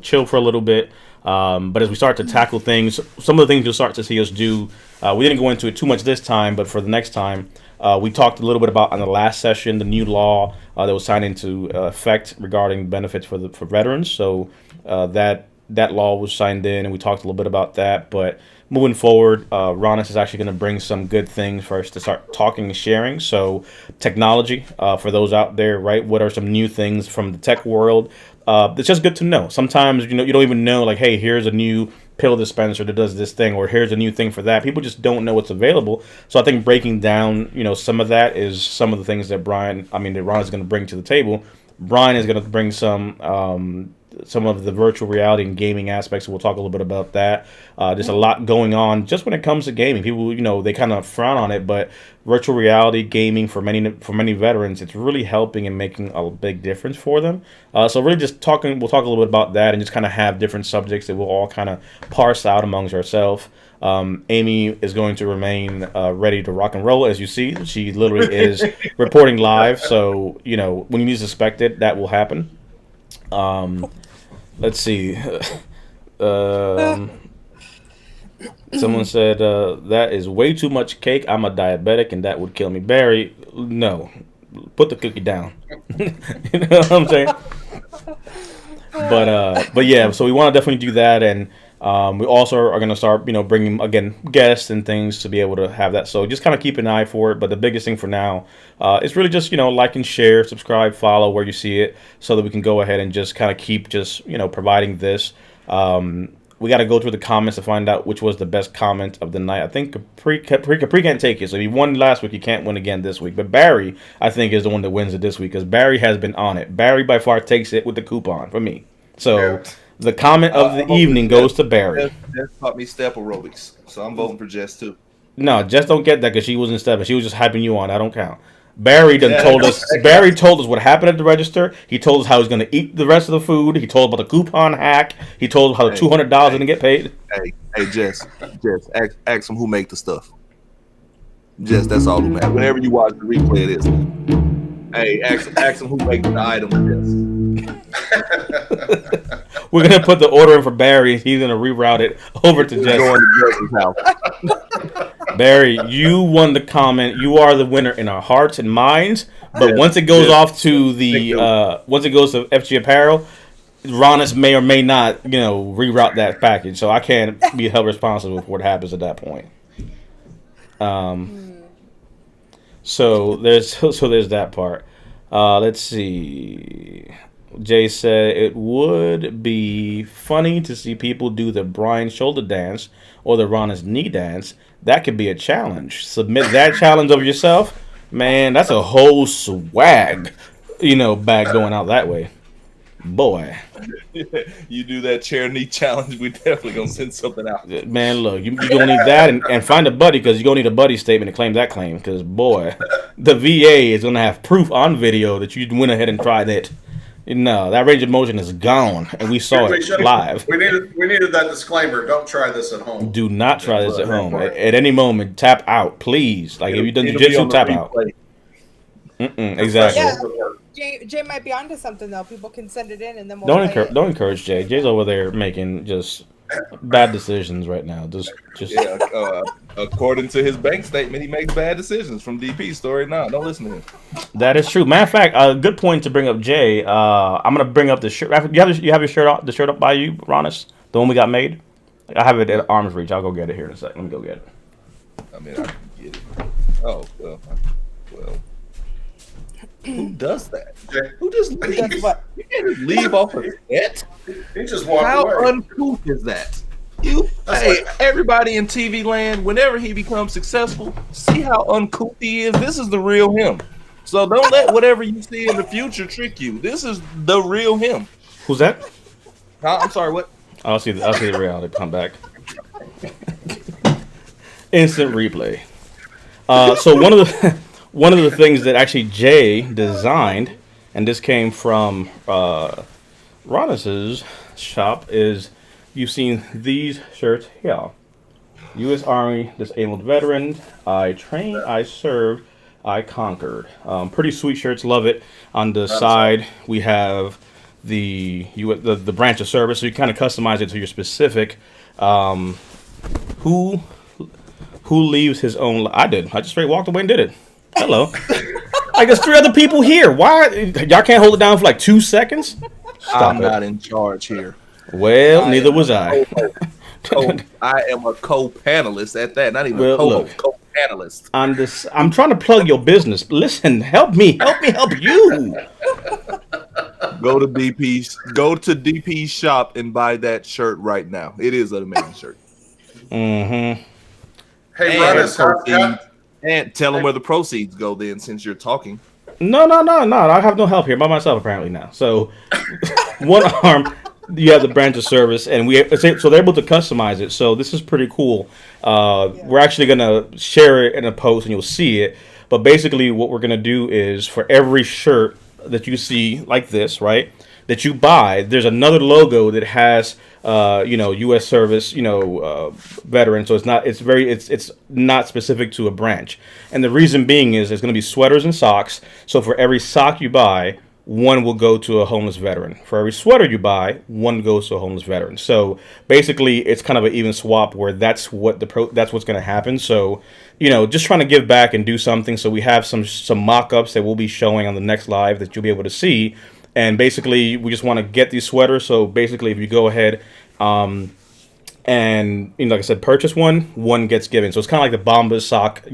chill for a little bit. But as we start to tackle things, some of the things you'll start to see us do, we didn't go into it too much this time, but for the next time, we talked a little bit about on the last session the new law that was signed into effect regarding benefits for veterans. So that that law was signed in, and we talked a little bit about that. But moving forward, Ronnis is actually going to bring some good things for us to start talking and sharing. So technology, for those out there, right? What are some new things from the tech world? It's just good to know. Sometimes, you don't even know, like, hey, here's a new pill dispenser that does this thing, or here's a new thing for that. People just don't know what's available. So I think breaking down, some of that is some of the things that Ron is going to bring to the table. Brian is going to bring some of the virtual reality and gaming aspects. We'll talk a little bit about that. There's a lot going on just when it comes to gaming. People, they kind of frown on it, but virtual reality gaming for many veterans, it's really helping and making a big difference for them. So really we'll talk a little bit about that and just kind of have different subjects that we'll all kind of parse out amongst ourselves. Amy is going to remain ready to rock and roll. As you see, she literally is reporting live. So, when you suspect it, that will happen. Let's see. Someone said, that is way too much cake. I'm a diabetic and that would kill me. Barry, no. Put the cookie down. You know what I'm saying? But yeah, so we want to definitely do that. And we also are going to start, bringing, again, guests and things to be able to have that. So just kind of keep an eye for it. But the biggest thing for now is really just, like and share, subscribe, follow where you see it so that we can go ahead and just kind of keep just, providing this. We got to go through the comments to find out which was the best comment of the night. I think Capri can't take it. So if he won last week, he can't win again this week. But Barry, I think, is the one that wins it this week because Barry has been on it. Barry by far takes it with the coupon for me. So the comment of the evening goes to Barry. Jess taught me step aerobics, so I'm voting for Jess too. No, Jess don't get that because she wasn't stepping. She was just hyping you on. I don't count. Barry told us. Barry told us what happened at the register. He told us how he's going to eat the rest of the food. He told about the coupon hack. He told us how the $200 going to get paid. Hey, Jess, ask him who make the stuff. Jess, that's all who matters. Whenever you watch the replay of this, hey, ask him who makes the item. Jess. We're gonna put the order in for Barry. He's gonna reroute it over to Jess. Going to Jess's house. Barry, you won the comment. You are the winner in our hearts and minds. But once it goes off to once it goes to FG Apparel, Ronnis may or may not, reroute that package. So I can't be held responsible for what happens at that point. So there's that part. Let's see. Jay said it would be funny to see people do the Brian shoulder dance or the Ronnis knee dance. That could be a challenge. Submit that challenge of yourself. Man, that's a whole swag, bag going out that way. Boy. You do that chair knee challenge, we definitely going to send something out. Man, look, you're going to need that and find a buddy because you're going to need a buddy statement to claim that claim because, boy, the VA is going to have proof on video that you went ahead and tried it. No, that range of motion is gone, and we saw it live. We needed that disclaimer. Don't try this at home. Do not try this at home. At any moment, tap out, please. Like if you've done jiu-jitsu, tap out. Exactly. Yeah. Jay might be onto something though. People can send it in, and then don't encourage Jay. Jay's over there making just bad decisions right now. Just yeah. According to his bank statement, he makes bad decisions from DP story. No, don't listen to him. That is true. Matter of fact, a good point to bring up, Jay. I'm gonna bring up the shirt. You have your shirt the shirt up by you, Ronnis, the one we got made. I have it at arm's reach. I'll go get it here in a second. Let me go get it. I mean, I can get it. Oh well. Who does that? Who just leaves? What? You can't just leave off a set. He just walked How away. uncouth is that? Everybody in TV land, whenever he becomes successful, see how uncouth he is. This is the real him. So don't let whatever you see in the future trick you. This is the real him. Who's that? I'm sorry, what? I'll see the reality come back. Instant replay. So one of the things that actually Jay designed, and this came from Ronnis's shop, is you've seen these shirts here. U.S. Army Disabled Veteran. I trained, I served, I conquered. Pretty sweet shirts, love it. On the side, we have the branch of service, so you kind of customize it to your specific. Who leaves his own? I did. I just straight walked away and did it. Hello. Like there's 3 other people here. Why y'all can't hold it down for like 2 seconds? I'm not in charge here. Well, neither was I. I am a co-panelist at that. Not even Well, a co-host, look. co-panelist. I'm trying to plug your business. Listen, help me help you. Go to DP's shop and buy that shirt right now. It is an amazing shirt. Mm-hmm. Hey, And, Ronnis, and tell them where the proceeds go then, since you're talking. No. I have no help here by myself apparently now. So one arm, you have the branch of service, and so they're able to customize it. So this is pretty cool. We're actually gonna share it in a post, and you'll see it. But basically, what we're gonna do is for every shirt that you see like this, right, that you buy, there's another logo that has U.S. service, veteran. So it's not specific to a branch. And the reason being is there's going to be sweaters and socks. So for every sock you buy, one will go to a homeless veteran. For every sweater you buy, one goes to a homeless veteran. So basically, it's kind of an even swap where that's what's going to happen. So just trying to give back and do something. So we have some mock-ups that we'll be showing on the next live that you'll be able to see. And basically, we just want to get these sweaters. So basically, if you go ahead and like I said, purchase one gets given. So it's kind of like the Bombas sock,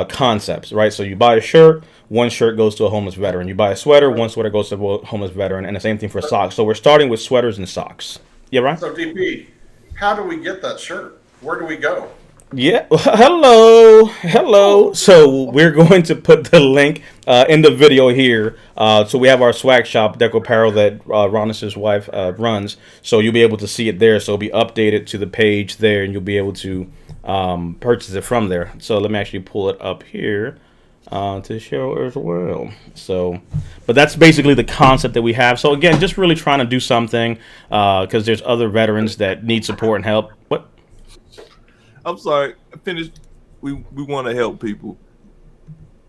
concepts, right? So you buy a shirt, one shirt goes to a homeless veteran. You buy a sweater, one sweater goes to a homeless veteran, and the same thing for socks. So we're starting with sweaters and socks. Yeah, right? So DP, how do we get that shirt? Where do we go? Yeah. Hello. So we're going to put the link in the video here. So we have our swag shop, Deco Apparel, that Ronnis' wife runs. So you'll be able to see it there. So it'll be updated to the page there, and you'll be able to purchase it from there. So let me actually pull it up here to show as well. So, but that's basically the concept that we have. So again, just really trying to do something because there's other veterans that need support and help. What? I'm sorry. Finished. We want to help people.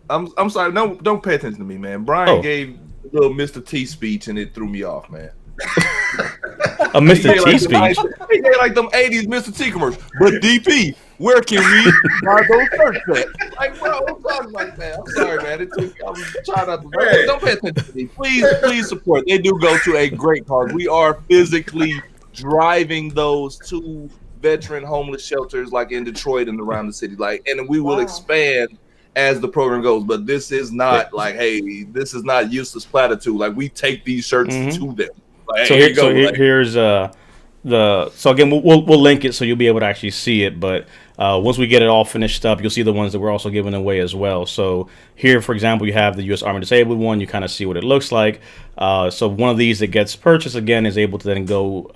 I'm sorry. No, don't pay attention to me, man. Brian gave a little Mr. T speech, and it threw me off, man. A Mr. T speech. He gave like them '80s Mr. T commercials. But DP, where can we buy those shirts at? Like, bro, I'm talking like that. I'm sorry, man. I'm trying not to. Hey. Don't pay attention to me. Please support. They do go to a great cause. We are physically driving those to veteran homeless shelters like in Detroit and around the city, and we will expand as the program goes. But this is not like, hey, this is not useless platitude. Like, we take these shirts to them. Like, So here's so again we'll link it so you'll be able to actually see it. But once we get it all finished up, you'll see the ones that we're also giving away as well. So here, for example, you have the U.S. Army Disabled one. You kind of see what it looks like. So one of these that gets purchased again is able to then go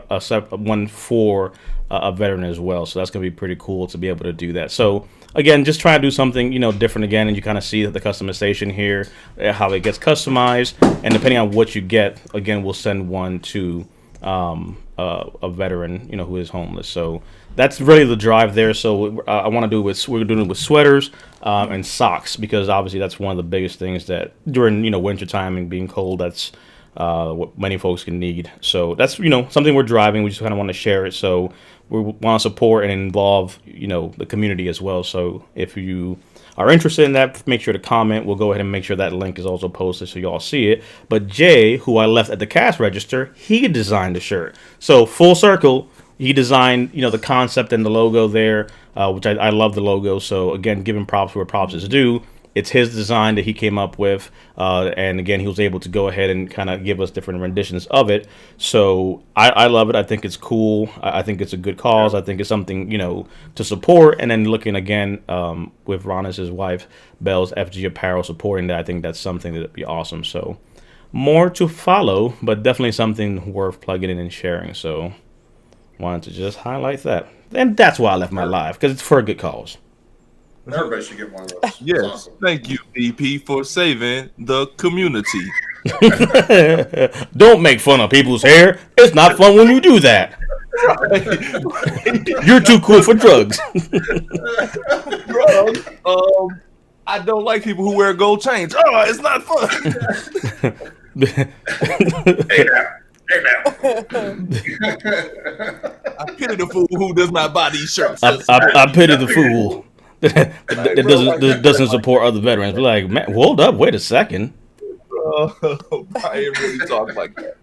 a separate one for a veteran as well. So that's going to be pretty cool to be able to do that. So again, just try to do something different again, and you kind of see the customization here, how it gets customized, and depending on what you get, again, we'll send one to a veteran who is homeless. So that's really the drive there. So I want to do we're doing it with sweaters and socks, because obviously that's one of the biggest things that during winter time and being cold, that's what many folks can need. So that's something we're driving. We just kind of want to share it. So we want to support and involve the community as well. So if you are interested in that, make sure to comment. We'll go ahead and make sure that link is also posted so you all see it. But Jay, who I left at the cash register, he designed the shirt. So full circle, he designed the concept and the logo there, which I love the logo. So again, giving props where props is due. It's his design that he came up with, and again, he was able to go ahead and kind of give us different renditions of it. So I love it. I think it's cool. I think it's a good cause. I think it's something to support. And then looking again with Ronnis' wife, Belle's FG Apparel, supporting that, I think that's something that'd be awesome. So more to follow, but definitely something worth plugging in and sharing. So wanted to just highlight that, and that's why I left my live, because it's for a good cause. Everybody should get one of those. Yes, Awesome. thank you, DP, for saving the community. Don't make fun of people's hair. It's not fun when you do that. You're too cool for drugs. Bro, I don't like people who wear gold chains. Oh, it's not fun. Hey now. I pity the fool who does not buy these shirts. I pity the fool that doesn't support other veterans. Be like, man, hold up, wait a second. Brian really talks like that.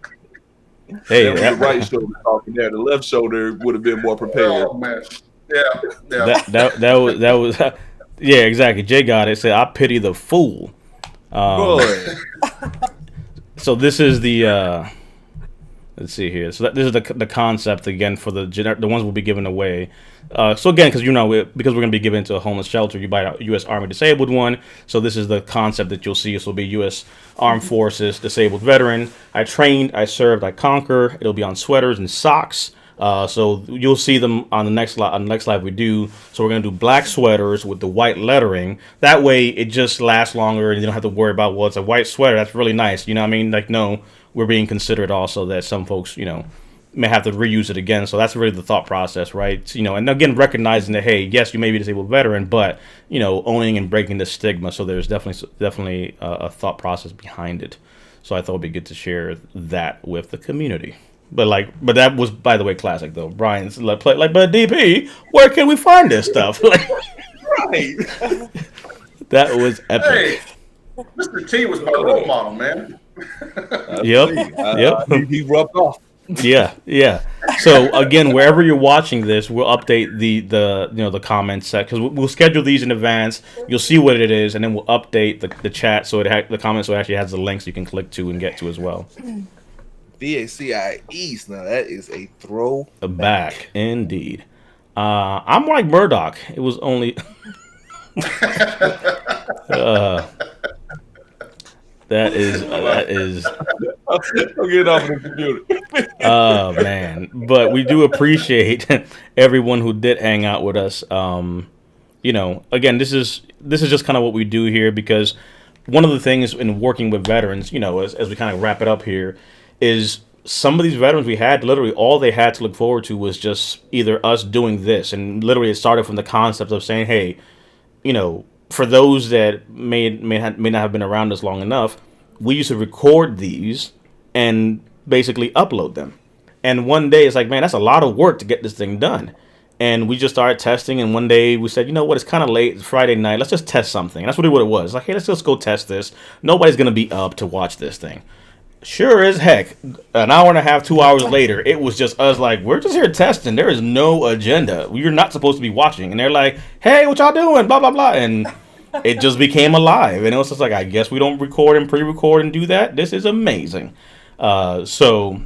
Hey, That was the right shoulder talking there. The left shoulder would have been more prepared. Oh man, yeah, yeah. that was yeah, exactly. Jay got it. Said I pity the fool. Boy, So this is the let's see here. So this is the concept again for the ones we'll be giving away. So again, because because we're going to be giving to a homeless shelter, you buy a U.S. Army disabled one. So this is the concept that you'll see. This will be U.S. Armed Forces disabled veteran. I trained, I served, I conquer. It'll be on sweaters and socks. So you'll see them on the next slide we do. So we're gonna do black sweaters with the white lettering. That way it just lasts longer, and you don't have to worry about, well, it's a white sweater. That's really nice. You know what I mean? Like, no, we're being considerate also that some folks, may have to reuse it again. So that's really the thought process, right? And again, recognizing that, hey, yes, you may be a disabled veteran, but owning and breaking the stigma. So there's definitely a thought process behind it. So I thought it'd be good to share that with the community. But that was, by the way, classic though. Brian's but DP, where can we find this stuff? right. That was epic. Hey, Mr. T was my role model, man. Yep. He rubbed off. Yeah. So again, wherever you're watching this, we'll update the comments set, because we'll schedule these in advance. You'll see what it is, and then we'll update the chat so the comments so it actually has the links you can click to and get to as well. VACI East. Now that is a throw back indeed. I'm like Murdoch. It was only that is I'm getting off the computer. Oh man. But we do appreciate everyone who did hang out with us. Again, this is just kind of what we do here, because one of the things in working with veterans, as we kind of wrap it up here, is some of these veterans we had, literally all they had to look forward to was just either us doing this. And literally it started from the concept of saying, hey, for those that may not have been around us long enough, we used to record these and basically upload them. And one day it's like, man, that's a lot of work to get this thing done. And we just started testing, and one day we said, you know what, it's kind of late, it's Friday night, let's just test something. And that's really what it was. Like, hey, let's just go test this. Nobody's going to be up to watch this thing. Sure as heck, an hour and a half, 2 hours later, it was just us like, we're just here testing. There is no agenda. You're not supposed to be watching. And they're like, hey, what y'all doing? Blah, blah, blah. And it just became alive. And it was just like, I guess we don't record and pre-record and do that. This is amazing. So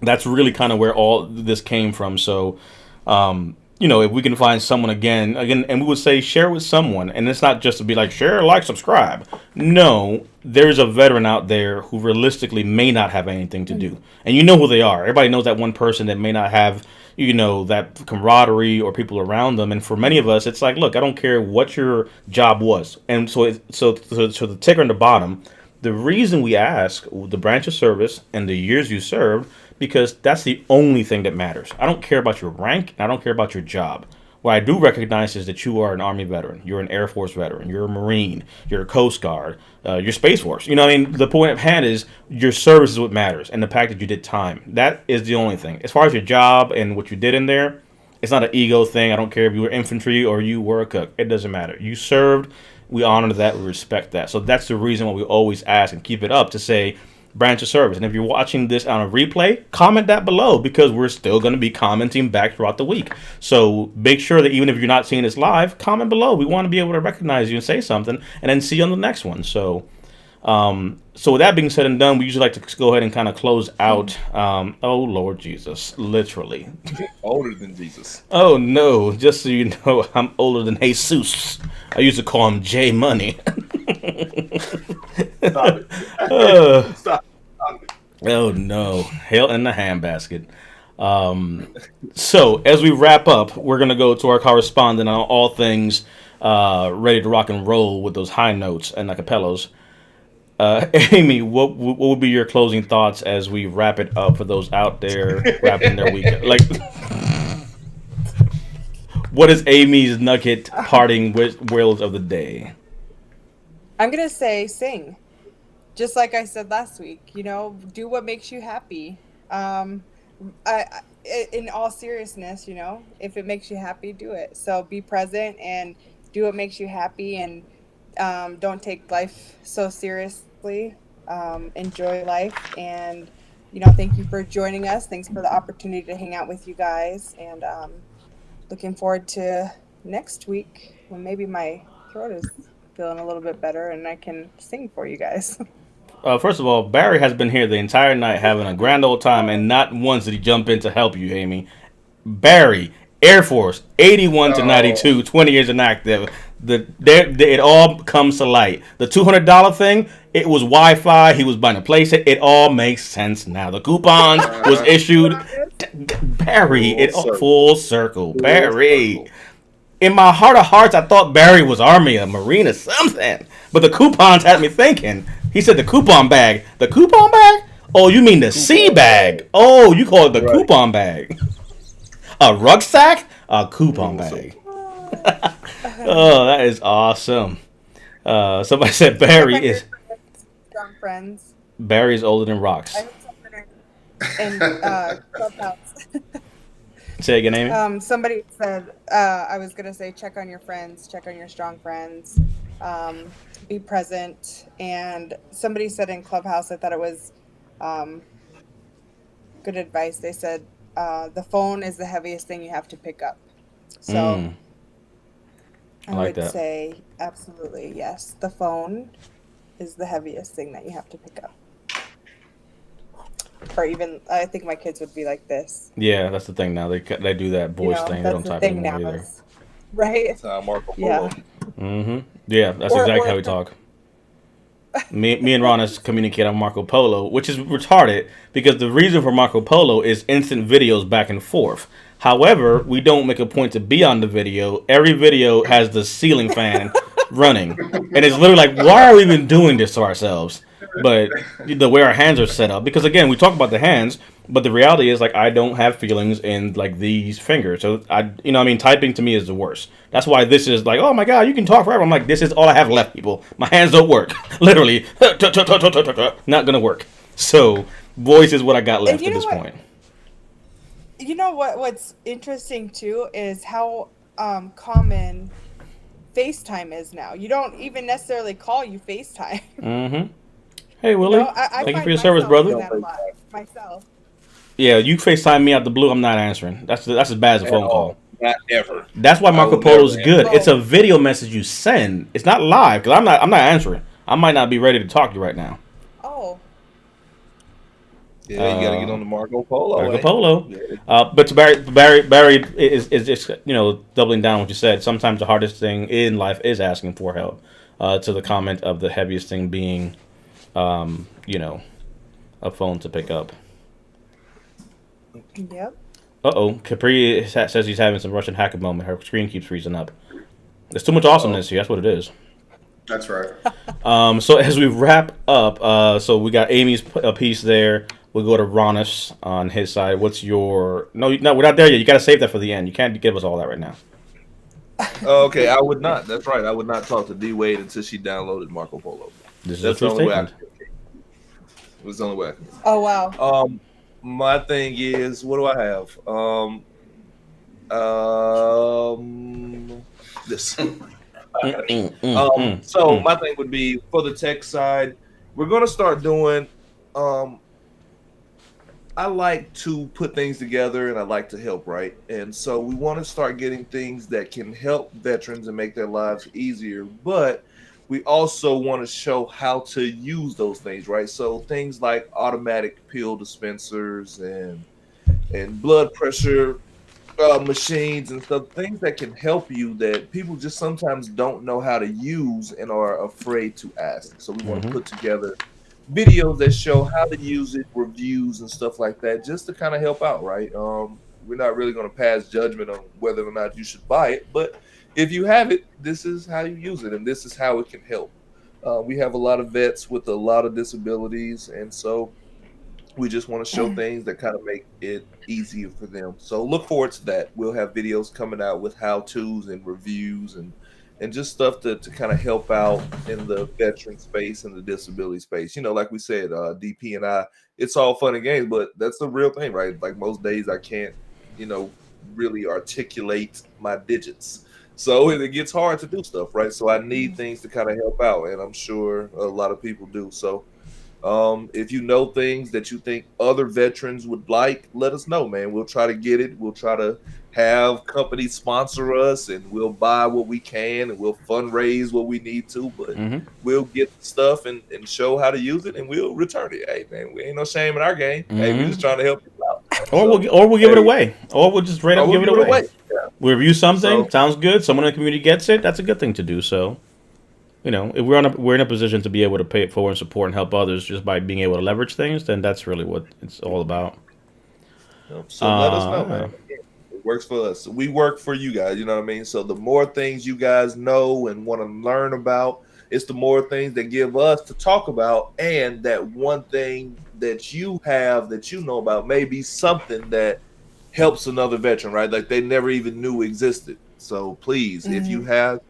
that's really kind of where all this came from. So, if we can find someone again, and we would say share with someone, and it's not just to be like share, like, subscribe. No, there's a veteran out there who realistically may not have anything to do, and you know who they are. Everybody knows that one person that may not have, that camaraderie or people around them. And for many of us, it's like, look, I don't care what your job was, and so the ticker on the bottom, the reason we ask the branch of service and the years you served, because that's the only thing that matters. I don't care about your rank, and I don't care about your job. What I do recognize is that you are an Army veteran, you're an Air Force veteran, you're a Marine, you're a Coast Guard, you're Space Force. The point of hand is your service is what matters, and the fact that you did time. That is the only thing. As far as your job and what you did in there, it's not an ego thing. I don't care if you were infantry or you were a cook. It doesn't matter. You served. We honor that. We respect that. So that's the reason why we always ask and keep it up to say, branch of service. And if you're watching this on a replay, comment that below, because we're still going to be commenting back throughout the week. So make sure that even if you're not seeing this live, comment below. We want to be able to recognize you and say something, and then see you on the next one. So with that being said and done, we usually like to go ahead and kind of close out. Oh Lord Jesus, literally Older than Jesus. Oh no, just so you know, I'm older than Jesus. I used to call him J Money. Stop it. Stop it. Oh no, hell in the handbasket. So as we wrap up, we're gonna go to our correspondent on all things ready to rock and roll with those high notes and acapellas. Amy, what would be your closing thoughts as we wrap it up for those out there wrapping their weekend? Like, what is Amy's nugget parting words of the day? I'm going to say sing. Just like I said last week, do what makes you happy. In all seriousness, if it makes you happy, do it. So be present and do what makes you happy, and don't take life so seriously. Enjoy life, and thank you for joining us. Thanks for the opportunity to hang out with you guys, and looking forward to next week when maybe my throat is feeling a little bit better and I can sing for you guys. First of all, Barry has been here the entire night having a grand old time, and not once did he jump in to help you, Amy. Barry, Air Force, 81 to Oh, 92, 20 years inactive. It all comes to light. The $200 thing, it was Wi-Fi. He was buying a place. It all makes sense now. The coupons was uh-huh. issued. Barry, Full it all, circle. full circle. Full Barry. circle. In my heart of hearts, I thought Barry was Army, a Marine, or something. But the coupons had me thinking. He said the coupon bag. The coupon bag? Oh, you mean the sea Coupon bag? bag. Oh, you call it the Right. coupon bag. A rucksack? A coupon Full bag. circle. Oh, that is awesome. Somebody said Check Barry on your is strong friends. Barry's older than I rocks. hope someone in Clubhouse. Say again, Amy. Somebody said, I was going to say, check on your friends, check on your strong friends, be present. And somebody said in Clubhouse, I thought it was um, good advice. They said, the phone is the heaviest thing you have to pick up. So Mm, I I like would that. say, absolutely, yes. The phone is the heaviest thing that you have to pick up. Or even, I think my kids would be like this. Yeah, that's the thing now. They do that voice thing. They That's don't the type thing anymore now. either. Right? That's how Marco Yeah. Polo. Mm-hmm. Yeah, that's Or, exactly or how we talk. Me and Ronnis communicate on Marco Polo, which is retarded because the reason for Marco Polo is instant videos back and forth. However, we don't make a point to be on the video. Every video has the ceiling fan running, and it's literally like, why are we even doing this to ourselves? But the way our hands are set up, because again, we talk about the hands, but the reality is like I don't have feelings in like these fingers. So I mean, typing to me is the worst. That's why this is like, oh my god, you can talk forever. I'm like, this is all I have left, people. My hands don't work. Literally, not gonna work. So voice is what I got and left you at know this what? point. What's interesting too is how common FaceTime is now. You don't even necessarily call, you FaceTime. Mm-hmm. Hey Willie, I thank you for find your service, myself brother. doing Don't that a take lot time myself. Yeah, you FaceTime me out the blue. I'm not answering. That's as bad as a at phone call. all. Not ever. That's why I Marco will Polo never is answer. good. It's a Oh, video message you send. It's not live because I'm not answering. I might not be ready to talk to you right now. oh, Yeah, you got to get Uh, on the Marco Polo, Marco eh? Polo. Yeah. But to Barry is just doubling down on what you said. Sometimes the hardest thing in life is asking for help. To the comment of the heaviest thing being, um, you know, a phone to pick up. yep. Capri says he's having some Russian hacker moment. Her screen keeps freezing up. There's too much Uh-oh. awesomeness here. That's what it is. That's right. So as we wrap up, so we got Amy's piece there. We'll go to Ronnis on his side. What's your no? We're not there yet. You got to save that for the end. You can't give us all that right now. Okay, I would not. That's right. I would not talk to D Wade until she downloaded Marco Polo. This is That's a the true only way I statement. can. It was the only way I can. Oh, wow. My thing is, what do I have? This. So my thing would be for the tech side, we're gonna start doing. I like to put things together and I like to help, right? And so we want to start getting things that can help veterans and make their lives easier, but we also want to show how to use those things, right? So things like automatic pill dispensers and blood pressure machines and stuff, things that can help you that people just sometimes don't know how to use and are afraid to ask. So we want to put together videos that show how to use it, reviews and stuff like that, just to kind of help out, right? We're not really going to pass judgment on whether or not you should buy it, but if you have it, this is how you use it, and this is how it can help. We have a lot of vets with a lot of disabilities, and so we just want to show things that kind of make it easier for them. So look forward to that. We'll have videos coming out with how-tos and reviews and just stuff to kind of help out in the veteran space and the disability space. Like we said, DP and I, it's all fun and games, but that's the real thing, right? Like most days I can't, really articulate my digits. So it gets hard to do stuff, right? So I need things to kind of help out, and I'm sure a lot of people do. So If you know things that you think other veterans would like, let us know, man. We'll try to get it. We'll try to have companies sponsor us, and we'll buy what we can, and we'll fundraise what we need to. But Mhm. we'll get the stuff and show how to use it, and we'll return it. Hey, man, we ain't no shame in our game. Hey, we're just trying to help people out. Or So, we'll give it hey, away, or we'll just straight or up we'll give it away. Yeah. We review something, So- sounds good. Someone in the community gets it. That's a good thing to do. So, if we're in a position to be able to pay it forward and support and help others just by being able to leverage things, then that's really what it's all about. So let us know, Yeah. man. It works for us. We work for you guys. You know what I mean? So the more things you guys know and want to learn about, it's the more things that give us to talk about. And that one thing that you have that you know about may be something that helps another veteran, right? Like they never even knew existed. So please, if you have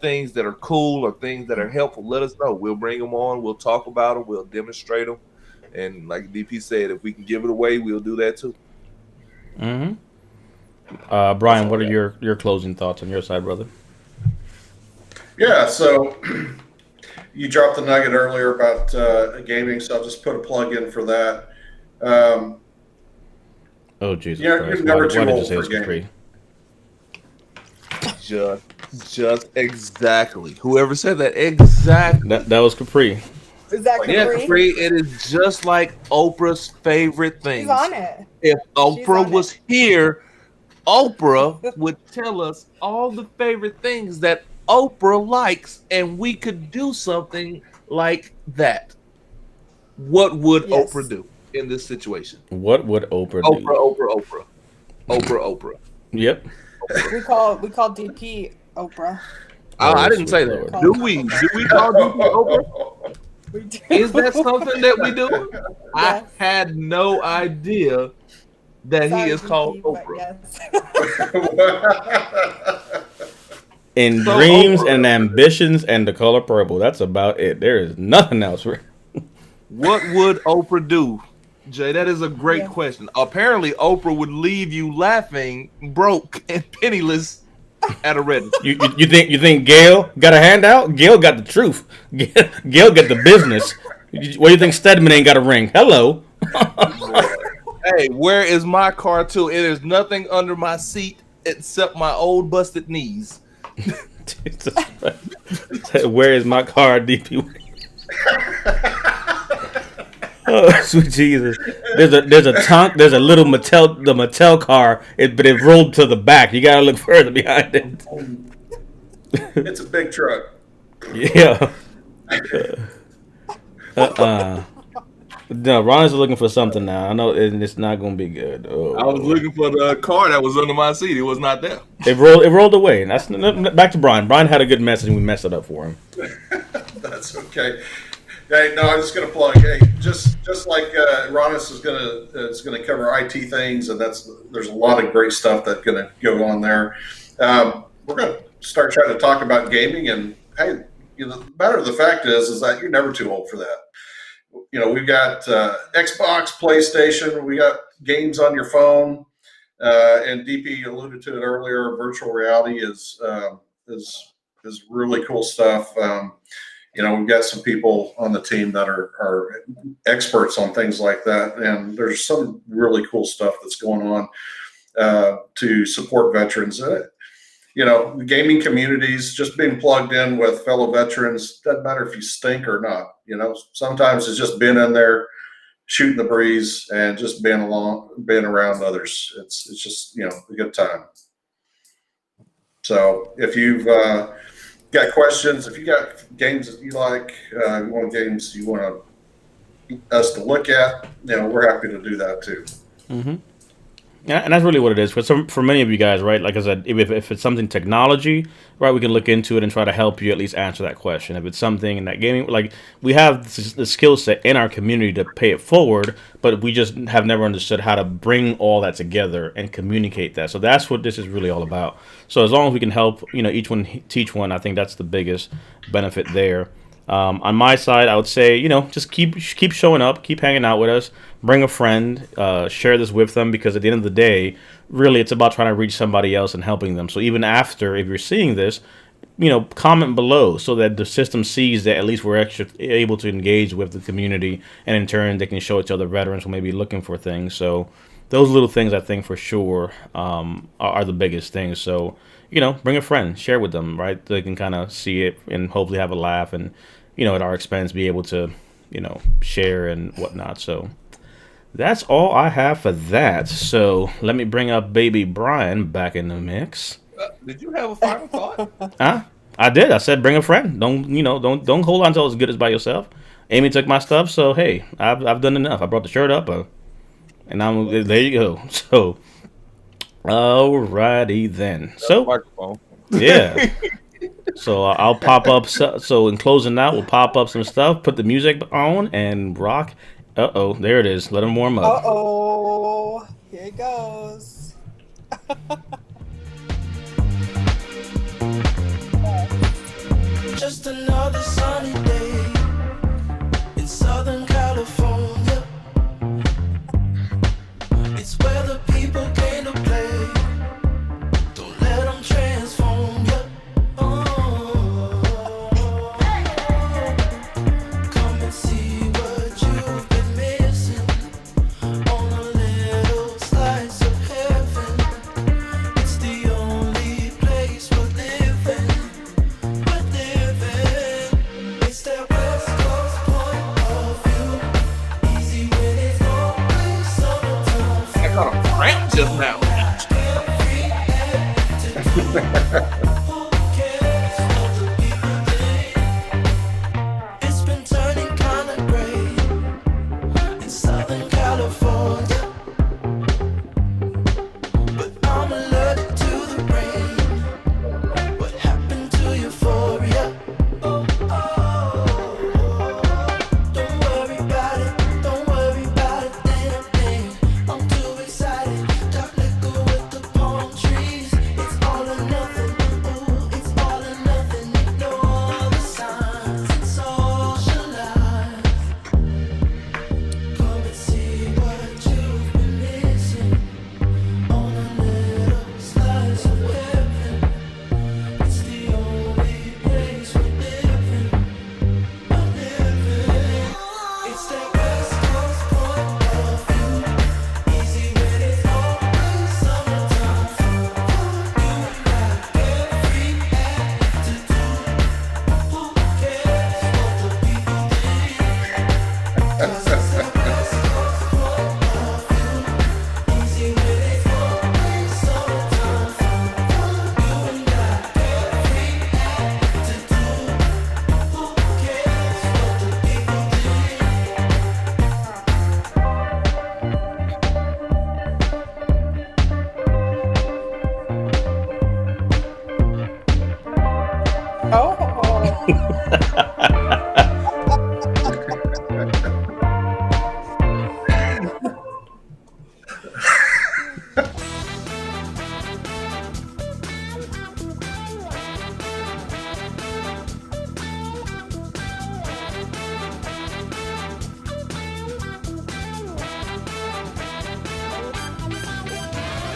things that are cool or things that are helpful, let us know. We'll bring them on. We'll talk about them. We'll demonstrate them. And like DP said, if we can give it away, we'll do that too. Mm-hmm. Brian, what are your closing thoughts on your side, brother? Yeah, so you dropped the nugget earlier about gaming, so I'll just put a plug in for that. Oh Jesus Yeah, Christ! you're never Why too did you old say for it's for free? Just exactly. Whoever said that, exactly. That was Capri. Is that Yeah, Capri? Capri, it is just like Oprah's favorite things. She's on it. If Oprah on was here, Oprah would tell us all the favorite things that Oprah likes, and we could do something like that. What would Yes. Oprah do in this situation? What would Oprah do? Oprah. Yep. We call DP Oprah. I Oh, didn't say sweet that. Lord. Do we? Do we call DP Oprah? We do. Is that something that we do? I Yes. had no idea that Sorry, he is called DP, but Oprah. yes. In So dreams Oprah. and ambitions and the color purple. That's about it. There is nothing else. What would Oprah do? Jay, that is a great Yeah. question. Apparently, Oprah would leave you laughing, broke, and penniless at a register. You think Gail got a handout? Gail got the truth. Gail got the business. What do you think Stedman ain't got a ring? Hello. Hey, where is my car too? It is nothing under my seat except my old busted knees. Where is my car, DP? Oh, sweet Jesus! There's a tonk. There's a little Mattel car, but it rolled to the back. You gotta look further behind it. It's a big truck. Yeah. No, Ron is looking for something now. I know it's not gonna be good. Oh, I was looking for the car that was under my seat. It was not there. It rolled away. And that's back to Brian. Brian had a good message, and we messed it up for him. That's okay. Hey, no, I'm just going to plug. Hey, just like Ronnis is going to cover IT things, and there's a lot of great stuff that's going to go on there. We're going to start trying to talk about gaming, and hey, the matter of the fact is that you're never too old for that. We've got Xbox, PlayStation, we got games on your phone, and DP alluded to it earlier. Virtual reality is really cool stuff. We've got some people on the team that are experts on things like that, and there's some really cool stuff that's going on to support veterans. The gaming communities, just being plugged in with fellow veterans, doesn't matter if you stink or not. Sometimes it's just being in there, shooting the breeze, and just being around others. It's just a good time. So if you've got questions, if you got games that you like, games you want us to look at, we're happy to do that too. Mm-hmm. Yeah, and that's really what it is. For many of you guys, right? Like I said, if it's something technology, right, we can look into it and try to help you at least answer that question. If it's something in that gaming, like we have the skill set in our community to pay it forward, but we just have never understood how to bring all that together and communicate that. So that's what this is really all about. So as long as we can help, each one teach one, I think that's the biggest benefit there. On my side, I would say, just keep showing up, keep hanging out with us, bring a friend, share this with them, because at the end of the day, really, it's about trying to reach somebody else and helping them. So even after, if you're seeing this, comment below so that the system sees that at least we're extra able to engage with the community, and in turn they can show it to other veterans who may be looking for things. So those little things I think for sure are the biggest things. So bring a friend, share with them, right? They can kind of see it and hopefully have a laugh, and at our expense be able to share and whatnot. So that's all I have for that. So let me bring up baby Brian back in the mix. Did you have a final thought? Huh? I did. I said bring a friend. Don't hold on till it's good as by yourself. Amy took my stuff, so hey, I've done enough. I brought the shirt up, and there you go. So, alrighty then. So Microphone. yeah. So I'll pop up. So in closing out, we'll pop up some stuff, put the music on, and rock. There it is. Let him warm up. Here it goes. Just another sunny day in Southern California. It's where the people came to play. Don't let them transform you. Come and see what you've been missing on a little slice of heaven. It's the only place we're living. It's that West Coast point of view. Easy when it's always summertime. I got a cramp just now. Who cares what the people think? It's been turning kinda gray in Southern California, but I'm allergic to the rain. What happened to euphoria? Don't worry about it, don't worry about a damn thing. I'm too excited, dark liquor with the palm trees. It's all or nothing, ooh, it's all or nothing. Ignore the signs and socialize. Come and see what you've been missing on a little slice of heaven. It's the only place we're living. It's that West Coast point of view. Easy when it's always summertime. You got every attitude. Who cares what the people think? 'Cause it's that West Coast point of view. Easy when it's always summertime. You got every attitude. Who cares what the people think? Oh.